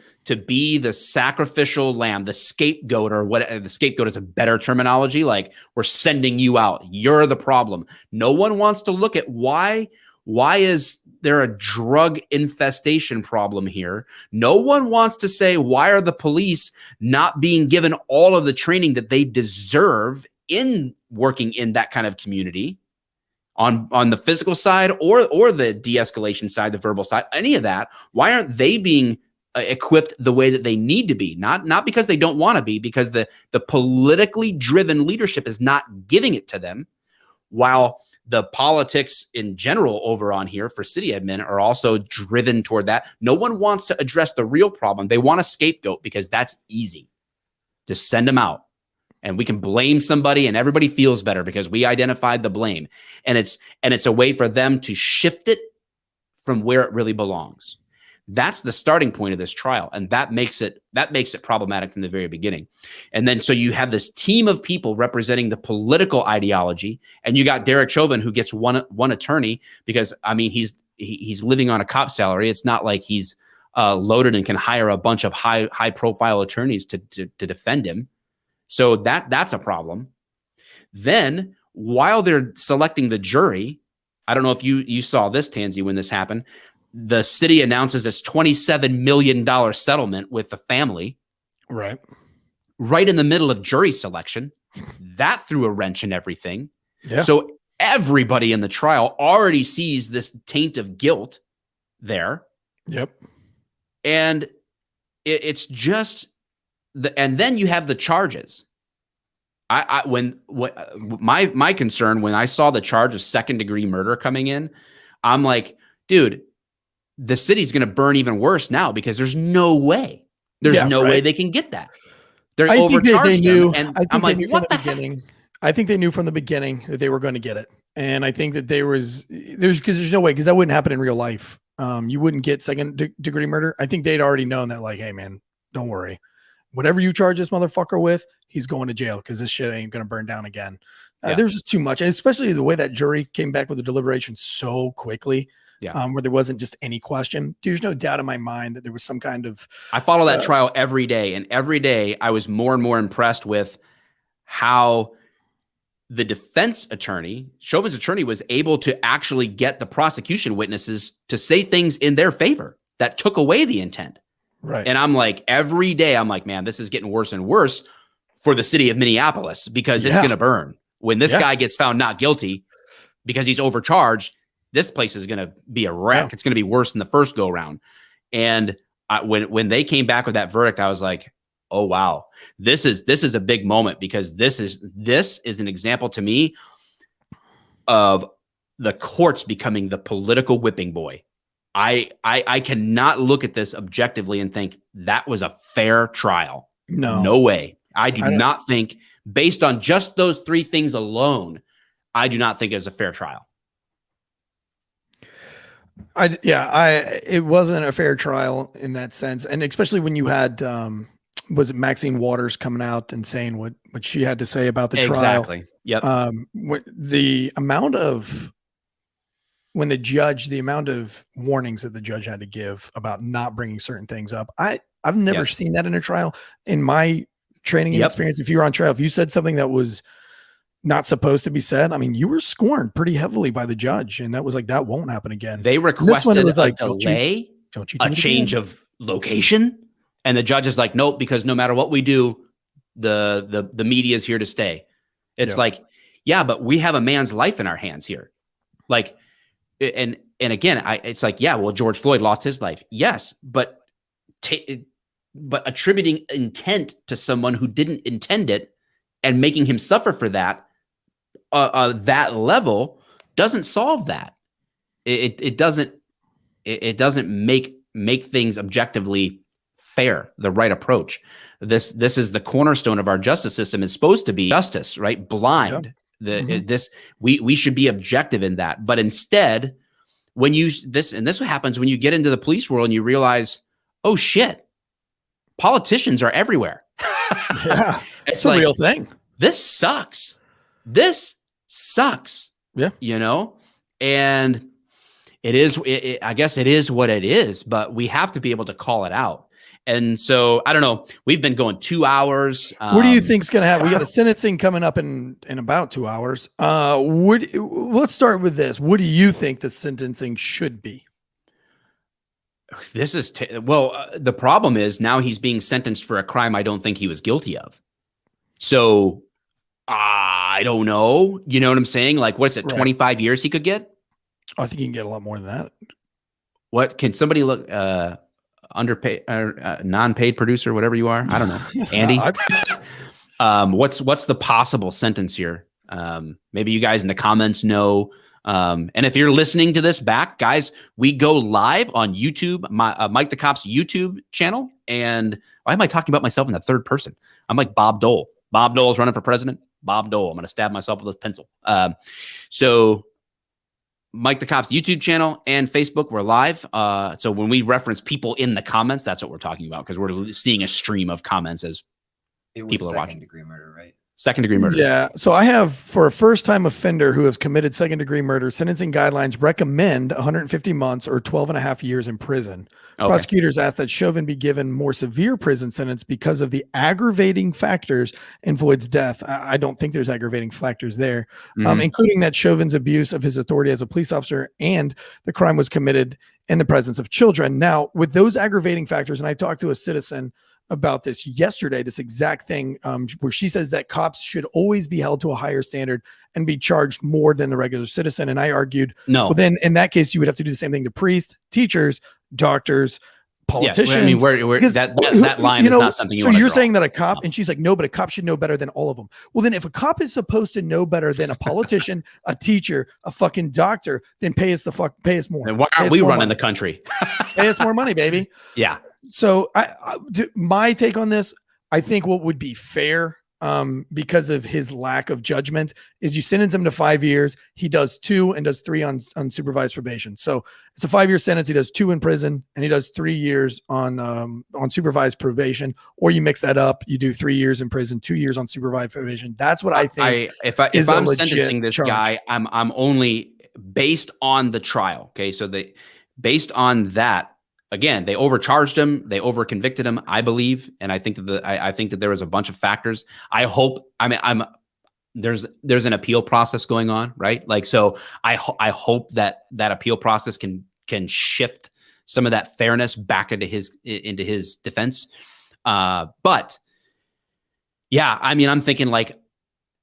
be the sacrificial lamb, the scapegoat, or what. The scapegoat is a better terminology. Like, we're sending you out. You're the problem. No one wants to look at why is there a drug infestation problem here? No one wants to say, why are the police not being given all of the training that they deserve in working in that kind of community? On the physical side or the de-escalation side, the verbal side, any of that, why aren't they being equipped the way that they need to be? Not because they don't want to be, because the politically driven leadership is not giving it to them, while the politics in general over on here for city admin are also driven toward that. No one wants to address the real problem. They want a scapegoat because that's easy. Just send them out. And we can blame somebody and everybody feels better because we identified the blame. And it's a way for them to shift it from where it really belongs. That's the starting point of this trial. And that makes it problematic from the very beginning. And then so you have this team of people representing the political ideology, and you got Derek Chauvin, who gets one attorney because, I mean, he's living on a cop salary. It's not like he's loaded and can hire a bunch of high profile attorneys to defend him. So that's a problem. Then while they're selecting the jury, I don't know if you saw this, Tansy, when this happened, the city announces its $27 million settlement with the family. Right in the middle of jury selection. That threw a wrench in everything. Yeah. So everybody in the trial already sees this taint of guilt there. Yep. And it's just... and then you have the charges. My concern when I saw the charge of second-degree murder coming in, I'm like, dude, the city's going to burn even worse now because there's no way. There's no way they can get that. They're overcharged them, and I'm like, what the heck? I think they knew from the beginning that they were going to get it, and I think that there's no way, because that wouldn't happen in real life. You wouldn't get second-degree murder. I think they'd already known that, like, hey man, don't worry. Whatever you charge this motherfucker with, he's going to jail because this shit ain't going to burn down again. There's just too much. And especially the way that jury came back with the deliberation so quickly, where there wasn't just any question. There's no doubt in my mind that there was some kind of... I follow that trial every day. And every day I was more and more impressed with how the defense attorney, Chauvin's attorney, was able to actually get the prosecution witnesses to say things in their favor that took away the intent. Right. And I'm like, every day I'm like, man, this is getting worse and worse for the city of Minneapolis because it's going to burn. When this guy gets found not guilty because he's overcharged, this place is going to be a wreck. Yeah. It's going to be worse than the first go round. And when they came back with that verdict, I was like, oh, wow, this is a big moment, because this is an example to me of the courts becoming the political whipping boy. I cannot look at this objectively and think that was a fair trial. No way. I do not think, based on just those three things alone, I do not think it was a fair trial. It wasn't a fair trial in that sense. And especially when you had, was it Maxine Waters coming out and saying what she had to say about the trial? Exactly. Yep. The amount of warnings that the judge had to give about not bringing certain things up. I've never seen that in a trial. In my training and experience, if you were on trial, if you said something that was not supposed to be said, I mean, you were scorned pretty heavily by the judge. And that was like, that won't happen again. They requested a delay, a change of location. And the judge is like, nope, because no matter what we do, the media is here to stay. It's like, yeah, but we have a man's life in our hands here. Like, and again, it's like, yeah, well, George Floyd lost his life. Yes. But attributing intent to someone who didn't intend it and making him suffer for that, that level doesn't solve that. It doesn't make things objectively fair, the right approach. This is the cornerstone of our justice system. It's supposed to be justice, right? Blind. We should be objective in that. But instead, when this happens when you get into the police world and you realize, oh shit, politicians are everywhere. It's a real thing. This sucks. Yeah. You know? And it is. I guess it is what it is, but we have to be able to call it out. And so I don't know. We've been going 2 hours. What do you think's going to happen? We got the sentencing coming up in about 2 hours. Let's start with this. What do you think the sentencing should be? This is the problem is now he's being sentenced for a crime I don't think he was guilty of. So I don't know. You know what I'm saying? Like, what's it? Right. 25 years he could get? I think he can get a lot more than that. What can somebody look? Underpaid, non-paid producer, whatever you are. I don't know. Andy, what's the possible sentence here? Maybe you guys in the comments know. And if you're listening to this back, guys, we go live on YouTube, Mike the Cop's YouTube channel. And why am I talking about myself in the third person? I'm like Bob Dole. Bob Dole is running for president. Bob Dole. I'm going to stab myself with a pencil. So Mike the Cop's YouTube channel and Facebook, we're live. So when we reference people in the comments, that's what we're talking about, because we're seeing a stream of comments as people are watching. Second-degree murder, right? Second-degree murder. Yeah. So I have, for a first-time offender who has committed second-degree murder, sentencing guidelines recommend 150 months or 12 and a half years in prison. Okay. Prosecutors asked that Chauvin be given more severe prison sentence because of the aggravating factors in Floyd's death. I don't think there's aggravating factors there, including that Chauvin's abuse of his authority as a police officer and the crime was committed in the presence of children. Now, with those aggravating factors, and I talked to a citizen about this yesterday, this exact thing, where she says that cops should always be held to a higher standard and be charged more than the regular citizen. And I argued, no, well, then in that case, you would have to do the same thing to priests, teachers, doctors, politicians. Yeah, I mean, that line is not something you want to you're saying that a cop, and she's like, no, but a cop should know better than all of them. Well, then if a cop is supposed to know better than a politician, a teacher, a fucking doctor, then pay us more. And why aren't we running the country? Pay us more money, baby. Yeah. So my take on this, I think what would be fair, because of his lack of judgment, is you sentence him to 5 years. He does 2 and does 3 on supervised probation. So it's a 5-year sentence. He does 2 in prison and he does 3 years on supervised probation, or you mix that up. You do 3 years in prison, 2 years on supervised probation. That's what I think. If I'm sentencing this guy, I'm only based on the trial. Okay. So based on that, again, they overcharged him, they overconvicted him, I believe, and I think that I think that there was a bunch of factors. I hope. I mean, there's an appeal process going on, right? Like, so I hope that appeal process can shift some of that fairness back into his defense. But yeah, I mean, I'm thinking like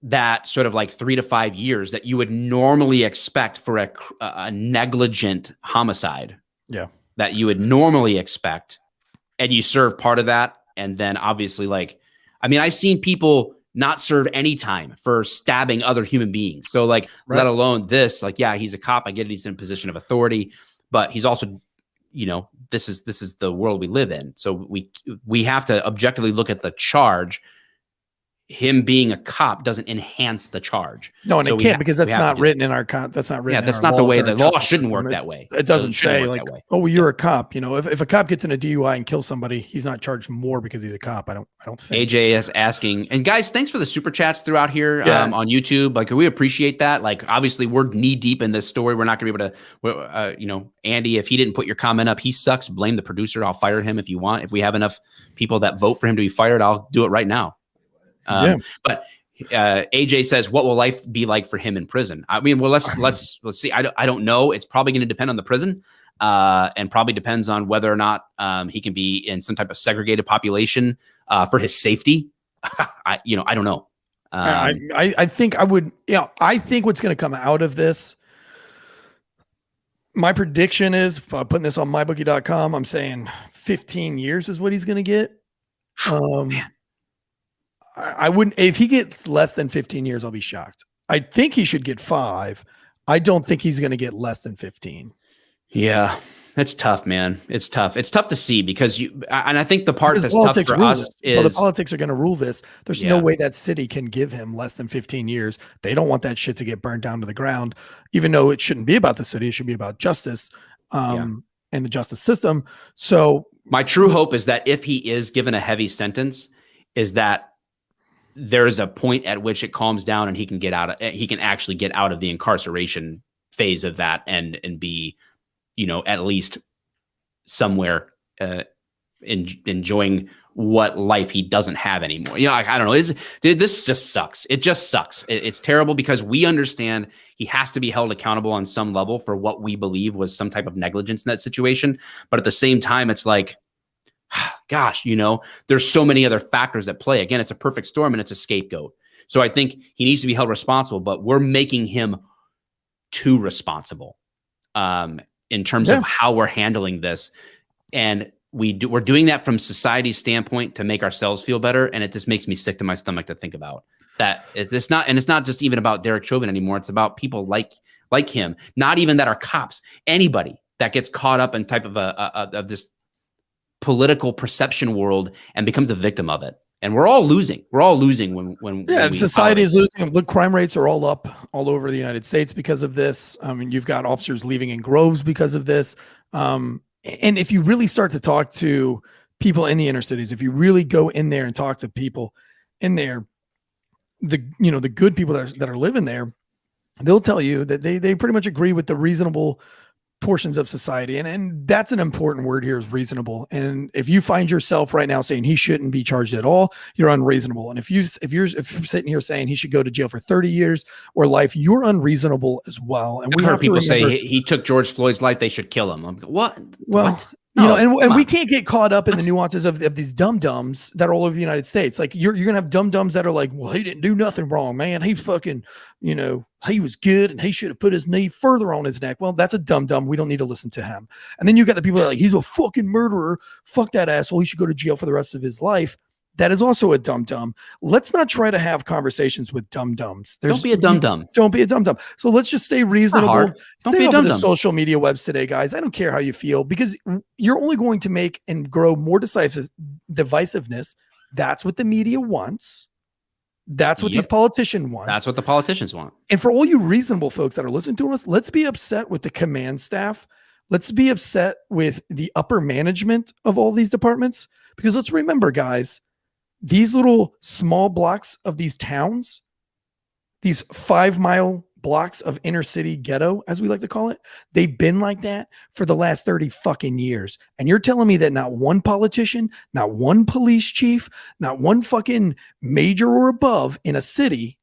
that sort of like 3 to 5 years that you would normally expect for a negligent homicide. Yeah. That you would normally expect, and you serve part of that. And then obviously, like, I mean, I've seen people not serve any time for stabbing other human beings. So like, right. Let alone this, like, yeah, he's a cop. I get it. He's in a position of authority, but he's also, you know, this is the world we live in. So we have to objectively look at the charge. Him being a cop doesn't enhance the charge. No, and it can't, because that's not written in our that's not written. Yeah, that's not the way. The law shouldn't work that way. It doesn't say like, oh, well, you're a cop. You know, if a cop gets in a DUI and kills somebody, he's not charged more because he's a cop. I don't think. AJ is asking, and guys, thanks for the super chats throughout here on YouTube. Like, we appreciate that. Like, obviously, we're knee deep in this story. We're not going to be able to, you know, Andy, if he didn't put your comment up, he sucks. Blame the producer. I'll fire him if you want. If we have enough people that vote for him to be fired, I'll do it right now. But AJ says, what will life be like for him in prison? I mean, well, let's see. I don't know. It's probably going to depend on the prison, and probably depends on whether or not he can be in some type of segregated population for his safety. I don't know. I think I would. I think what's going to come out of this, my prediction is, putting this on mybookie.com, I'm saying 15 years is what he's going to get. Man. I wouldn't, if he gets less than 15 years, I'll be shocked. I think he should get 5. I don't think he's going to get less than 15. Yeah, it's tough, man. It's tough. It's tough to see because and I think the part that's tough for us is the politics are going to rule this. There's no way that city can give him less than 15 years. They don't want that shit to get burned down to the ground, even though it shouldn't be about the city. It should be about justice and the justice system. So my true hope is that if he is given a heavy sentence, is that there's a point at which it calms down and he can actually get out of the incarceration phase of that and be at least somewhere enjoying what life he doesn't have anymore. I don't know. This just sucks. It just sucks. It's terrible because we understand he has to be held accountable on some level for what we believe was some type of negligence in that situation. But at the same time, it's like, gosh, there's so many other factors at play. Again, it's a perfect storm and it's a scapegoat. So I think he needs to be held responsible, but we're making him too responsible in terms of how we're handling this. And we're doing that from society's standpoint to make ourselves feel better. And it just makes me sick to my stomach to think about that. It's not just even about Derek Chauvin anymore. It's about people like him, not even that are cops, anybody that gets caught up in type of this political perception world and becomes a victim of it. And we're all losing. We're all losing when society is losing. Look, crime rates are all up all over the United States because of this. I mean, you've got officers leaving in groves because of this. And if you really start to talk to people in the inner cities, if you really go in there and talk to people in there, the good people that are living there, they'll tell you that they pretty much agree with the reasonable portions of society. And that's an important word here, is reasonable. And if you find yourself right now saying he shouldn't be charged at all, you're unreasonable. And if you're sitting here saying he should go to jail for 30 years or life, you're unreasonable as well. And I've heard people say he took George Floyd's life, they should kill him. I'm like, what? Well, what? No, and we can't get caught up in the nuances of these dum-dums that are all over the United States. Like you're going to have dum-dums that are like, well, he didn't do nothing wrong, man. He fucking, he was good and he should have put his knee further on his neck. Well, that's a dum-dum. We don't need to listen to him. And then you got the people that are like, he's a fucking murderer. Fuck that asshole. He should go to jail for the rest of his life. That is also a dum-dum. Let's not try to have conversations with dum-dums. Don't be a dum-dum. Don't be a dum-dum. So let's just stay reasonable. Don't be a dum-dum. The social media webs today, guys. I don't care how you feel, because you're only going to make and grow more divisiveness. That's what the media wants. That's what these politicians want. That's what the politicians want. And for all you reasonable folks that are listening to us, let's be upset with the command staff. Let's be upset with the upper management of all these departments, because let's remember, guys, these little small blocks of these towns, these 5-mile blocks of inner city ghetto, as we like to call it, they've been like that for the last 30 fucking years. And you're telling me that not one politician, not one police chief, not one fucking major or above in a city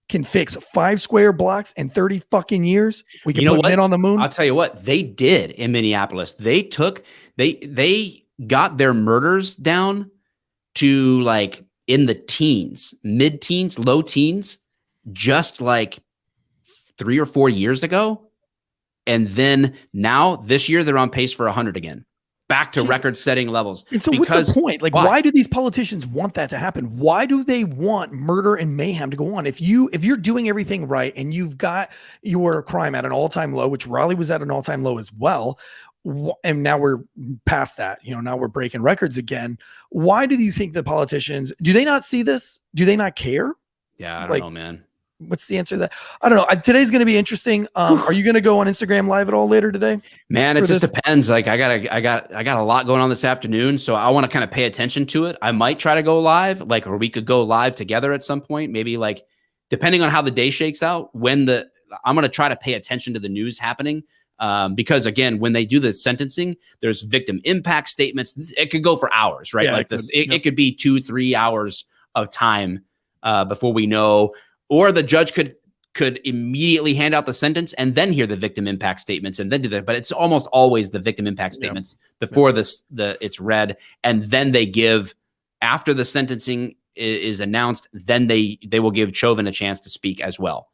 can fix 5 square blocks in 30 fucking years? We can put men on the moon. I'll tell you what they did in Minneapolis. They got their murders down to like in the teens, mid-teens, low teens, just like 3 or 4 years ago. And then now this year they're on pace for 100 again, back to record-setting levels. And so what's the point? Like, why do these politicians want that to happen? Why do they want murder and mayhem to go on? If you're doing everything right and you've got your crime at an all-time low, which Raleigh was at an all-time low as well, and now we're past that, now we're breaking records again. Why do you think the politicians, do they not see this? Do they not care? Yeah, I don't know, man. What's the answer to that? I don't know. Today's going to be interesting. Are you going to go on Instagram Live at all later today? Man, it just depends. Like I got a lot going on this afternoon, so I want to kind of pay attention to it. I might try to go live, or we could go live together at some point. Maybe depending on how the day shakes out. I'm going to try to pay attention to the news happening. Because again, when they do the sentencing, there's victim impact statements. It could go for hours, right? Yeah, It could be 2-3 hours of time before we know, or the judge could immediately hand out the sentence and then hear the victim impact statements and then do that. But it's almost always the victim impact statements before it's read, and then they give, after the sentencing is announced, then they will give Chauvin a chance to speak as well.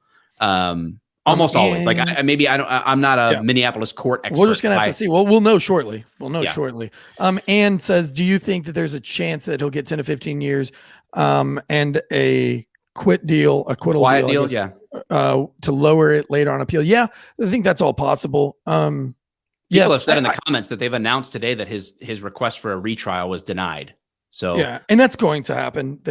Almost always. I'm not a Minneapolis court expert. We're just going to have to see. Well, we'll know shortly. Shortly. Ann says, do you think that there's a chance that he'll get 10 to 15 years and a acquittal deal, to lower it later on appeal? Yeah, I think that's all possible. People have said in the comments that they've announced today that his request for a retrial was denied. So and that's going to happen.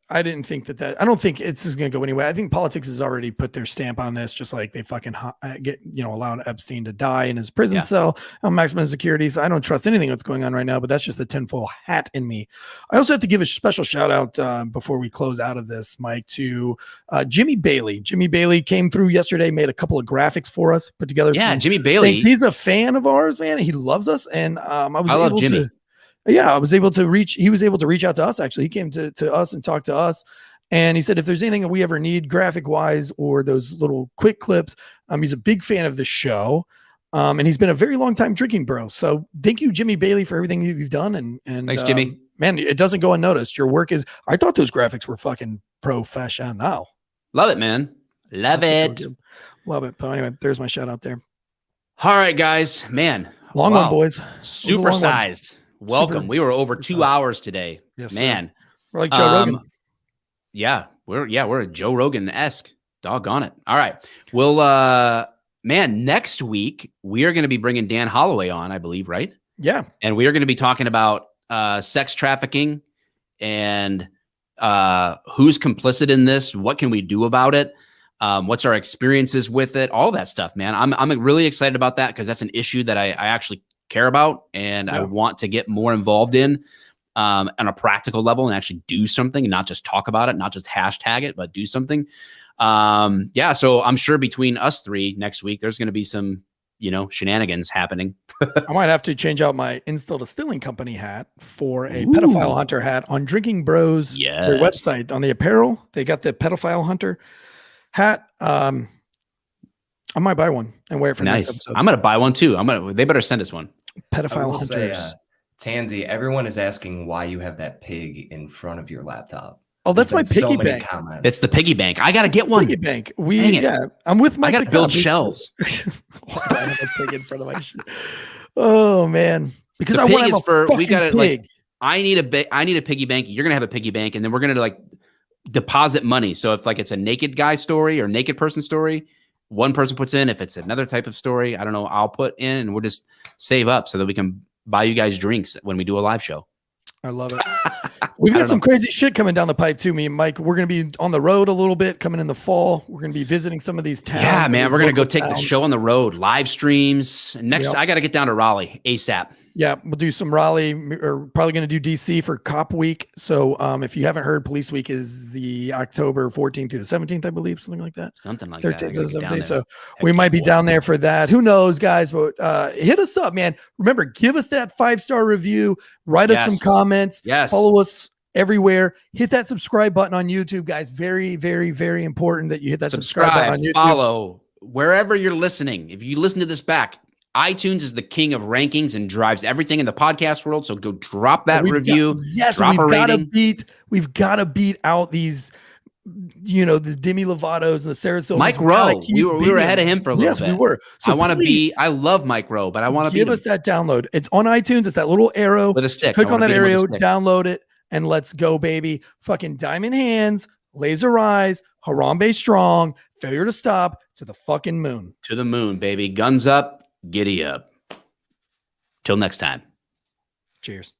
I didn't think that I don't think it's just going to go anywhere. I think politics has already put their stamp on this, just like they fucking allowed Epstein to die in his prison cell on maximum security. So I don't trust anything that's going on right now, but that's just the tinfoil hat in me. I also have to give a special shout out before we close out of this, Mike, to Jimmy Bailey. Jimmy Bailey came through yesterday, made a couple of graphics for us, put together. Yeah, Jimmy Bailey. He's a fan of ours, man. He loves us. And I love Jimmy. I was able to reach out to us. Actually, he came to us and talked to us. And he said, if there's anything that we ever need graphic wise or those little quick clips, he's a big fan of the show. And he's been a very long time drinking bro. So thank you, Jimmy Bailey, for everything you've done. And thanks, Jimmy. Man, it doesn't go unnoticed. Your work I thought those graphics were fucking professional. Love it, man. Love it. Love it. But anyway, there's my shout out there. All right, guys, man. Long one, boys. Supersized. Welcome. We were over 2 hours today. Yes, man. Sir. We're like Joe Rogan. Yeah, we're a Joe Rogan-esque. Doggone it. All right. Well, man, next week we are going to be bringing Dan Holloway on, I believe, right? Yeah. And we are going to be talking about sex trafficking and who's complicit in this. What can we do about it? What's our experiences with it? All that stuff, man. I'm really excited about that because that's an issue that I actually care about and I want to get more involved in on a practical level and actually do something and not just talk about it, not just hashtag it, but do something. So I'm sure between us three next week, there's going to be some, shenanigans happening. I might have to change out my Instill Distilling Company hat for a pedophile hunter hat on Drinking Bros, their website. On the apparel, they got the pedophile hunter hat. I might buy one and wear it for next episode. I'm gonna buy one too. They better send us one. Pedophile hunters. Tansy, everyone is asking why you have that pig in front of your laptop. Oh, that's my piggy bank. It's the piggy bank. I gotta get one. Piggy bank. I'm with Mike. I gotta build shelves. Why do I have a pig in front of my shit? Oh man, because the I want to have we gotta pig. I need a piggy bank. You're gonna have a piggy bank, and then we're gonna deposit money. So if it's a naked guy story or naked person story, one person puts in. If it's another type of story, I don't know, I'll put in, and we'll just save up so that we can buy you guys drinks when we do a live show. I love it. We've got some crazy shit coming down the pipe too. Me and Mike, we're going to be on the road a little bit coming in the fall. We're going to be visiting some of these towns. Yeah, man, we're going to go take the show on the road, live streams. Next, I got to get down to Raleigh ASAP. Yeah, we'll do some Raleigh, or probably going to do DC for Cop Week. So if you haven't heard, Police Week is the October 14th through the 17th, I believe, something like that. Something like 13th that. To 17th. So we might be down there for that. Who knows, guys? But hit us up, man. Remember, give us that 5-star review. Write us some comments. Yes. Follow us everywhere. Hit that subscribe button on YouTube, guys. Very, very, very important that you hit that subscribe button on YouTube. Follow wherever you're listening. If you listen to this back, iTunes is the king of rankings and drives everything in the podcast world. So go drop that review. We've got to beat out these, the Demi Lovato's and the Sarasota. Mike Rowe. We were ahead of him for a little bit. Yes, we were. So I love Mike Rowe, but I want to give us that download. It's on iTunes. It's that little arrow. With a stick. Just click on that arrow, download it, and let's go, baby. Fucking diamond hands, laser eyes, Harambe strong, failure to stop, to the fucking moon. To the moon, baby. Guns up. Giddy up. Till next time. Cheers.